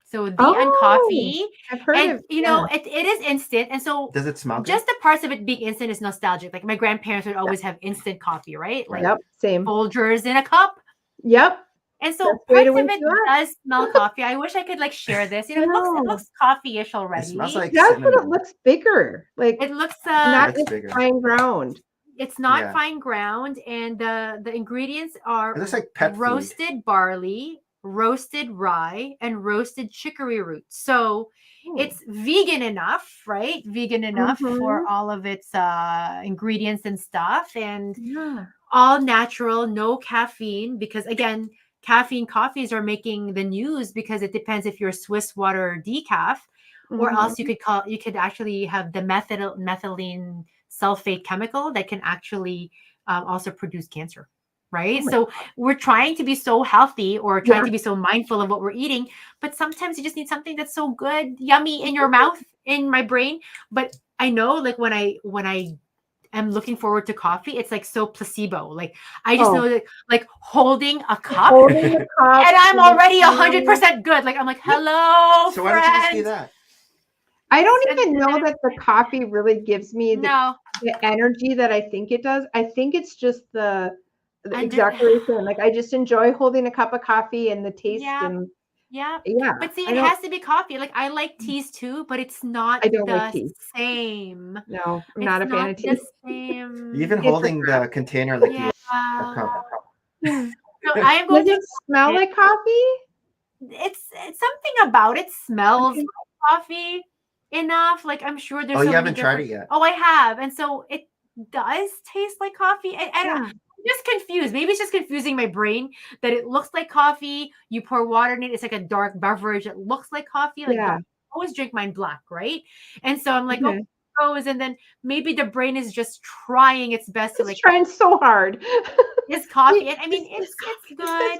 So the uncoffee, I've heard and of, it is instant. And so does it smell good? Just the parts of it being instant is nostalgic. Like my grandparents would always have instant coffee, right? Like same. Folgers in a cup. Yep. And so parts of it does smell coffee. I wish I could share this. It looks coffee-ish already. It smells like that's what it looks bigger. Like it looks not fine ground. It's not fine ground, and the ingredients are it looks like pet roasted food. Barley, roasted rye, and roasted chicory roots. So it's vegan enough, right? Vegan enough for all of its ingredients and stuff, and all natural, no caffeine. Because again, caffeine coffees are making the news because it depends if you're Swiss water decaf, or else you could actually have the methylene sulfate chemical that can actually also produce cancer. Right. So we're trying to be so healthy or trying to be so mindful of what we're eating. But sometimes you just need something that's so good, yummy in your mouth, in my brain. But I know when I am looking forward to coffee, it's so placebo. Like I just know that holding a cup and I'm already 100% good. Like I'm like, hello. So why don't you just do that? I don't even know that the coffee really gives me the energy that I think it does. I think it's just exactly the same. Like I just enjoy holding a cup of coffee and the taste and But see, it has to be coffee. Like I like teas too, but it's not the same. No, I'm not a fan of tea. Even holding the container like you a cup. So I am going Does it smell like coffee? It's something about it smells like coffee enough. Like I'm sure there's. Oh, you haven't tried it yet. Oh, I have, and so it does taste like coffee. I don't. I'm just confused. Maybe it's just confusing my brain that it looks like coffee. You pour water in it. It's like a dark beverage. It looks like coffee. Like I always drink mine black, right? And so I'm like, and then maybe the brain is just trying its best to trying so hard. It's coffee, and I mean it's good,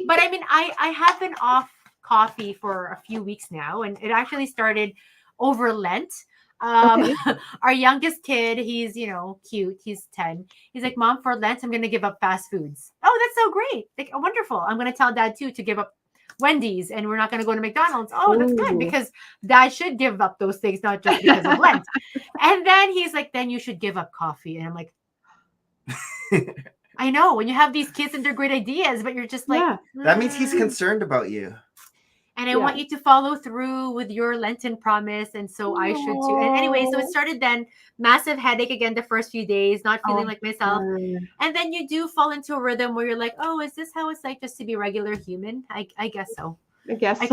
but I mean I have been off coffee for a few weeks now, and it actually started over Lent. Our youngest kid, he's cute, he's 10. He's like, Mom, for Lent I'm gonna give up fast foods. Oh, that's so great. Like, wonderful. I'm gonna tell Dad too to give up Wendy's, and we're not gonna go to McDonald's. Oh, that's good, because Dad should give up those things, not just because of Lent. And then he's like, then you should give up coffee. And I'm like, I know, when you have these kids and they're great ideas, but you're just like, that means he's concerned about you. And I want you to follow through with your Lenten promise. And so I should too. And anyway, so it started then. Massive headache again the first few days, not feeling like myself. And then you do fall into a rhythm where you're like, oh, is this how it's like just to be regular human? I guess so. I guess I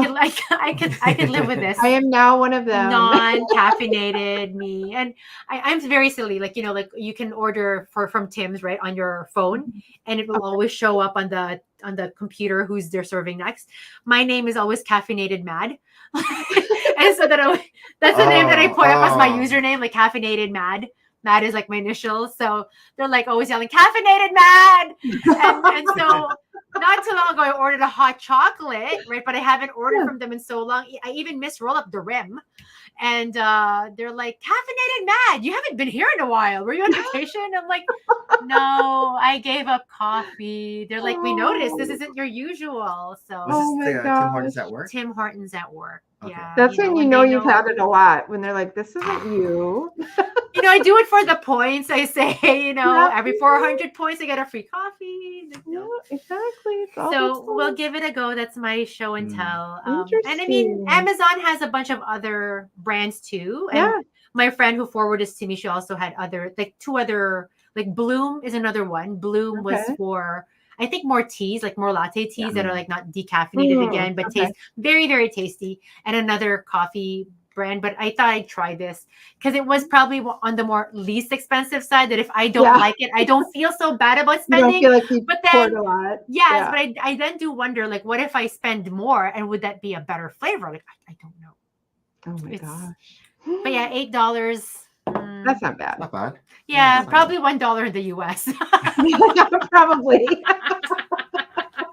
could live with this. I am now one of them. Non-caffeinated me. And I'm very silly. Like, you can order from Tim's right on your phone, and it will always show up on the computer who's they're serving next. My name is always Caffeinated Mad. And so that's the name that I put up as my username, like Caffeinated Mad. Mad is like my initials. So they're like always yelling, Caffeinated Mad. And so not too long ago, I ordered a hot chocolate, right? But I haven't ordered from them in so long. I even misroll up the rim. And they're like, Caffeinated Mad, you haven't been here in a while. Were you on vacation? I'm like, no, I gave up coffee. They're like, we noticed this isn't your usual. So Was this Tim Hortons at work? Tim Hortons at work. Okay. Yeah. That's when you know you've had it a lot. When they're like, this isn't you. I do it for the points. I say, every 400 points, I get a free coffee. Exactly. So we'll give it a go. That's my show and tell. And I mean, Amazon has a bunch of other brands too. And my friend who forwarded this to me, she also had two other, like Bloom is another one. Bloom was for, I think, more teas, like more latte teas that are like not decaffeinated again, but taste very, very tasty. And another coffee brand, but I thought I'd try this because it was probably on the more least expensive side, that if I don't like it, I don't feel so bad about spending. You don't feel like you but poured then, a lot. Yes, but I then do wonder, like, what if I spend more, and would that be a better flavor? Like, I don't know. Oh my It's- gosh. But yeah, $8. That's not bad. Not bad. Yeah, that's not probably $1 in the US. Probably.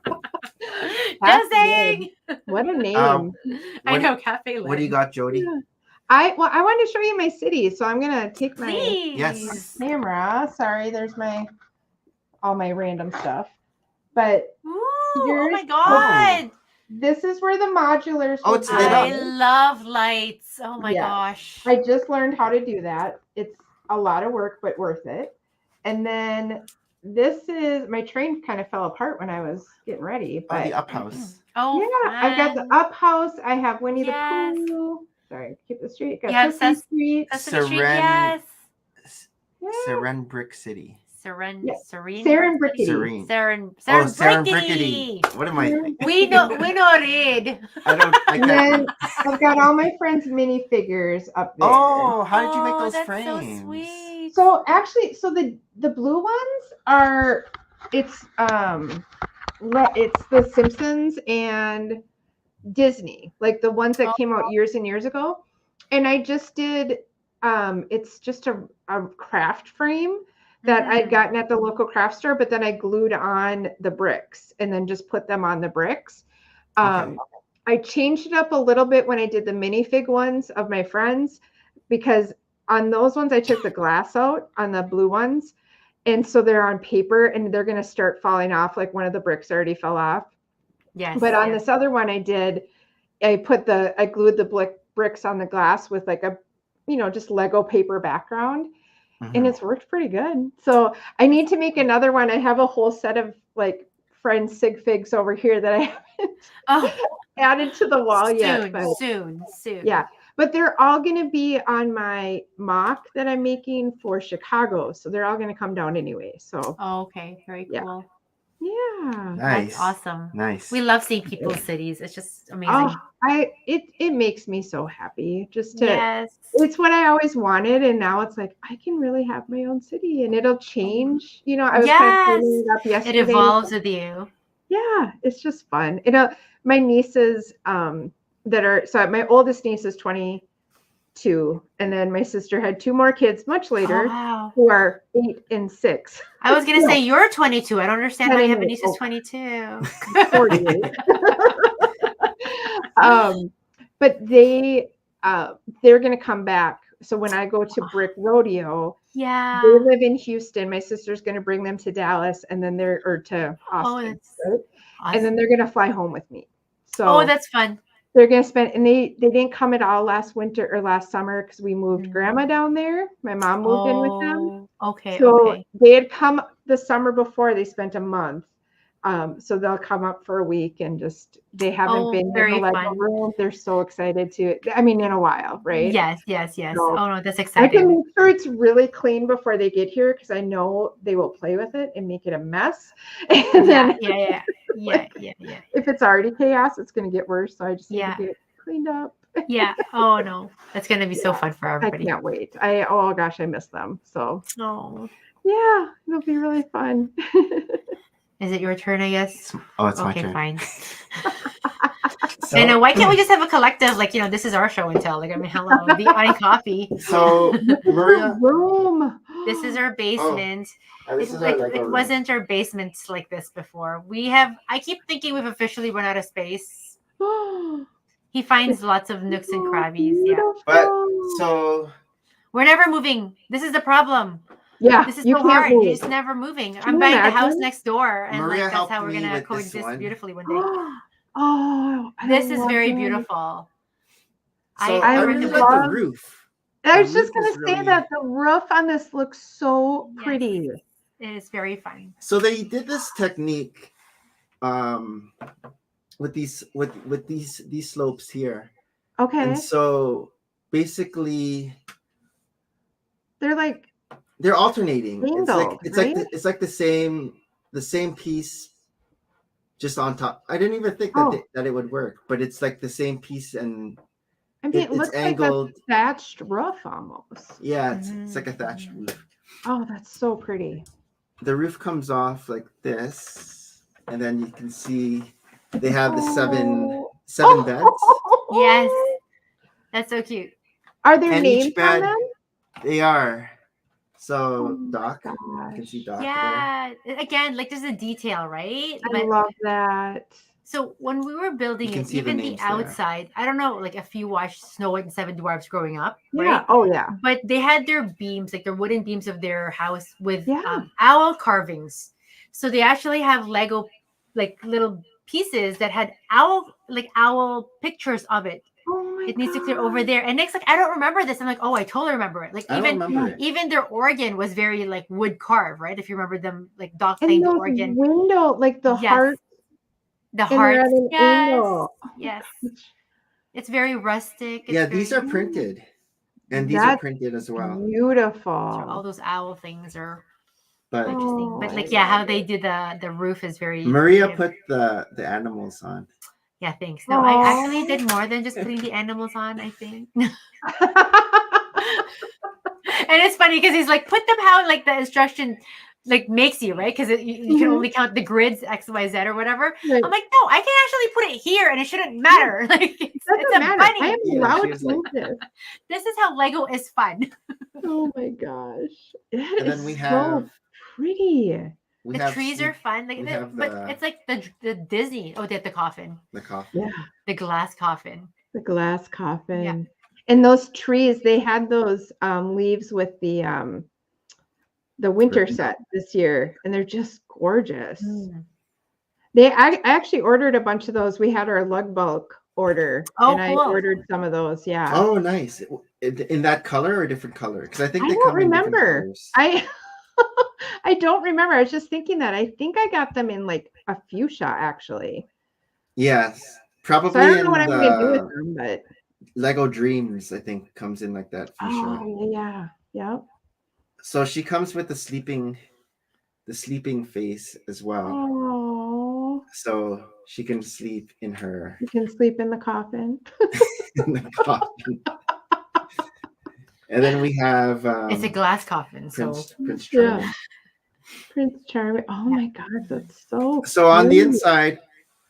Just That's saying. What a name. I What- know, Cafe What do you Lynn. got, Jody? Yeah. I wanted to show you my city, so I'm gonna take my Please. Yes. camera. Sorry, there's all my random stuff. But Ooh, oh Here's- my God. this is where the modulars Oh, will it's go. lit I up. love lights. Oh my Yes. gosh. I just learned how to do that. It's a lot of work, but worth it. And then this is my train kind of fell apart when I was getting ready. Oh, But the up house. Oh, yeah, I've got the fun. up house. I have Winnie Yes. the Pooh. Sorry, keep the street. Got You have Sesame Street. Sesame Street, Seren- yes. Yeah. Serenbrick City. Yeah. Serene. Serendipity. Serene. Serendipity. Oh, Serendipity. What am I? We know read. I And can't. then I've got all my friends' minifigures up there. Oh, how did you make those that's frames? so sweet. So actually, the blue ones are it's the Simpsons and Disney, like the ones that came out years and years ago. And I just did it's just a craft frame that I'd gotten at the local craft store, but then I glued on the bricks and then just put them on the bricks. Okay. I changed it up a little bit when I did the minifig ones of my friends, because on those ones I took the glass out on the blue ones, and so they're on paper and they're going to start falling off, like one of the bricks already fell off. Yes. But on this other one I glued the bricks on the glass with like a just Lego paper background. And it's worked pretty good. So I need to make another one. I have a whole set of like friends sig figs over here that I haven't added to the wall yet. But Soon. yeah, but they're all going to be on my mock that I'm making for Chicago. So they're all going to come down anyway. So Okay, very cool. yeah. Nice. That's awesome. Nice. We love seeing people's cities. It's just amazing. It makes me so happy just to Yes. it's what I always wanted, and now it's like I can really have my own city, and it'll change. I was kind of cleaning it up yesterday. It evolves with you. Yeah, it's just fun. My nieces my oldest niece is 22, and then my sister had two more kids much later who are 8 and 6. I was gonna say you're 22. I don't understand how you have a niece who's 22. 48. But they're gonna come back. So when I go to Brick Rodeo, they live in Houston. My sister's gonna bring them to Dallas, and then to Austin, right? Awesome. And then they're gonna fly home with me. So that's fun. they're gonna spend, and they didn't come at all last winter or last summer because we moved grandma down there. My mom moved in with them. Okay. So they had come the summer before. They spent a month. So they'll come up for a week and they haven't been in the Lego room. They're so excited in a while, right? Yes. So Oh no, that's I exciting. can make sure it's really clean before they get here, because I know they will play with it and make it a mess. And then Yeah. if it's already chaos, it's going to get worse. So I just need to get it cleaned up. Yeah. Oh no, that's gonna be so fun for everybody. I can't wait. Oh gosh, I miss them. So yeah, it'll be really fun. Is it your turn, I guess? Oh, it's my turn. Fine. So, and why can't we just have a collective, this is our show and tell? Hello, the I Coffee. So, Maria, room. This is our basement. It wasn't our basements like this before. I keep thinking we've officially run out of space. He finds lots of nooks and crannies. Yeah. But so we're never moving. This is the problem. Yeah, this is so hard. You're just never moving. I'm buying the house next door, and Maria that's how we're gonna coexist beautifully one day. This is very beautiful. So I really like the roof. I was just gonna say that the roof on this looks so pretty. It is very fun. So they did this technique, with these slopes here. Okay. And so basically, they're alternating. Angled, It's like the same piece, just on top. I didn't even think that it would work, but it's like the same piece, and it looks angled, like a thatched roof almost. Yeah, it's like a thatched roof. Oh, that's so pretty. The roof comes off like this, and then you can see they have the seven beds. Yes. That's so cute. Are there And names each bed, on them? they are. So Oh my Doc, you can see Doc there. Yeah. Again, like there's a detail, right? I love that. So when we were building You can it, see the even the names there. outside, I don't know, like if you watched Snow White and Seven Dwarfs growing up, Yeah. right? Oh yeah. But they had their beams, like their wooden beams of their house with Yeah. owl carvings. So they actually have Lego, like little pieces that had owl pictures of it. Oh my It needs to clear God. over there. And Nick's like, I don't remember this. I'm like, oh, I totally remember it. Like I don't remember it. even their organ was very like wood carved, right? If you remember them, like Doc And playing the those organ. window, like the Yes. heart, The and they're hearts. at an Yes. angle. Yes. It's very rustic. It's Yeah, these are very- printed. And these are That's printed as well. beautiful. all those owl things are But interesting. But Oh, like, I yeah, how love they it. did the roof is very Maria creative. put the animals on. Yeah, thanks. No, I actually Aw. did more than just putting the animals on, I think. And it's funny because he's like, put them how like the instruction like makes you, right? Because you can Mhm. only count the grids X, Y, Z or whatever. Right. I'm like, no, I can actually put it here and it shouldn't matter. Like it's Doesn't a matter. bunny. I am Yeah, allowed she to was like- move this. This is how Lego is fun. Oh my gosh. That And then is we so have pretty. we The have trees are fun. Like, we have but the- it's like the Disney. Oh, they had the coffin, the coffee. Yeah. the glass coffin. The glass coffin. And those trees, they had those leaves with the winter Ribbon. set this year, and they're just gorgeous. Mm. I actually ordered a bunch of those. We had our lug bulk order, Oh, and I cool. ordered some of those. Yeah. Oh, nice. In that color or a different color? Because I think I they don't come in different remember. colors. I don't remember. I was just thinking that. I think I got them in like a fuchsia actually. Yes. Probably So I don't know in what I'm going to do with the them, but Lego Dreams, I think, comes in like that fuchsia. oh yeah, yeah. So she comes with the sleeping face as well. Oh, So she can sleep in her you can sleep in the coffin. in the coffin. And then we have It's a glass coffin, so Prince Yeah. Charming. Prince Charming. Oh my God, that's so. So on the cute. inside,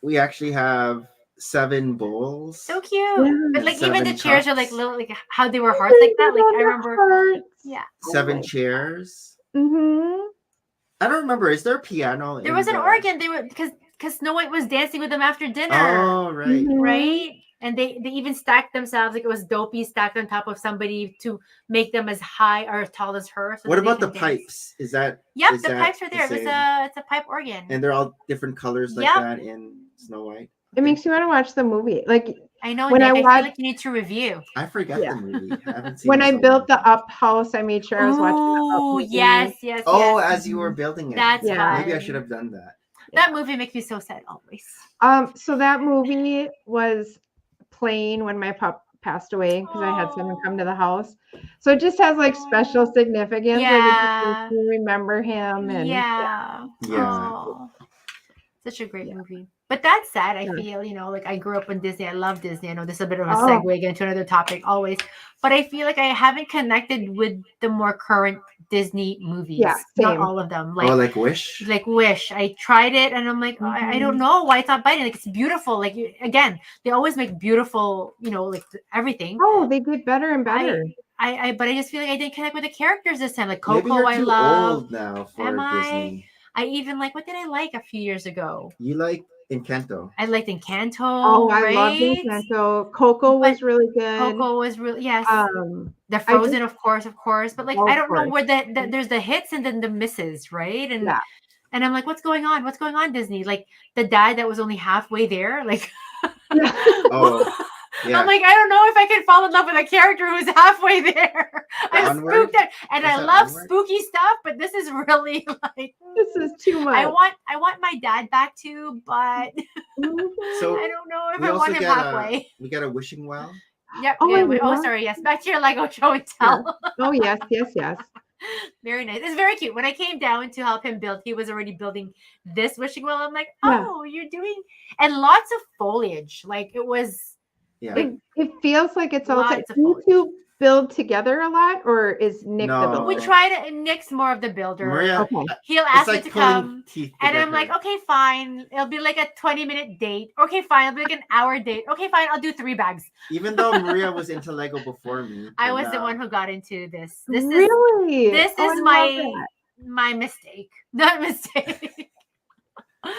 we actually have 7 bowls. so cute. Yeah. But like even the 7 chairs are cups. like little, like how they were hearts like that. Like I remember. Yeah. 7 chairs. Mm-hmm. I don't remember. Is there a piano? There in was an the- organ. They were because Snow White was dancing with them after dinner. Oh, right. Mhm. Right? And they even stacked themselves like it was Dopey stacked on top of somebody to make them as high or as tall as her. So What that they about the can dance. pipes? Is that Yep, is the that pipes are there. the It was same? it's a pipe organ. And they're all different colors like Yep. that in Snow White. It makes you want to watch the movie. Like I know, when Nick. I I watched- feel like you need to review. I forget Yeah. the movie. I haven't seen when it I so built long. the Up house, I made sure I was watching the Up Oh, movie. yes, yes, Oh, yes. as you were building it. That's Yeah. Maybe I fun. should have done that. That movie makes me so sad always. So that movie was playing when my pup passed away because I had someone come to the house. So it just has like special significance. Like it Yeah. just makes me remember him and Yeah. Yeah. Oh. Such a great movie. But that's sad. I Yeah. feel, like I grew up in Disney. I love Disney. I know this is a bit of a Oh. segue into another topic always. But I feel like I haven't connected with the more current Disney movies. Yeah, Not same. all of them. Like Wish? Like Wish. I tried it and I'm like, I don't know why it's not biting. Like it's beautiful. Like again, they always make beautiful, like everything. oh, they get better and better. But I just feel like I didn't connect with the characters this time. Like Maybe Coco, you're I too love. old now for Am I? Disney. I even what did I like a few years ago? You like Encanto. I liked Encanto. Oh, I loved right? Encanto. Coco was really good. Coco was really yes. The I Frozen, of course. But Oh, I of don't know course. where there's the hits and then the misses, right? And Yeah. and I'm like, what's going on? What's going on, Disney? Like the dad that was only halfway there, like. Yeah. Oh, yeah. I'm like, I don't know if I can fall in love with a character who's halfway there. I'm Onward? spooked out, and Was I that love Onward? spooky stuff, but this is really like This is too much. I want my dad back too, but Mhm. So I don't know if we I also want him get halfway. we got a wishing well. Yep. Oh, yeah, I wait, love- sorry. Yes. Back to your Lego show and tell. Oh yes, yes, yes. Very nice. It's very cute. When I came down to help him build, he was already building this wishing well. I'm like, Yeah. oh, you're doing, and lots of foliage. Like it was. Yeah. It feels like it's outside. Lots of foliage. build together a lot, or is Nick the No. builder? We try to. Nick's more of the builder. Maria, Okay. He'll it's ask like me to pulling come. teeth. to And get I'm like, her. okay, fine. It'll be like a 20-minute date. Okay, fine. It'll be like an hour date. Okay, fine. I'll do 3 bags. Even though Maria was into Lego before me, I but was the now- one who got into this. This Really? is Oh, I love my mistake. Not mistake.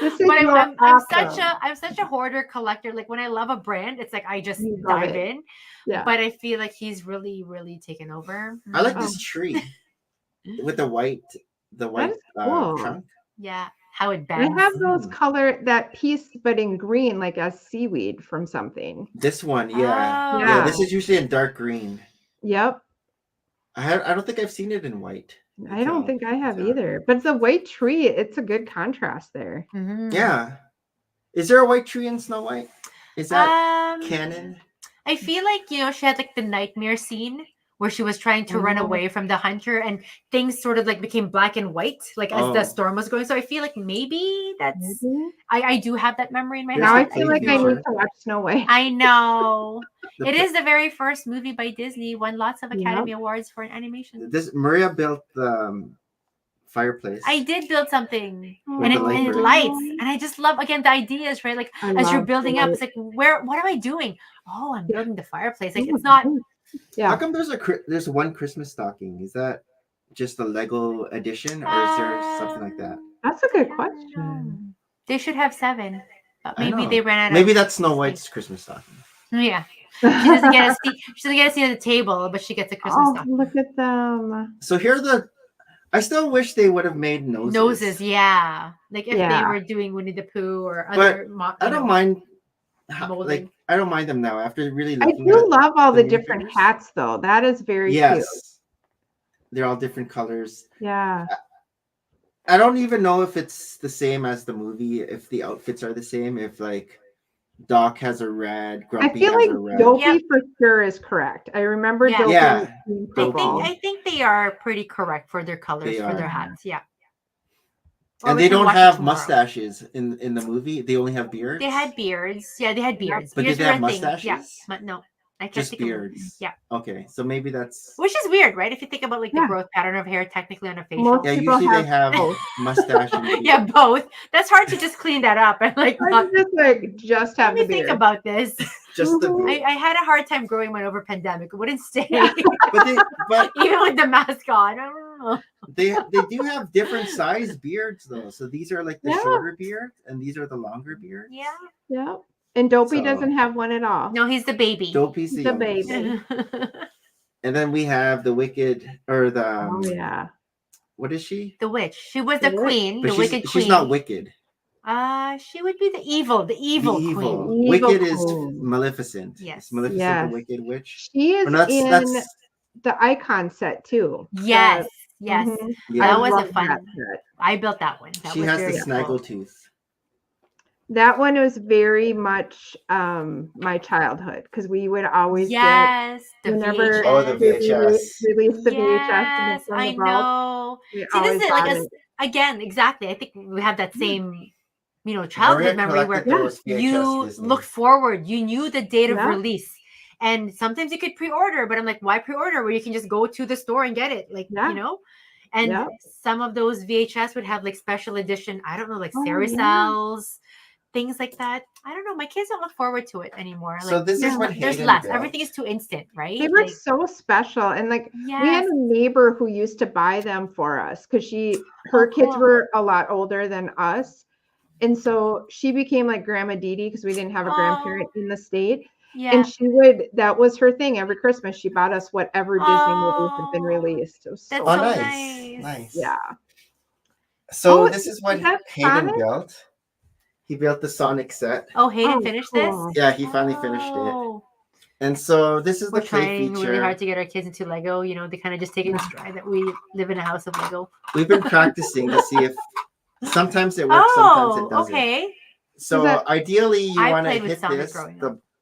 This is But your I'm such awesome. I'm such a hoarder collector. Like when I love a brand, it's like I just You love dive it. in. Yeah. But I feel like he's really, really taken over. I like Oh. this tree with the white is cool. trunk. Yeah, how it I bends. have those color that piece, but in green, like a seaweed from something. This one, yeah. Oh. Yeah, this is usually in dark green. Yep. I don't think I've seen it in white. I don't think I have Yeah. either. But the white tree, it's a good contrast there. Mhm. Yeah. Is there a white tree in Snow White? Is that Um, canon? I feel like, she had like the nightmare scene where she was trying to run Oh. away from the hunter and things sort of like became black and white, like as the Oh. storm was going. So I feel like maybe that's, Maybe. I do have that memory in my Here's Now I head. the feel like I feature. need to watch Snow White. I know. The It pi- is the very first movie by Disney, won lots of Academy Awards for an animation. This Maria built the fireplace. I did build something With and the light it burn. lights. And I just love, again, the ideas, right? Like I as you're love building the up, light. it's like, what am I doing? Oh, I'm building the fireplace. Like Oh it's my not, goodness. Yeah. How come there's one Christmas stocking? Is that just the Lego edition, or is there something like that? That's a good question. They should have 7, but I maybe know. they ran out Maybe of that's Snow space. White's Christmas stocking. Yeah. She doesn't get a seat. She doesn't get a seat at the table, but she gets a Christmas Oh, stocking. look at them. So here are I still wish they would have made noses. Noses, yeah. Like if they Yeah. were doing Winnie the Pooh or But other. I don't mind. molding. Like I don't mind them now after really I looking do at love all the the different minifigures. hats, though. That is very cute. Yes, they're all different colors. Yeah. I don't even know if it's the same as the movie. If the outfits are the same. If like Doc has a red, I Grumpy feel has like a red. Dopey Yep. for sure is correct. I remember Yeah. Dopey Yeah. being I purple. think they are pretty correct for their colors, They for their are. hats. Yeah. Or And we they can don't watch it have tomorrow. mustaches in the movie. They only have beards. They had beards. Yeah, they had beards. But beards did they have were a thing. mustaches? Yeah, but no, I can't Just think of beards. Yeah, Okay, so maybe that's. which is weird, right? If you think about like the Yeah. growth pattern of hair, technically on a facial. Most Yeah, people usually they have both. mustache and beard. Yeah, both. That's hard to just clean that up and like I not. just like just Let have me the think beard. about this. Just the Mhm. beard. I had a hard time growing mine over pandemic. It wouldn't stay, But even with the mask on. I don't know. they do have different size beards though. So these are like the Yeah. shorter beard, and these are the longer beards. Yeah. Yeah. And Dopey So- doesn't have one at all. No, he's the baby. Dopey's the The youngest. baby. And then we have the Wicked, or the Oh yeah. what is she? The witch. She was the The witch. queen, But the wicked queen. she's not wicked. She would be the evil The evil evil. queen. Evil Wicked is queen. Maleficent. Yes. Is Maleficent Yes. the Wicked Witch? She is Or no, in the icon set too. Yes, yes. Mhm. Yeah. That was a love fun. that set. I built that one. That She was has very the cool. snaggle tooth. That one was very much my childhood because we would always Yes, the whenever Oh, the they VHS. released the VHS Yes, and I it's on the vault, know. we See, this always is like bought a, it. again, exactly. I think we have that same, childhood memory where collected those VHS you Disney. looked forward. You knew the date of Yeah. release. And sometimes you could pre-order, but I'm like, why pre-order where you can just go to the store and get it? Like, Yeah. And Yeah. some of those VHS would have like special edition, I don't know, like Oh, yeah. Cerecels, things like that. I don't know. My kids don't look forward to it anymore. So Like, this is Yeah. what there's Hayden less. built. Everything is too instant, right? They were Like, so special, and like we had yes. a neighbor who used to buy them for us because her Oh, kids cool. were a lot older than us, and so she became like Grandma Dee Dee because we didn't have a grandparent in the state. Yeah. And that was her thing. Every Christmas, she bought us whatever Disney movies had been Oh, released. It was that's so Oh, so nice. nice. Nice. yeah. So Oh, this is what is that Hayden Sonic? built. He built the Sonic set. Oh, Hayden Oh, finished cool. this? Yeah, he finally finished it. Oh. And so this is We're the play trying feature. really hard to get our kids into Lego. They kind of just take it in stride that we live in a house of Lego. We've been practicing to see if sometimes it works, sometimes it doesn't. okay. So Is that- ideally, you I want to played with hit Sonic this. growing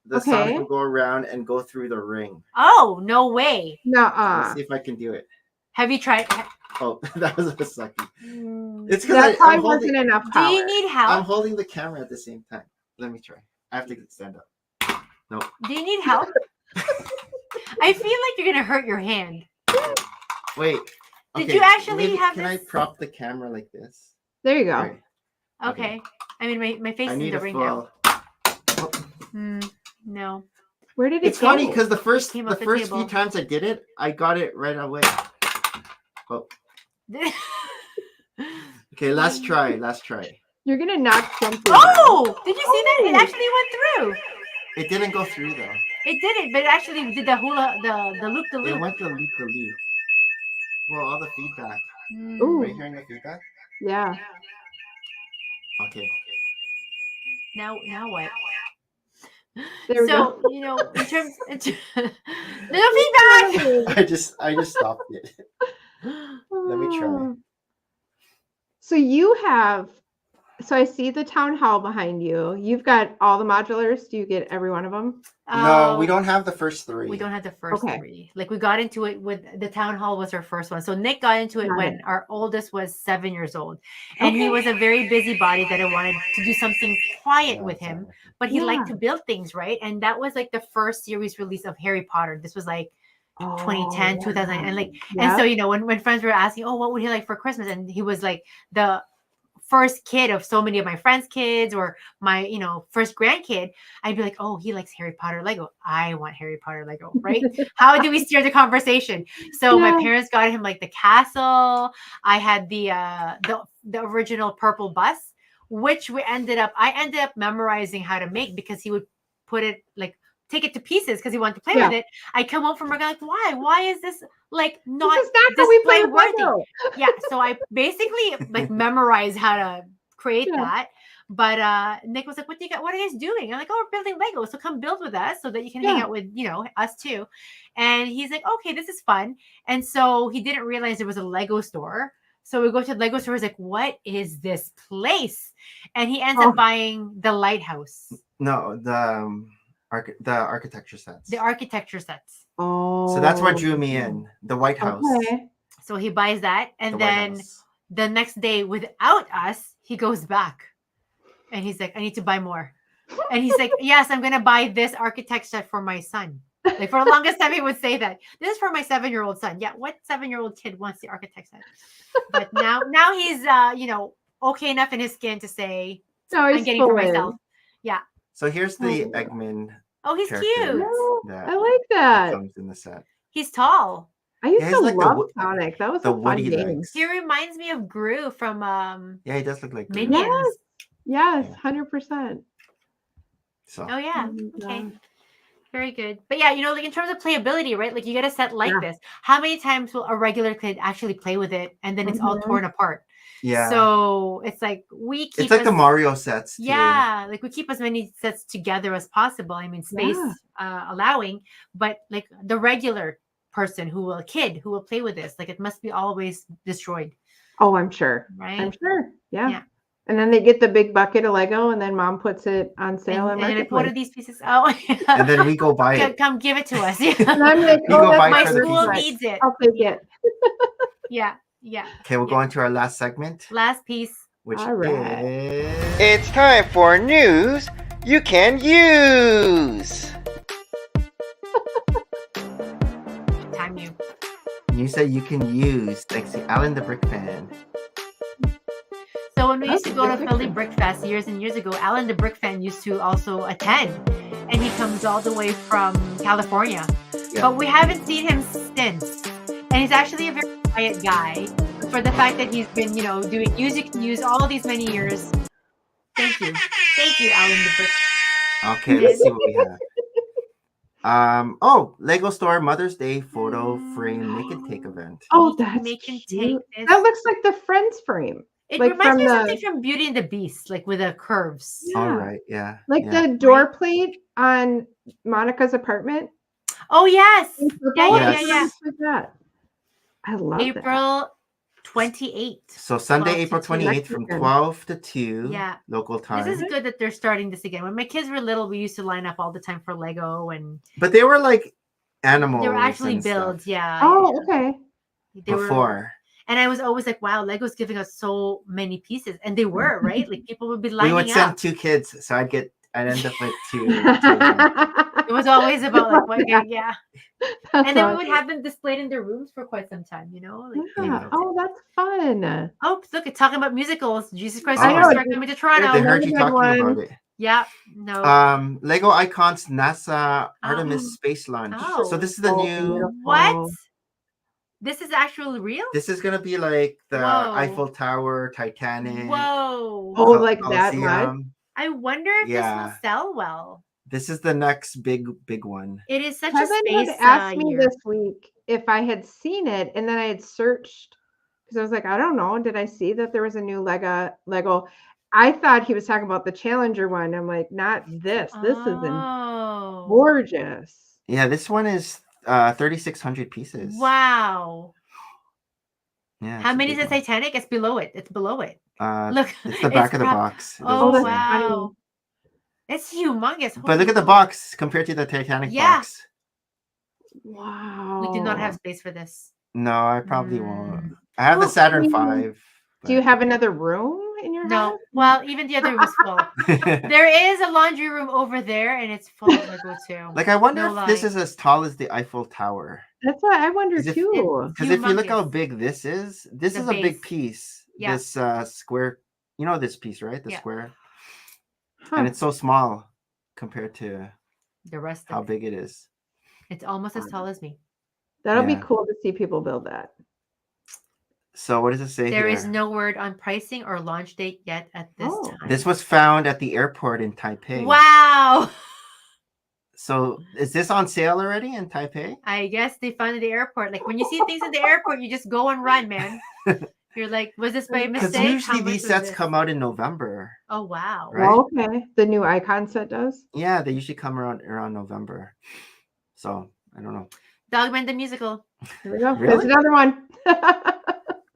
The Okay. Sonic will go around and go through the ring. Oh, no way. Let's Nuh-uh. see if I can do it. Have you tried? Oh, that was a sucky. Mm. It's That because probably I'm wasn't holding, enough Do power. you need I'm help? holding the camera at the same time. Let me try. I have to stand up. Do you need help? I feel like you're gonna hurt your hand. Wait. Did you actually maybe, have Can this? I prop the camera like this? There you go. Right. Okay. I mean, my face I is in need the a ring full. now. No. Where did it It's go? funny because the first came off the few table. times I did it, I got it right away. Oh. Okay, last try. You're gonna knock something. Oh! Did you see that? It actually went through. It didn't go through though. It didn't, but it actually did the hula, the loop, the It loop. went the loop. Well, all the feedback. Ooh. Are you hearing the feedback? Yeah. Okay. Now what? There we So go. you know, in terms, little feedback. I just stopped it. Let me try. So you have. So I see the town hall behind you. You've got all the modulars. Do you get every one of them? No, we don't have the first 3. We don't have the first Okay. 3. Like we got into it with the town hall was our first one. So Nick got into it Got when it. our oldest was 7 years old, and he Okay. was a very busybody that I wanted to do something quiet Yeah, with him, exactly. but he liked Yeah. to build things, right? And that was like the first series release of Harry Potter. This was like 2010, 2000, and like, and so you know, when friends were asking, oh, what would he like for Christmas, and he was like the first kid of so many of my friends' kids or my, you know, first grandkid, I'd be like, oh, he likes Harry Potter Lego. I want Harry Potter Lego, right? How do we steer the conversation? So my parents got him like the castle. I had the original purple bus, which I ended up memorizing how to make because he would put it like take it to pieces because he wanted to play with it. I come home from work like, why is this like not This is not how we play display with worthy? Lego. Yeah, so I basically like memorized how to create that. But Nick was like, what are you guys doing? I'm like, oh, we're building Lego, so come build with us so that you can hang out with, you know, us too. And he's like, okay, this is fun. And so he didn't realize there was a Lego store. So we go to the Lego store. He's like, what is this place? And he ends up buying the lighthouse. No, the architecture sets. The architecture sets. Oh. So that's what drew me in. The White House. Okay. So he buys that, and then the next day, without us, he goes back, and he's like, "I need to buy more." And he's like, "Yes, I'm gonna buy this architect set for my son." Like for the longest time, he would say that this is for my 7-year-old son. Yeah, what 7-year-old kid wants the architect set? But now he's you know, okay enough in his skin to say, I'm getting for myself. Yeah. So here's the Eggman. Oh, he's character cute. I like that. comes in the set. He's tall. I used to like love Sonic. That was the a fun Woody game. legs. He reminds me of Gru from Yeah, he does look like Gru. Minions. Yes, 100%. So. Oh yeah. Okay. Very good. But yeah, you know, like in terms of playability, right? Like you get a set like this. How many times will a regular kid actually play with it and then it's all torn apart? Yeah. So it's like we keep. It's like the Mario sets. Too. Yeah, like we keep as many sets together as possible. I mean, space allowing, but like the regular person a kid who will play with this, like it must be always destroyed. Oh, I'm sure. Right. I'm sure. Yeah. And then they get the big bucket of Lego, and then mom puts it on sale. And like, what are these pieces? Oh, and then we go buy it. Come give it to us. Yeah. And I'm like, my school needs it. I'll take it. Yeah. Okay, we'll go into our last segment. Last piece. Which is... It's time for news you can use. Time you. You say you can use, like the Alan the Brick Fan. So when we used to go to Philly Brick Fest years and years ago, Alan the Brick Fan used to also attend. And he comes all the way from California. Yeah. But we haven't seen him since. And he's actually a very quiet guy. For the fact that he's been, you know, doing music news all these many years. Thank you. Thank you, Alan the Brick. Okay, let's see what we have. Lego Store Mother's Day photo frame make and take event. Oh, that's make and cute. take. That looks like the Friends frame. It reminds me of something from Beauty and the Beast, like with the curves. Yeah. All right, yeah. Like the door plate on Monica's apartment. Oh yes. Yeah. Like that. I love April 28th. So Sunday, April 28th from 12 to 2 local time. This is good that they're starting this again. When my kids were little, we used to line up all the time for Lego But they were like animals. They were actually builds, yeah. Oh, okay. And I was always like, wow, Lego's giving us so many pieces. And they were, right? Like people would be lining up. We would send 2 kids. So I'd get I'd end up with two of them. It was always about like what, yeah. That's And then we awesome. would have them displayed in their rooms for quite some time, you know? Like, Yeah. Oh, that's fun. oh, look, it's talking about musicals. Jesus Christ I know, Superstar coming to They Toronto. heard you good talking one. about it. Yeah, no. Lego Icons NASA Artemis Space Launch. Oh. So this is the Oh, new. beautiful. What? This is actually real? This is gonna be like the Whoa. Eiffel Tower, Titanic. Whoa. Oh, like that much? Coliseum. I wonder if this will sell well. This is the next big one. It is such Kevin a had space asked me year. this week if I had seen it, and then I had searched because I was like, I don't know. Did I see that there was a new Lego? I thought he was talking about the Challenger one. I'm like, not this. This is gorgeous. Yeah, this one is 3,600 pieces. Wow. Yeah. How many is the Titanic? It's below it. It's below it. Look, it's the back of the box. Oh, doesn't say. wow. It's humongous. But look at the box compared to the Titanic box. Wow. We do not have space for this. No, I probably won't. I have the Saturn V. Do you have another room in your house? No. Well, even the other room is full. There is a laundry room over there, and it's full of Lego too. Like, I wonder if this is as tall as the Eiffel Tower. That's what I wonder too. Because if you look how big this is a big piece. Yeah. This square, you know this piece, right? The square. Huh. And it's so small compared to the rest how big it is. It's almost as tall as me. That'll be cool to see people build that. So what does it say There here? is no word on pricing or launch date yet at this time. This was found at the airport in Taipei. Wow. So is this on sale already in Taipei? I guess they found it at the airport. Like when you see things at the airport, you just go and run, man. You're like, was this by mistake? Because usually these sets come out in November. Oh, wow. Right? Oh, okay. The new Icon set does? Yeah, they usually come around November. So I don't know. Dogman the Musical. Here we go. Really? There's another one.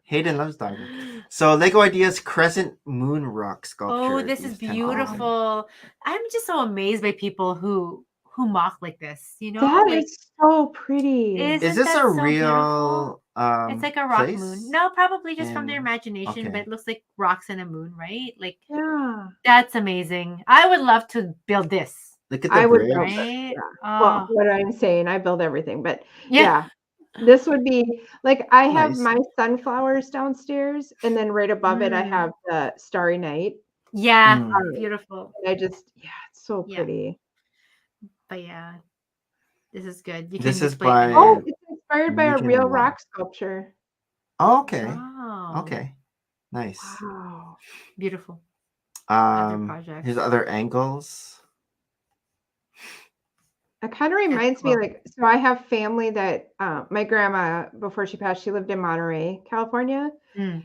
Hayden loves Dogman. So Lego Ideas Crescent Moon Rock sculpture. Oh, this is beautiful. I'm just so amazed by people who mock like this. You know, that is so pretty. Is this a real? It's like a rock place? moon. No, probably just from their imagination, but it looks like rocks and a moon, right? Like, yeah, that's amazing. I would love to build this. Look at the bridge. Right? Well, what I'm saying, I build everything, but yeah. This would be like I have my sunflowers downstairs, and then right above it, I have the Starry Night. Yeah, beautiful. I just, it's so pretty. But yeah, this is good. You this can is by. Oh, it's inspired by a real rock sculpture. Oh, okay. Oh. Okay. Nice. Wow. Beautiful. Here's other angles. It kind of reminds me, like, so I have family that my grandma, before she passed, she lived in Monterey, California. And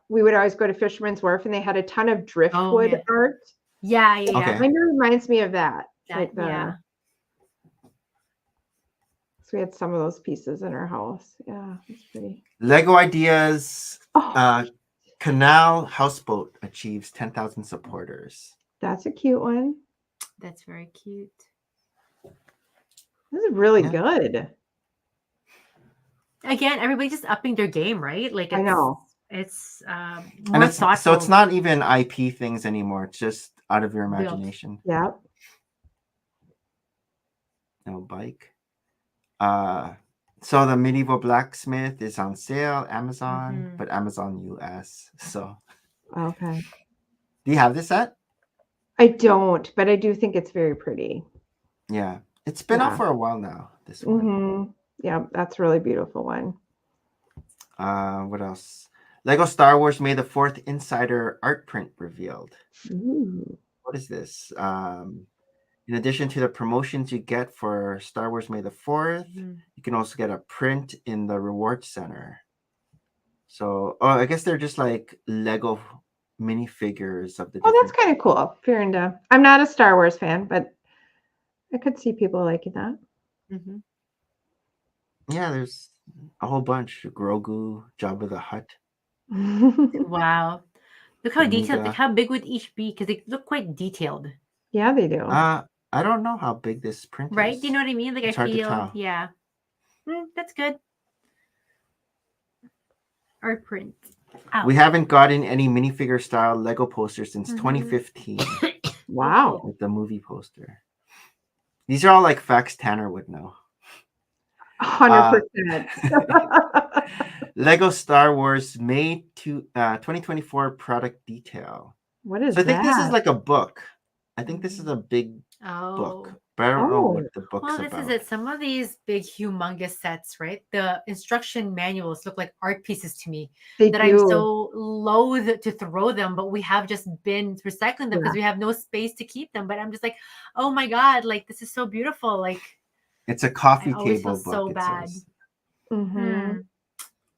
we would always go to Fisherman's Wharf, and they had a ton of driftwood art. Yeah. It kind of reminds me of that. So we had some of those pieces in our house. Yeah, it's pretty. Lego Ideas Canal Houseboat achieves 10,000 supporters. That's a cute one. That's very cute. This is really good. Again, everybody's just upping their game, right? Like I know. It's more thoughtful. So it's not even IP things anymore. It's just out of your imagination. Yep. No bike. So the medieval blacksmith is on sale, Amazon, but Amazon US. So okay. Do you have this set? I don't, but I do think it's very pretty. Yeah. It's been out for a while now, this one. Yeah, that's a really beautiful one. What else? Lego Star Wars May the 4th Insider art print revealed. Ooh. What is this? In addition to the promotions you get for Star Wars May the 4th, you can also get a print in the reward center. So, I guess they're just like Lego minifigures of the. Oh, that's kind of cool. If you're into, I'm not a Star Wars fan, but I could see people liking that. Yeah, there's a whole bunch. Grogu, Jabba the Hutt. Wow. Look how detailed, like how big would each be? Because they look quite detailed. Yeah, they do. I don't know how big this print is. Right? Do you know what I mean? Like it's I hard to feel, tell. yeah. That's good. Art print. We haven't gotten any minifigure style Lego posters since 2015. Wow. with the movie poster. These are all like facts Tanner would know. 100%. Lego Star Wars May 2024 product detail. What is So I think this is that? like a book. I think this is a big Oh. book, but I don't know what the book's Well, this about. is it. Some of these big, humongous sets, right? The instruction manuals look like art pieces to me. They that do. I'm so loath to throw them, but we have just been recycling them because we have no space to keep them. But I'm just like, oh my God, like this is so beautiful. Like It's a coffee I always table feel book. so It bad. says. Mhm.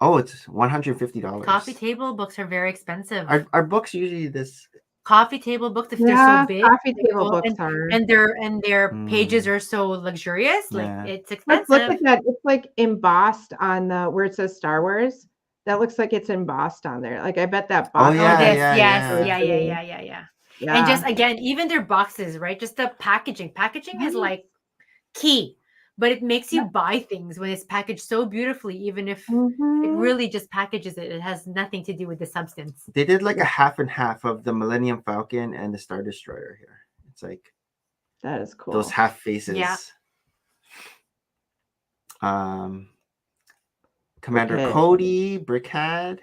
Oh, it's $150. Coffee table books are very expensive. Are books usually this? Coffee table books, if they're Yeah, so big, coffee they table go- books are. and their pages are so luxurious, like Yeah. it's Look expensive. at that. It's like embossed on the where it says Star Wars. That looks like it's embossed on there. Like I bet that box. Oh, yeah, this, yeah, yes, yeah. yeah. And just again, even their boxes, right? Just the packaging. Packaging is like key, but it makes you buy things when it's packaged so beautifully, even if it really just packages it. It has nothing to do with the substance. They did like a half and half of the Millennium Falcon and the Star Destroyer here. It's like that is cool. those half faces. Yeah. Commander Okay. Cody, Brickhead,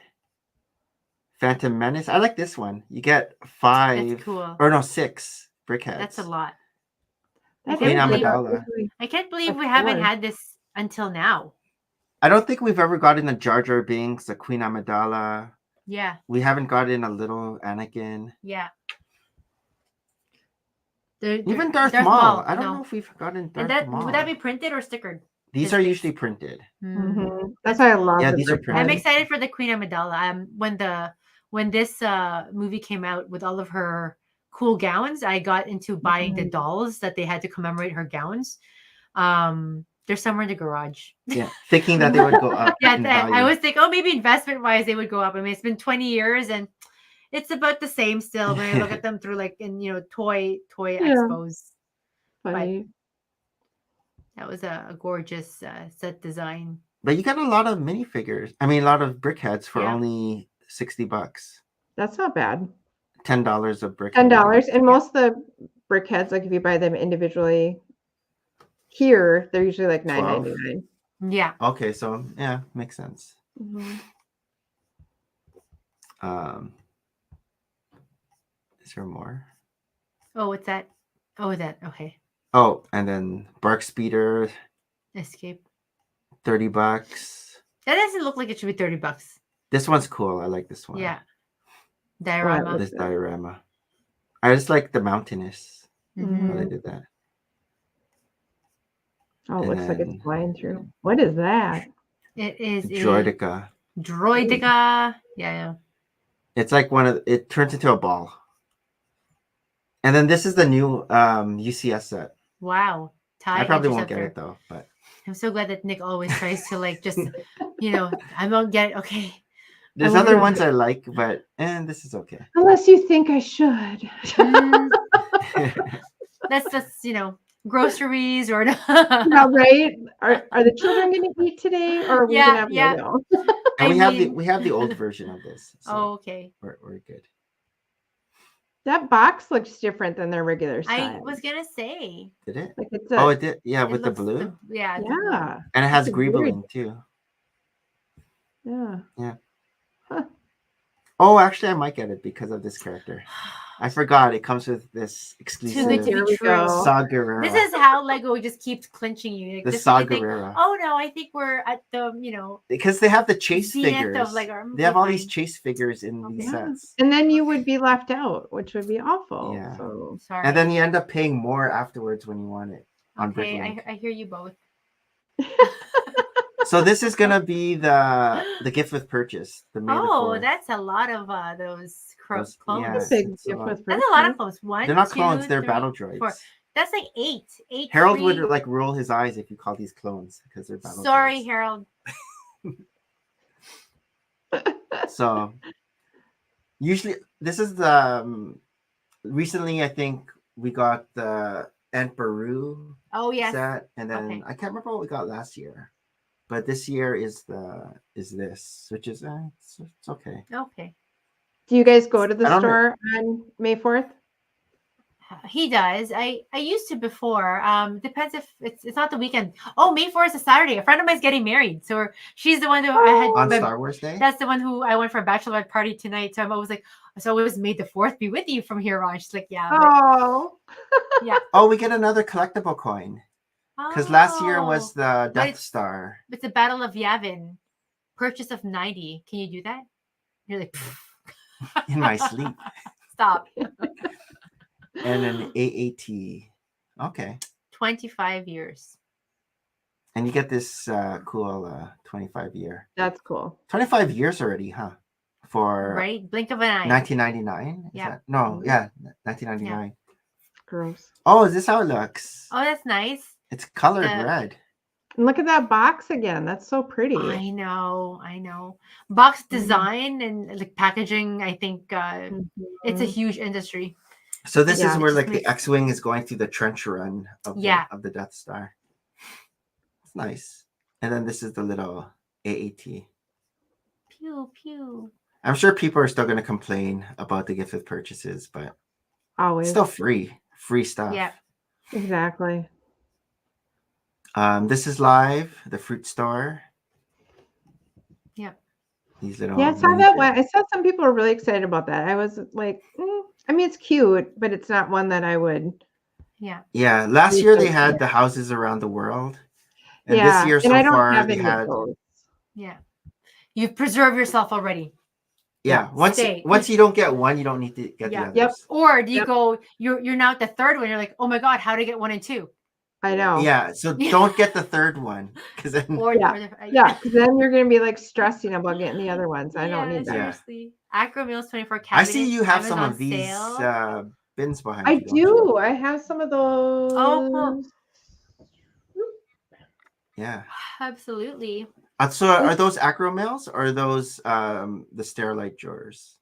Phantom Menace. I like this one. You get 5 That's cool. or no 6 Brickheads. That's a lot. That Queen is Amidala. I can't believe Of we haven't course. had this until now. I don't think we've ever gotten a Jar Jar Binks, a Queen Amidala. Yeah. We haven't gotten a little Anakin. Yeah. Even Darth Maul. I don't know if we've gotten Darth Maul. Would that be printed or stickered? These are usually printed. That's why I love. Yeah, the these are Brickhead. printed. I'm excited for the Queen Amidala. When this movie came out with all of her cool gowns, I got into buying the dolls that they had to commemorate her gowns. They're somewhere in the garage. Yeah, thinking that they would go up. Yeah, in value. I was thinking, oh, maybe investment wise they would go up. I mean, it's been 20 years and it's about the same still when I look at them through like in toy expos. Funny. That was a gorgeous set design. But you got a lot of minifigures. I mean, a lot of Brickheads for only $60. That's not bad. $10 of Brickhead. $10, and most of the Brickheads, like if you buy them individually, here they're usually like $9.99. Yeah. Okay, so yeah, makes sense. Is there more? Oh, what's that? Oh, that okay. Oh, and then Bark Speeder, Escape. $30. That doesn't look like it should be $30. This one's cool. I like this one. Yeah. Diorama. This diorama. I just like the mountainous. How Mm-hmm. they did that. Oh, it And looks like then- it's flying through. What is that? It is Droidica. Droidica. Yeah. It's like it turns into a ball. And then this is the new UCS set. Wow. I probably won't get it though, but I'm so glad that Nick always tries to like just I won't get it. Okay. there's other ones I like, but this is okay. Unless you think I should. That's just groceries or Yeah, right? Are the children going to eat today, or are we going to have Lego? And we have the old version of this. So oh, okay. We're good. That box looks different than their regular size. I was gonna say. Did it? Like it's it did. Yeah, with the blue. Yeah. Yeah. And it has It's weird. greebling too. Yeah. Yeah. Huh. Oh, actually, I might get it because of this character. I forgot it comes with this exclusive Too good to be true. Saw Gerrera. This is how Lego just keeps clinching you. Like, The just Saw when you think, Gerrera. oh no, I think we're at the because they have the chase zenith figures. of Lego. They have all these chase figures in these Yeah. sets. And then you would be left out, which would be awful. Yeah. So. Sorry. And then you end up paying more afterwards when you want it on okay, Bricklink. I hear you both. So this is gonna be the gift with purchase. The May the Oh, 4th. that's a lot of those clones. yeah, That's a big it's a gift lot. with That's a lot of purchase. clones. One, They're not two, clones, they're three, battle droids. 4. That's like eight. Harold three. would like roll his eyes if you call these clones because they're battle Sorry, droids. Harold. So usually this is the recently I think we got the Emperor Oh yes. set, and then Okay. I can't remember what we got last year, but this year is this, which is it's okay. Okay. Do you guys go to the I don't know. store on May 4th? He does. I used to before. Depends if it's not the weekend. Oh, May 4th is a Saturday. A friend of mine's getting married, so she's the one who I had On Star Wars Day. That's the one who I went for a bachelorette party tonight. So I'm always like, so always May the 4th be with you from here on. She's like, yeah, Oh, yeah. Oh, we get another collectible coin because last year was the Death Star. It's the Battle of Yavin. Purchase of 90. Can you do that? You're like, In my sleep. Stop. And an AAT. Okay. 25 years. And you get this cool 25 year. that's cool. 25 years already, huh? For Right? Blink of an eye. 1999? Yeah. No, yeah, 1999. Gross. Oh, is this how it looks? Oh, that's nice. It's colored The- red. And look at that box again. That's so pretty. I know. Box design and like packaging, I think it's a huge industry. So this Yeah, is it where just like the makes- X-wing is going through the trench run of the Death Star. It's nice. And then this is the little AAT. Pew pew. I'm sure people are still going to complain about the gift with purchases, but it's Always. still free stuff. Yeah. Exactly. This is live, the fruit store. Yep. These little. Yeah, I saw that one. I saw some people were really excited about that. I was like, I mean, it's cute, but it's not one that I would. Yeah. Yeah, last year they had the houses around the world, and yeah, this year so and I don't far have they any had. of those. Yeah. You've preserved yourself already. Yeah, once Stay. once you don't get one, you don't need to get Yeah. the others. Yep. Or do you Yep. go, you're now at the third one, you're like, oh my God, how to get 1 and 2? I know. Yeah, so don't get the third one because then Or Yeah. Yeah, because then you're going to be like stressing about getting the other ones. I don't need that. Seriously. Acro Meals 24 I cabinets. see you have some Amazon of these sale. bins behind I you. don't you? do. I have some of those. Oh, cool. Yeah. Absolutely. So are those acro mails or are those the Sterilite drawers?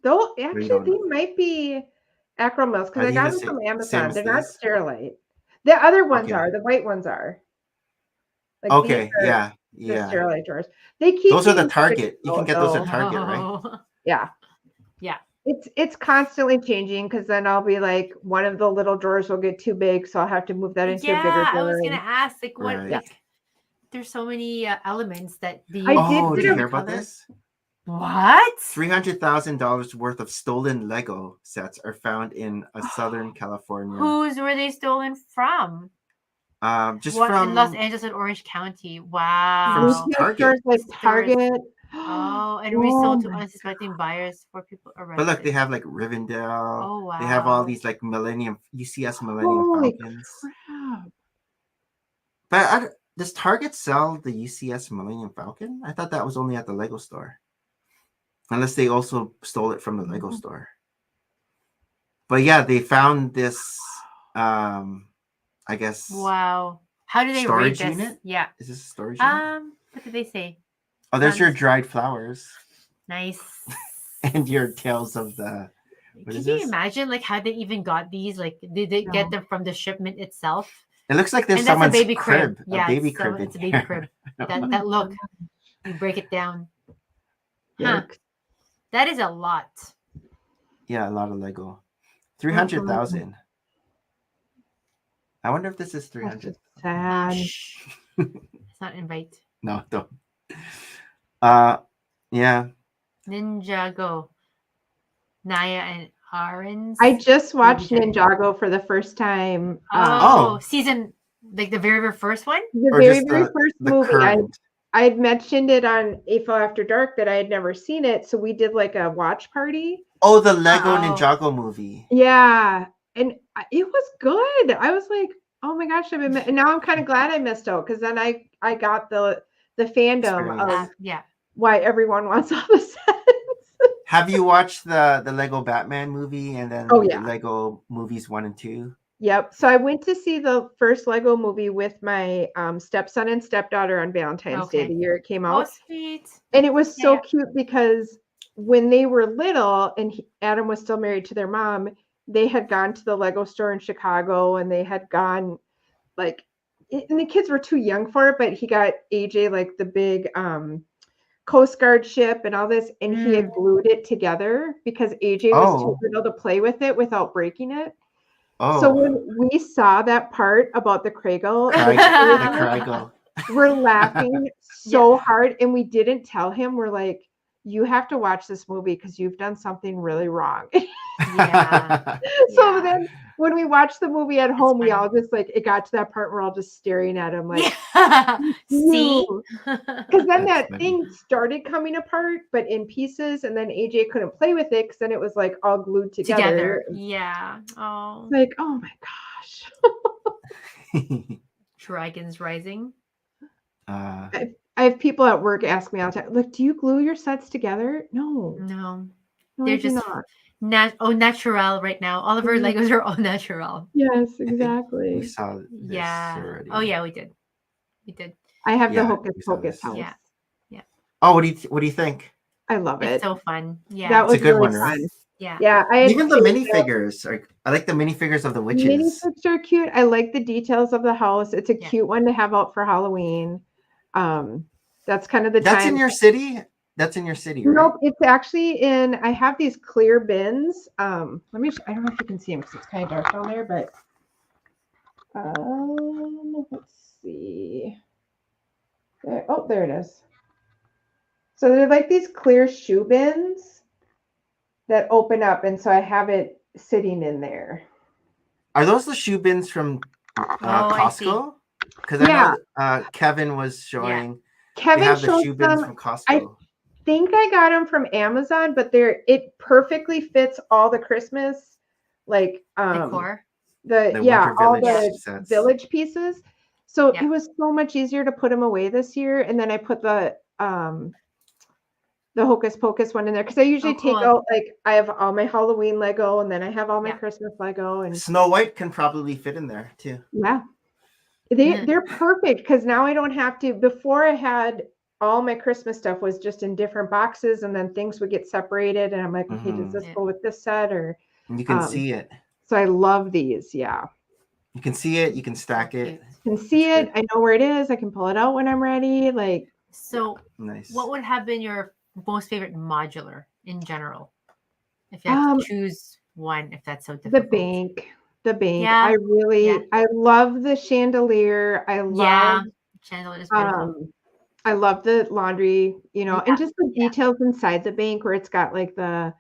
Though actually, don't they know. might be acro mills Are because I they got the them from same Amazon. as They're not these? Sterilite. The other ones Okay. are. The white ones are. Like Okay, these are yeah, the yeah. Sterilite drawers. They keep Those are the being Target. You can get those though. at Target, right? Oh. Yeah. Yeah. It's constantly changing because then I'll be like one of the little drawers will get too big, so I'll have to move that into a bigger Yeah, drawer. I was gonna and- ask, like, what? Right. Like, there's so many elements that the. I did Oh, get did you a hear about color. this? What? $300,000 worth of stolen Lego sets are found in Southern California. Whose were they stolen from? Just What, from in Los Angeles and Orange County? Wow. Retail Target. stores like Stores. Target. Oh, and Oh resold to my unsuspecting buyers for people arrested. But look, they have like Rivendell. Oh, wow. They have all these like UCS Millennium Holy Falcons. crap. But does Target sell the UCS Millennium Falcon? I thought that was only at the Lego store. Unless they also stole it from the Lego store. But yeah, they found this, I guess. Wow. How do they Storage rate this? unit? Yeah. Is this a storage unit? What did they say? Oh, there's your sounds- dried flowers Nice. and your tales of the. What Can is you this? imagine like how they even got these? Like, did they get them from the shipment itself? It looks like there's And that's a someone's baby crib. crib. Yeah, a baby it's, crib. it's a in baby here. crib. That look. You break it down. Huh. Yikes. That is a lot. Yeah, a lot of Lego. 300,000. I wonder if this is That's 300. just sad. Shh. It's not invite. No, don't. Yeah. Ninjago. Naya and Arens. I just watched Baby Ninjago for the first time. Oh. Season, like the very first one? The Or very, just very the first movie. current. I had mentioned it on AFL After Dark that I had never seen it. So we did like a watch party. Oh, the Lego Oh. Ninjago movie. Yeah. And it was good. I was like, oh my gosh. And now I'm kind of glad I missed out because then I got the fandom Experience. of Yeah. why everyone wants all the sets. Have you watched the Lego Batman movie and then Oh, yeah. the Lego movies 1 and 2? Yep. So I went to see the first Lego movie with my stepson and stepdaughter on Valentine's Day, Okay. the year it came Oh, out. sweet. And it was so Yeah. cute because when they were little and Adam was still married to their mom, they had gone to the Lego store in Chicago and they had gone like, and the kids were too young for it, but he got AJ like the big Coast Guard ship and all this, and he had glued it together because AJ was too Oh. little to play with it without breaking it. So Oh, when we saw that part about the Craigle, the Craigle. we're laughing so hard, and we didn't tell him. We're like, you have to watch this movie because you've done something really wrong. Yeah. So Yeah. then when we watched the movie at home, we funny. all just like, it got to that part where we're all just staring at him like, Yeah. See? because then That's that funny. thing started coming apart, but in pieces, and then AJ couldn't play with it because then it was like all glued together. Yeah. Oh. Like, oh my gosh. Dragons Rising. I have people at work ask me all the time, like, do you glue your sets together? No, No. no, They're I do just not. natural right now. All of our Mhm. Legos are all natural. Yes, We exactly. saw this Yeah. already. Oh yeah, we did. We did. I have the Yeah, Hocus we saw Pocus this. house. Yeah. Oh, what do you think? I love It's it. so fun. Yeah. That It's a was good really one, right? fun. Yeah. Yeah, I had Even the two, minifigures. I like the minifigures of the witches. Minifigs are cute. I like the details of the house. It's a Yeah. cute one to have out for Halloween. That's kind of the That's time. in your city? That's in your city, right? Nope, it's actually in. I have these clear bins. Let me. I don't know if you can see them because it's kind of dark down there, but let's see. There it is. So they're like these clear shoe bins that open up, and so I have it sitting in there. Are those the shoe bins from I see. Costco? Because I Yeah. know Kevin was showing. They Kevin have the showed shoe bins them. from Costco. Think I got them from Amazon, but it perfectly fits all the Christmas like Decor. The all Winter the Village sets. village pieces. So Yeah. it was so much easier to put them away this year, and then I put the Hocus Pocus one in there because I usually take cool. out like I have all my Halloween Lego, and then I have all my Yeah. Christmas Lego, and Snow White can probably fit in there too. yeah, they're perfect because now I don't have to. Before I had all my Christmas stuff was just in different boxes, and then things would get separated, and I'm like, okay, does this go with this set or? And you can see it. So I love these. Yeah, You can see it. You can stack it. can see It's it. I know where it is. I can pull it out when I'm ready. Like, So nice. what would have been your most favorite modular in general? If you have to choose one, if that's so difficult. the bank. Yeah. I love the chandelier. I love chandelier is beautiful. I love the laundry, and just the details inside the bank where it's got like the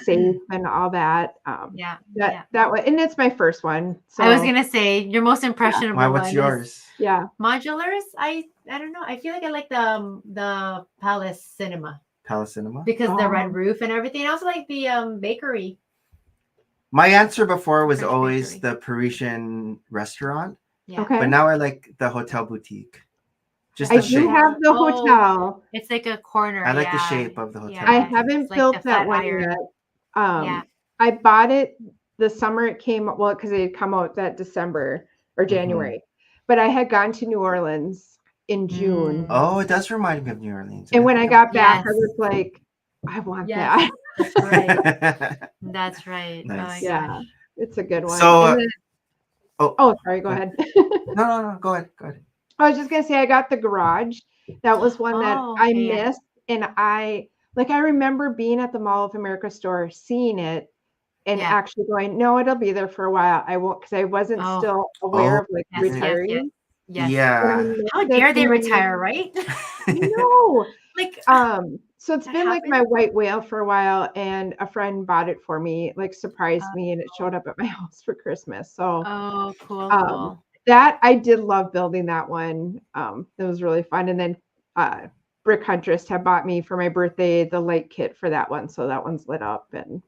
safe and all that. That way, and it's my first one. So I was gonna say your most impressionable one. What's yours? Yeah, modulars. I don't know. I feel like I like the Palace Cinema. Palace Cinema? Because the red roof and everything. I also like the bakery. My answer before was French always bakery. the Parisian restaurant. Yeah. Okay. But now I like the hotel boutique. Just I the do shape. have the hotel. It's like a corner. I like the shape of the hotel. Yeah. I haven't It's like built the that flat one iron. yet. I bought it the summer it came, well, because it had come out that December or January. But I had gone to New Orleans in June. Oh, it does remind me of New Orleans. And when I got back, I Yes. was like, I want Yes. that. That's right. That's right. Nice. Oh my Yeah, gosh. it's a good one. So, And then- sorry, go ahead. No, go ahead. I was just gonna say I got the garage. That was one that I okay, yeah. missed, and I remember being at the Mall of America store, seeing it, and Yeah. actually going, no, it'll be there for a while. I won't, because I wasn't Oh. still aware of like Yes, yes, retiring. Yes. Yeah. How dare they retire, right? No. Like So it's that been like happened? my white whale for a while, and a friend bought it for me, like surprised me, and it showed up at my house for Christmas. So Oh, cool. that I did love building that one. It was really fun. And then Brick Huntress had bought me for my birthday the light kit for that one, so that one's lit up, and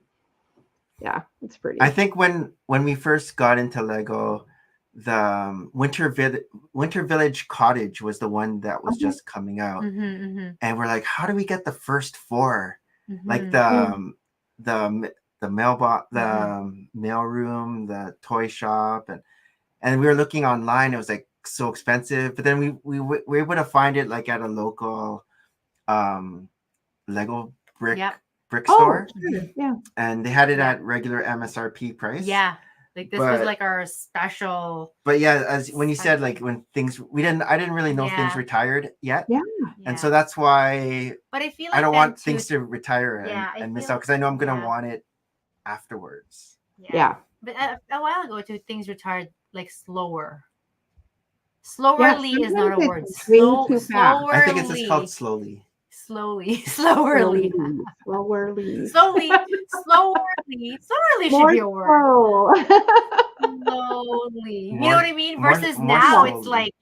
yeah, it's pretty. I think when we first got into Lego, the Winter Village Cottage was the one that was just coming out, and we're like, how do we get the first four? Like the mailbox, the mail room, the toy shop, and we were looking online. It was like so expensive, but then we were able to find it like at a local Lego brick store. Yeah, and they had it at regular MSRP price. Yeah, like this was like our special. But yeah, as when you said like when things I didn't really know things retired yet. Yeah. And so that's why. But I feel like I don't want things to retire and miss out, because I know I'm gonna Yeah. want it afterwards. Yeah. But a while ago, too, things retired like slower. Yeah, Slowerly is not a sometimes word. it's way too fast. I think it's just called Slowerly. slowly. Slowerly. Slowerly. Slowerly should More be a word. slow. Slowly. You know More- what I mean? more- Versus more now, it's slowly. like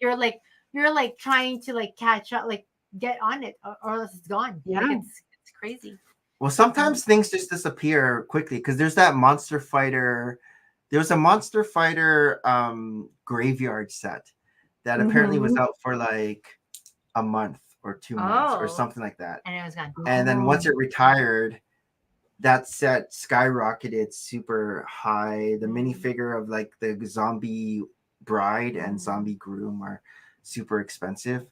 you're like trying to like catch up, like get on it, or else it's gone. Yeah. Like it's crazy. Well, sometimes things just disappear quickly because there's that Monster Fighter. There was a Monster Fighter graveyard set that apparently was Mhm. out for like a month or 2 months or Oh. something like that. And it was gone. And then once it retired, that set skyrocketed super high. The minifigure of like the zombie bride and zombie groom are super expensive.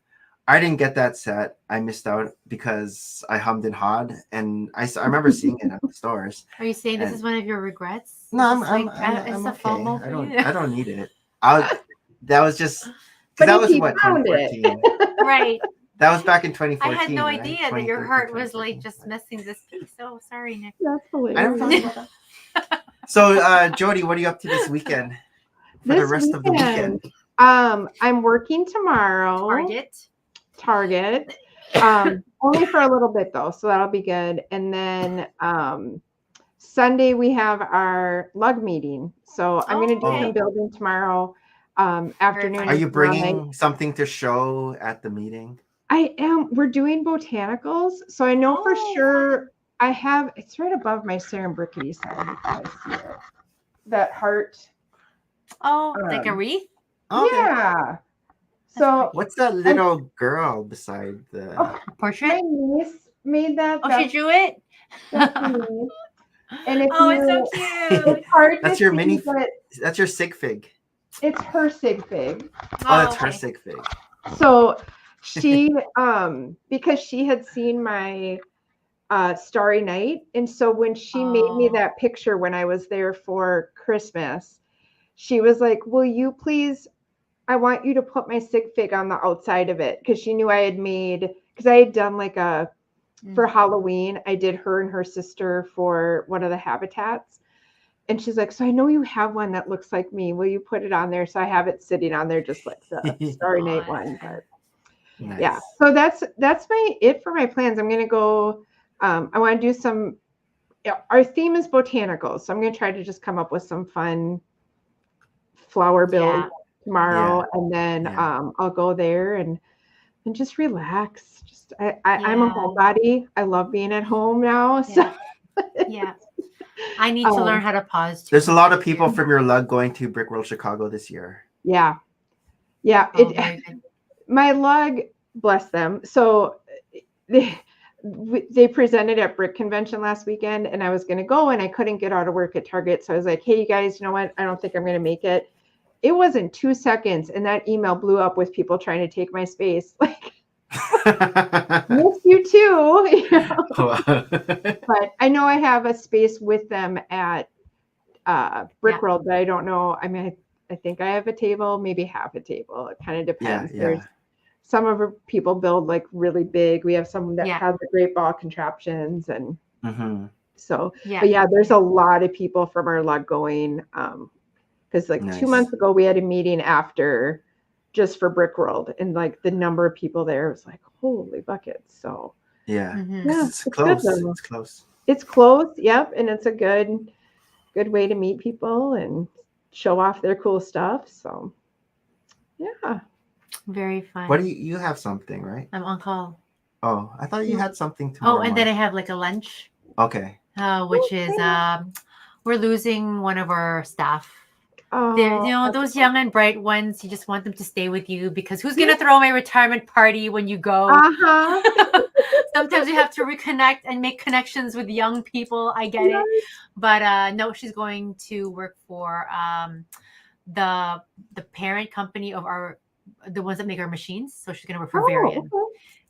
I didn't get that set. I missed out because I hummed and hawed, and I remember seeing it at the stores. Are you saying this And- is one of your regrets? No, It's I'm it's a okay. FOMO for you. I don't need it. That was just But because that if was he what found it. 2014. Right. That was back in I 2014. had no right? idea that your 2013, heart was like 2014. just missing this piece. Oh, sorry, Nick. That's I never hilarious. thought about that. So, Jody, what are you up to this weekend? For the This rest of the weekend. I'm working tomorrow. Target. Only for a little bit though, so that'll be good. And then Sunday we have our lug meeting. So I'm going to do okay. some building tomorrow afternoon. fun. Are you and tomorrow night. bringing something to show at the meeting? I am. We're doing botanicals, so I know for Oh, sure I have. It's right above my serendipity side. I see it. That heart. Oh, like a wreath? Okay. Yeah. So What's that little girl beside the? Oh, A portrait? my niece made that. Oh, she drew it? That's my niece. And if Oh, it's so you, cute. it's hard That's to your see, mini- but That's your sig fig. it's her sig fig. Oh, that's her okay. sig fig. So she, because she had seen my Starry Night, and so when she made me Oh. that picture when I was there for Christmas, she was like, "Will you please? I want you to put my sig fig on the outside of it," because she knew I had made, because I had done like a. For Halloween, I did her and her sister for one of the habitats. And she's like, "So I know you have one that looks like me. Will you put it on there?" So I have it sitting on there just like the Starry Night one. But Nice. yeah, so that's it for my plans. I'm gonna go. I want to do some. Our theme is botanicals, so I'm gonna try to just come up with some fun flower build tomorrow, and then I'll go there and just relax. Just I'm a homebody. I love being at home now. So Yeah. I need to learn how to pause. Too. There's a lot of people from your lug going to Brick World Chicago this year. Yeah. Oh, very good. My lug, bless them. So they presented at Brick Convention last weekend, and I was going to go, and I couldn't get out of work at Target. So I was like, "Hey, you guys, you know what? I don't think I'm going to make it." It wasn't 2 seconds, and that email blew up with people trying to take my space. Like, miss you too. You know? But I know I have a space with them at Brick World, but I don't know. I mean, I think I have a table, maybe half a table. It kind of depends. There's some of our people build like really big. We have some that have the great ball contraptions, and so but yeah, there's a lot of people from our lug going. Because like 2 months ago we had a meeting after just for Brick World, and like the number of people there was like holy buckets. So it's close. It's close. It's close. Yep, and it's a good way to meet people and show off their cool stuff. So yeah, very fun. What do you have something, right? I'm on call. Oh, I thought you had something tomorrow. Oh, and then I have like a lunch. Okay. Which is we're losing one of our staff. Oh, you know, those young and bright ones, you just want them to stay with you, because who's going to throw my retirement party when you go? Sometimes you have to reconnect and make connections with young people. I get it. But no, she's going to work for the parent company of the ones that make our machines. So she's going to work for Varian. Okay.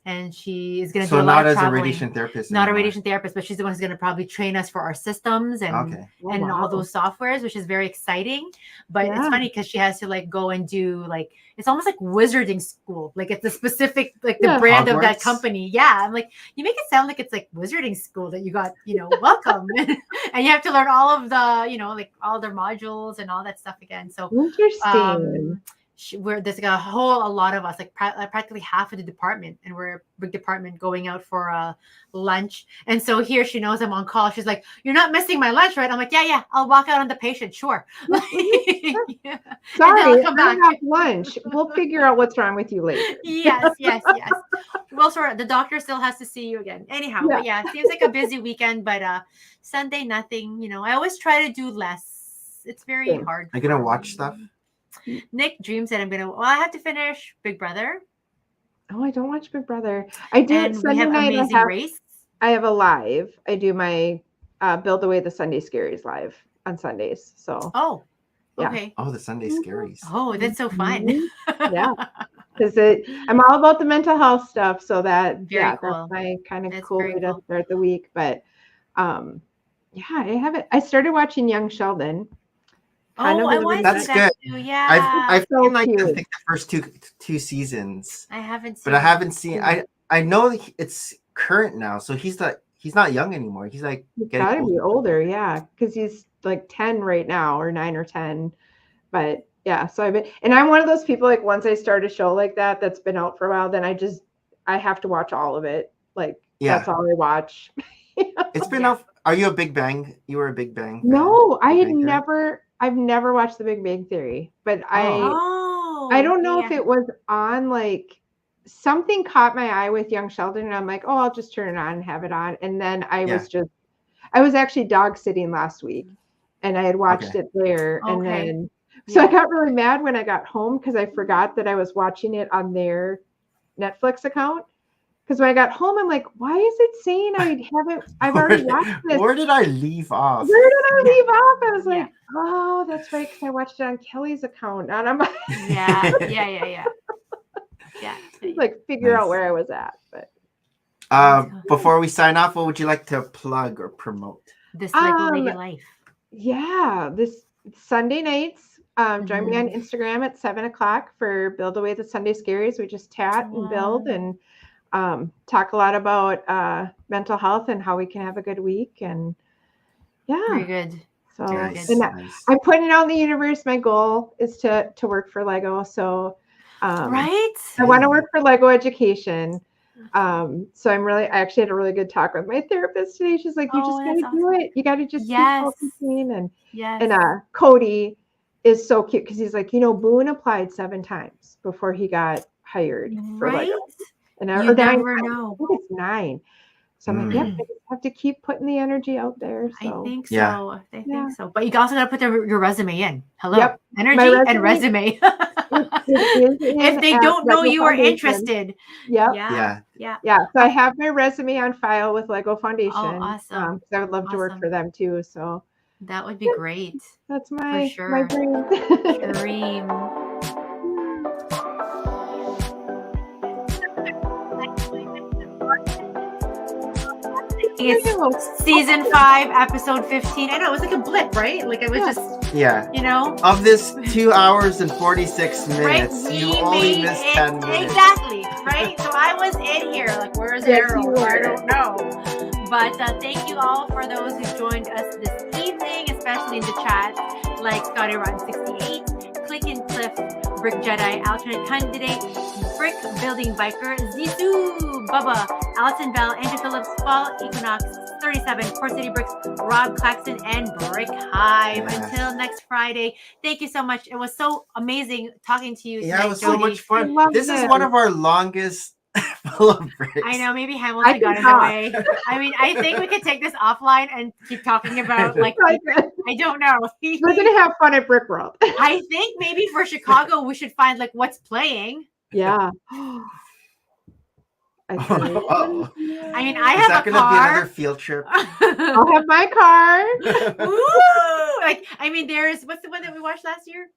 and she is going to So do a lot not of as a traveling. radiation therapist. Not a anymore. radiation therapist, but she's the one who's going to probably train us for our systems and Okay. Oh, and all wow. those softwares, which is very exciting. But it's Yeah. funny because she has to like go and do like it's almost like wizarding school. Like it's a specific like the Yeah. brand of that Hogwarts? company. Yeah, I'm like you make it sound like it's like wizarding school that you got welcome, and you have to learn all of the like all their modules and all that stuff again. So Interesting. there's like a lot of us, like practically half of the department, and we're a big department going out for lunch. And so here she knows I'm on call. She's like, "You're not missing my lunch, right?" I'm like, "Yeah, I'll walk out on the patient, sure." Yeah. Sorry, I'll come back. I have lunch. We'll figure out what's wrong with you later. Yes. Well, sort of. The doctor still has to see you again. Anyhow, Yeah. but yeah, it seems like a busy weekend. But Sunday, nothing. I always try to do less. It's very Same. hard. Are you gonna for watch me. stuff? Nick dreams that I'm gonna. Well, I have to finish Big Brother. Oh, I don't watch Big Brother. I do. And we Sunday have night, Amazing Race. I have a live. I do my Build Away the Sunday Scaries live on Sundays. So Oh, yeah. okay. Oh, the Sunday Scaries. Oh, that's so fun. Mhm. Yeah. Because I'm all about the mental health stuff. So that Very cool. that's my kind of That's cool very way to cool. start the week. But yeah, I haven't. I started watching Young Sheldon. Kind Oh, of I in the want to That's see that good. too. Yeah. I've So seen like I cute. think the first two seasons, I haven't seen but I it. haven't seen. I know that it's current now, so he's not young anymore. He's like He's getting got to be older. older, yeah, because he's like 10 right now, or 9 or 10. But yeah, so I'm one of those people, like once I start a show like that's been out for a while, then I have to watch all of it. Like that's all I watch. It's been Yeah. out. Are you a Big Bang? You were a Big Bang fan? No, Big Bang Theory? I've never watched The Big Bang Theory, but Oh, I don't know yeah. if it was on, like something caught my eye with Young Sheldon, and I'm like, oh, I'll just turn it on and have it on. And then I was actually dog sitting last week, and I had watched it there, and Okay. then so I got really mad when I got home because I forgot that I was watching it on their Netflix account. Because when I got home, I'm like, why is it saying I've already watched this? Where did I leave off? Where did I leave off? I was Yeah. like, oh, that's right, because I watched it on Kelly's account, not on my. Yeah. Like figure Nice. out where I was at. But Before we sign off, what would you like to plug or promote? This Lego Lady Life. yeah, this Sunday nights, join me on Instagram at 7:00 for Build Away the Sunday Scaries. We just chat and build and talk a lot about mental health and how we can have a good week. And Very good. so Nice, and nice. I'm putting it out in the universe. My goal is to work for Lego. So Right? I want to work for Lego Education. So I actually had a really good talk with my therapist today. She's like, you just gotta do it. You gotta just keep focusing. And Cody is so cute because he's like, Boone applied 7 times before he got hired for Lego. And you never know. I think it's 9. So I'm like, yep, I just have to keep putting the energy out there. So I think so. Yeah. I think so. But you also got to put your resume in. Hello. Yep. Energy and resume. If they don't know you are interested. Yep. Yeah. So I have my resume on file with Lego Foundation. Oh, awesome. I would love to work for them too. So that would be great. That's my dream. Dream. It's season 5, episode 15. I know, it was like a blip, right? Like it was just, Of this 2 hours and 46 minutes, right? you only missed 10 minutes. Exactly, right? So I was in here, like, where's Errol? I don't know. But thank you all for those who joined us this evening, especially in the chat, like Scotty Ron 68, Click and Cliff, Brick Jedi, Alternate Candidate, Brick Building Biker, Zizou, Bubba, Alison Bell, Andrew Phillips, Fall Equinox 37, Port City Bricks, Rob Claxton, and Brick Hive. Until next Friday, thank you so much. It was so amazing talking to you. Yeah, it was so Jody. much fun. This is one of our longest full of bricks. I know, maybe Hamilton got in the way. I mean, I think we could take this offline and keep talking about, like, I don't know. We're going to have fun at Brick World. I think maybe for Chicago, we should find, like, what's playing. Yeah. I mean, I Is have that a gonna car. be another field trip? I'll have my car. Woo! Like, I mean, what's the one that we watched last year?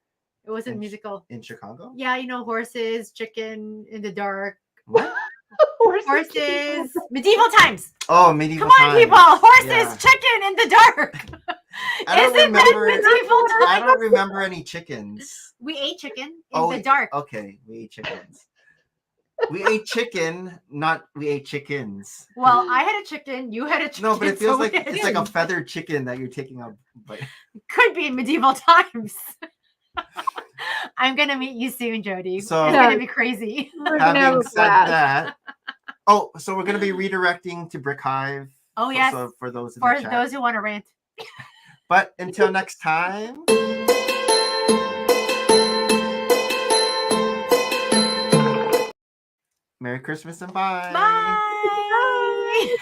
It wasn't musical. In Chicago? Yeah, horses, chicken in the dark. What? Horses. Medieval times. Oh, medieval Come on, times. people. Horses, Yeah. chicken in the dark. I don't Isn't that remember. medieval I times? don't remember any chickens. We ate chicken in Oh, the dark. Okay, we ate chickens. We ate chicken, not we ate chickens. Well, I had a chicken. You had a chicken. No, but it feels so like we had it's like a chicken. feathered chicken that you're taking a bite. Could be in medieval times. I'm gonna meet you soon, Jody. So- it's gonna be crazy. We're gonna have Having a said blast. that, so we're gonna be redirecting to Brick Hive. Oh yes, So for those in for the chat. those who want to rant. But until next time. Merry Christmas and bye. Bye.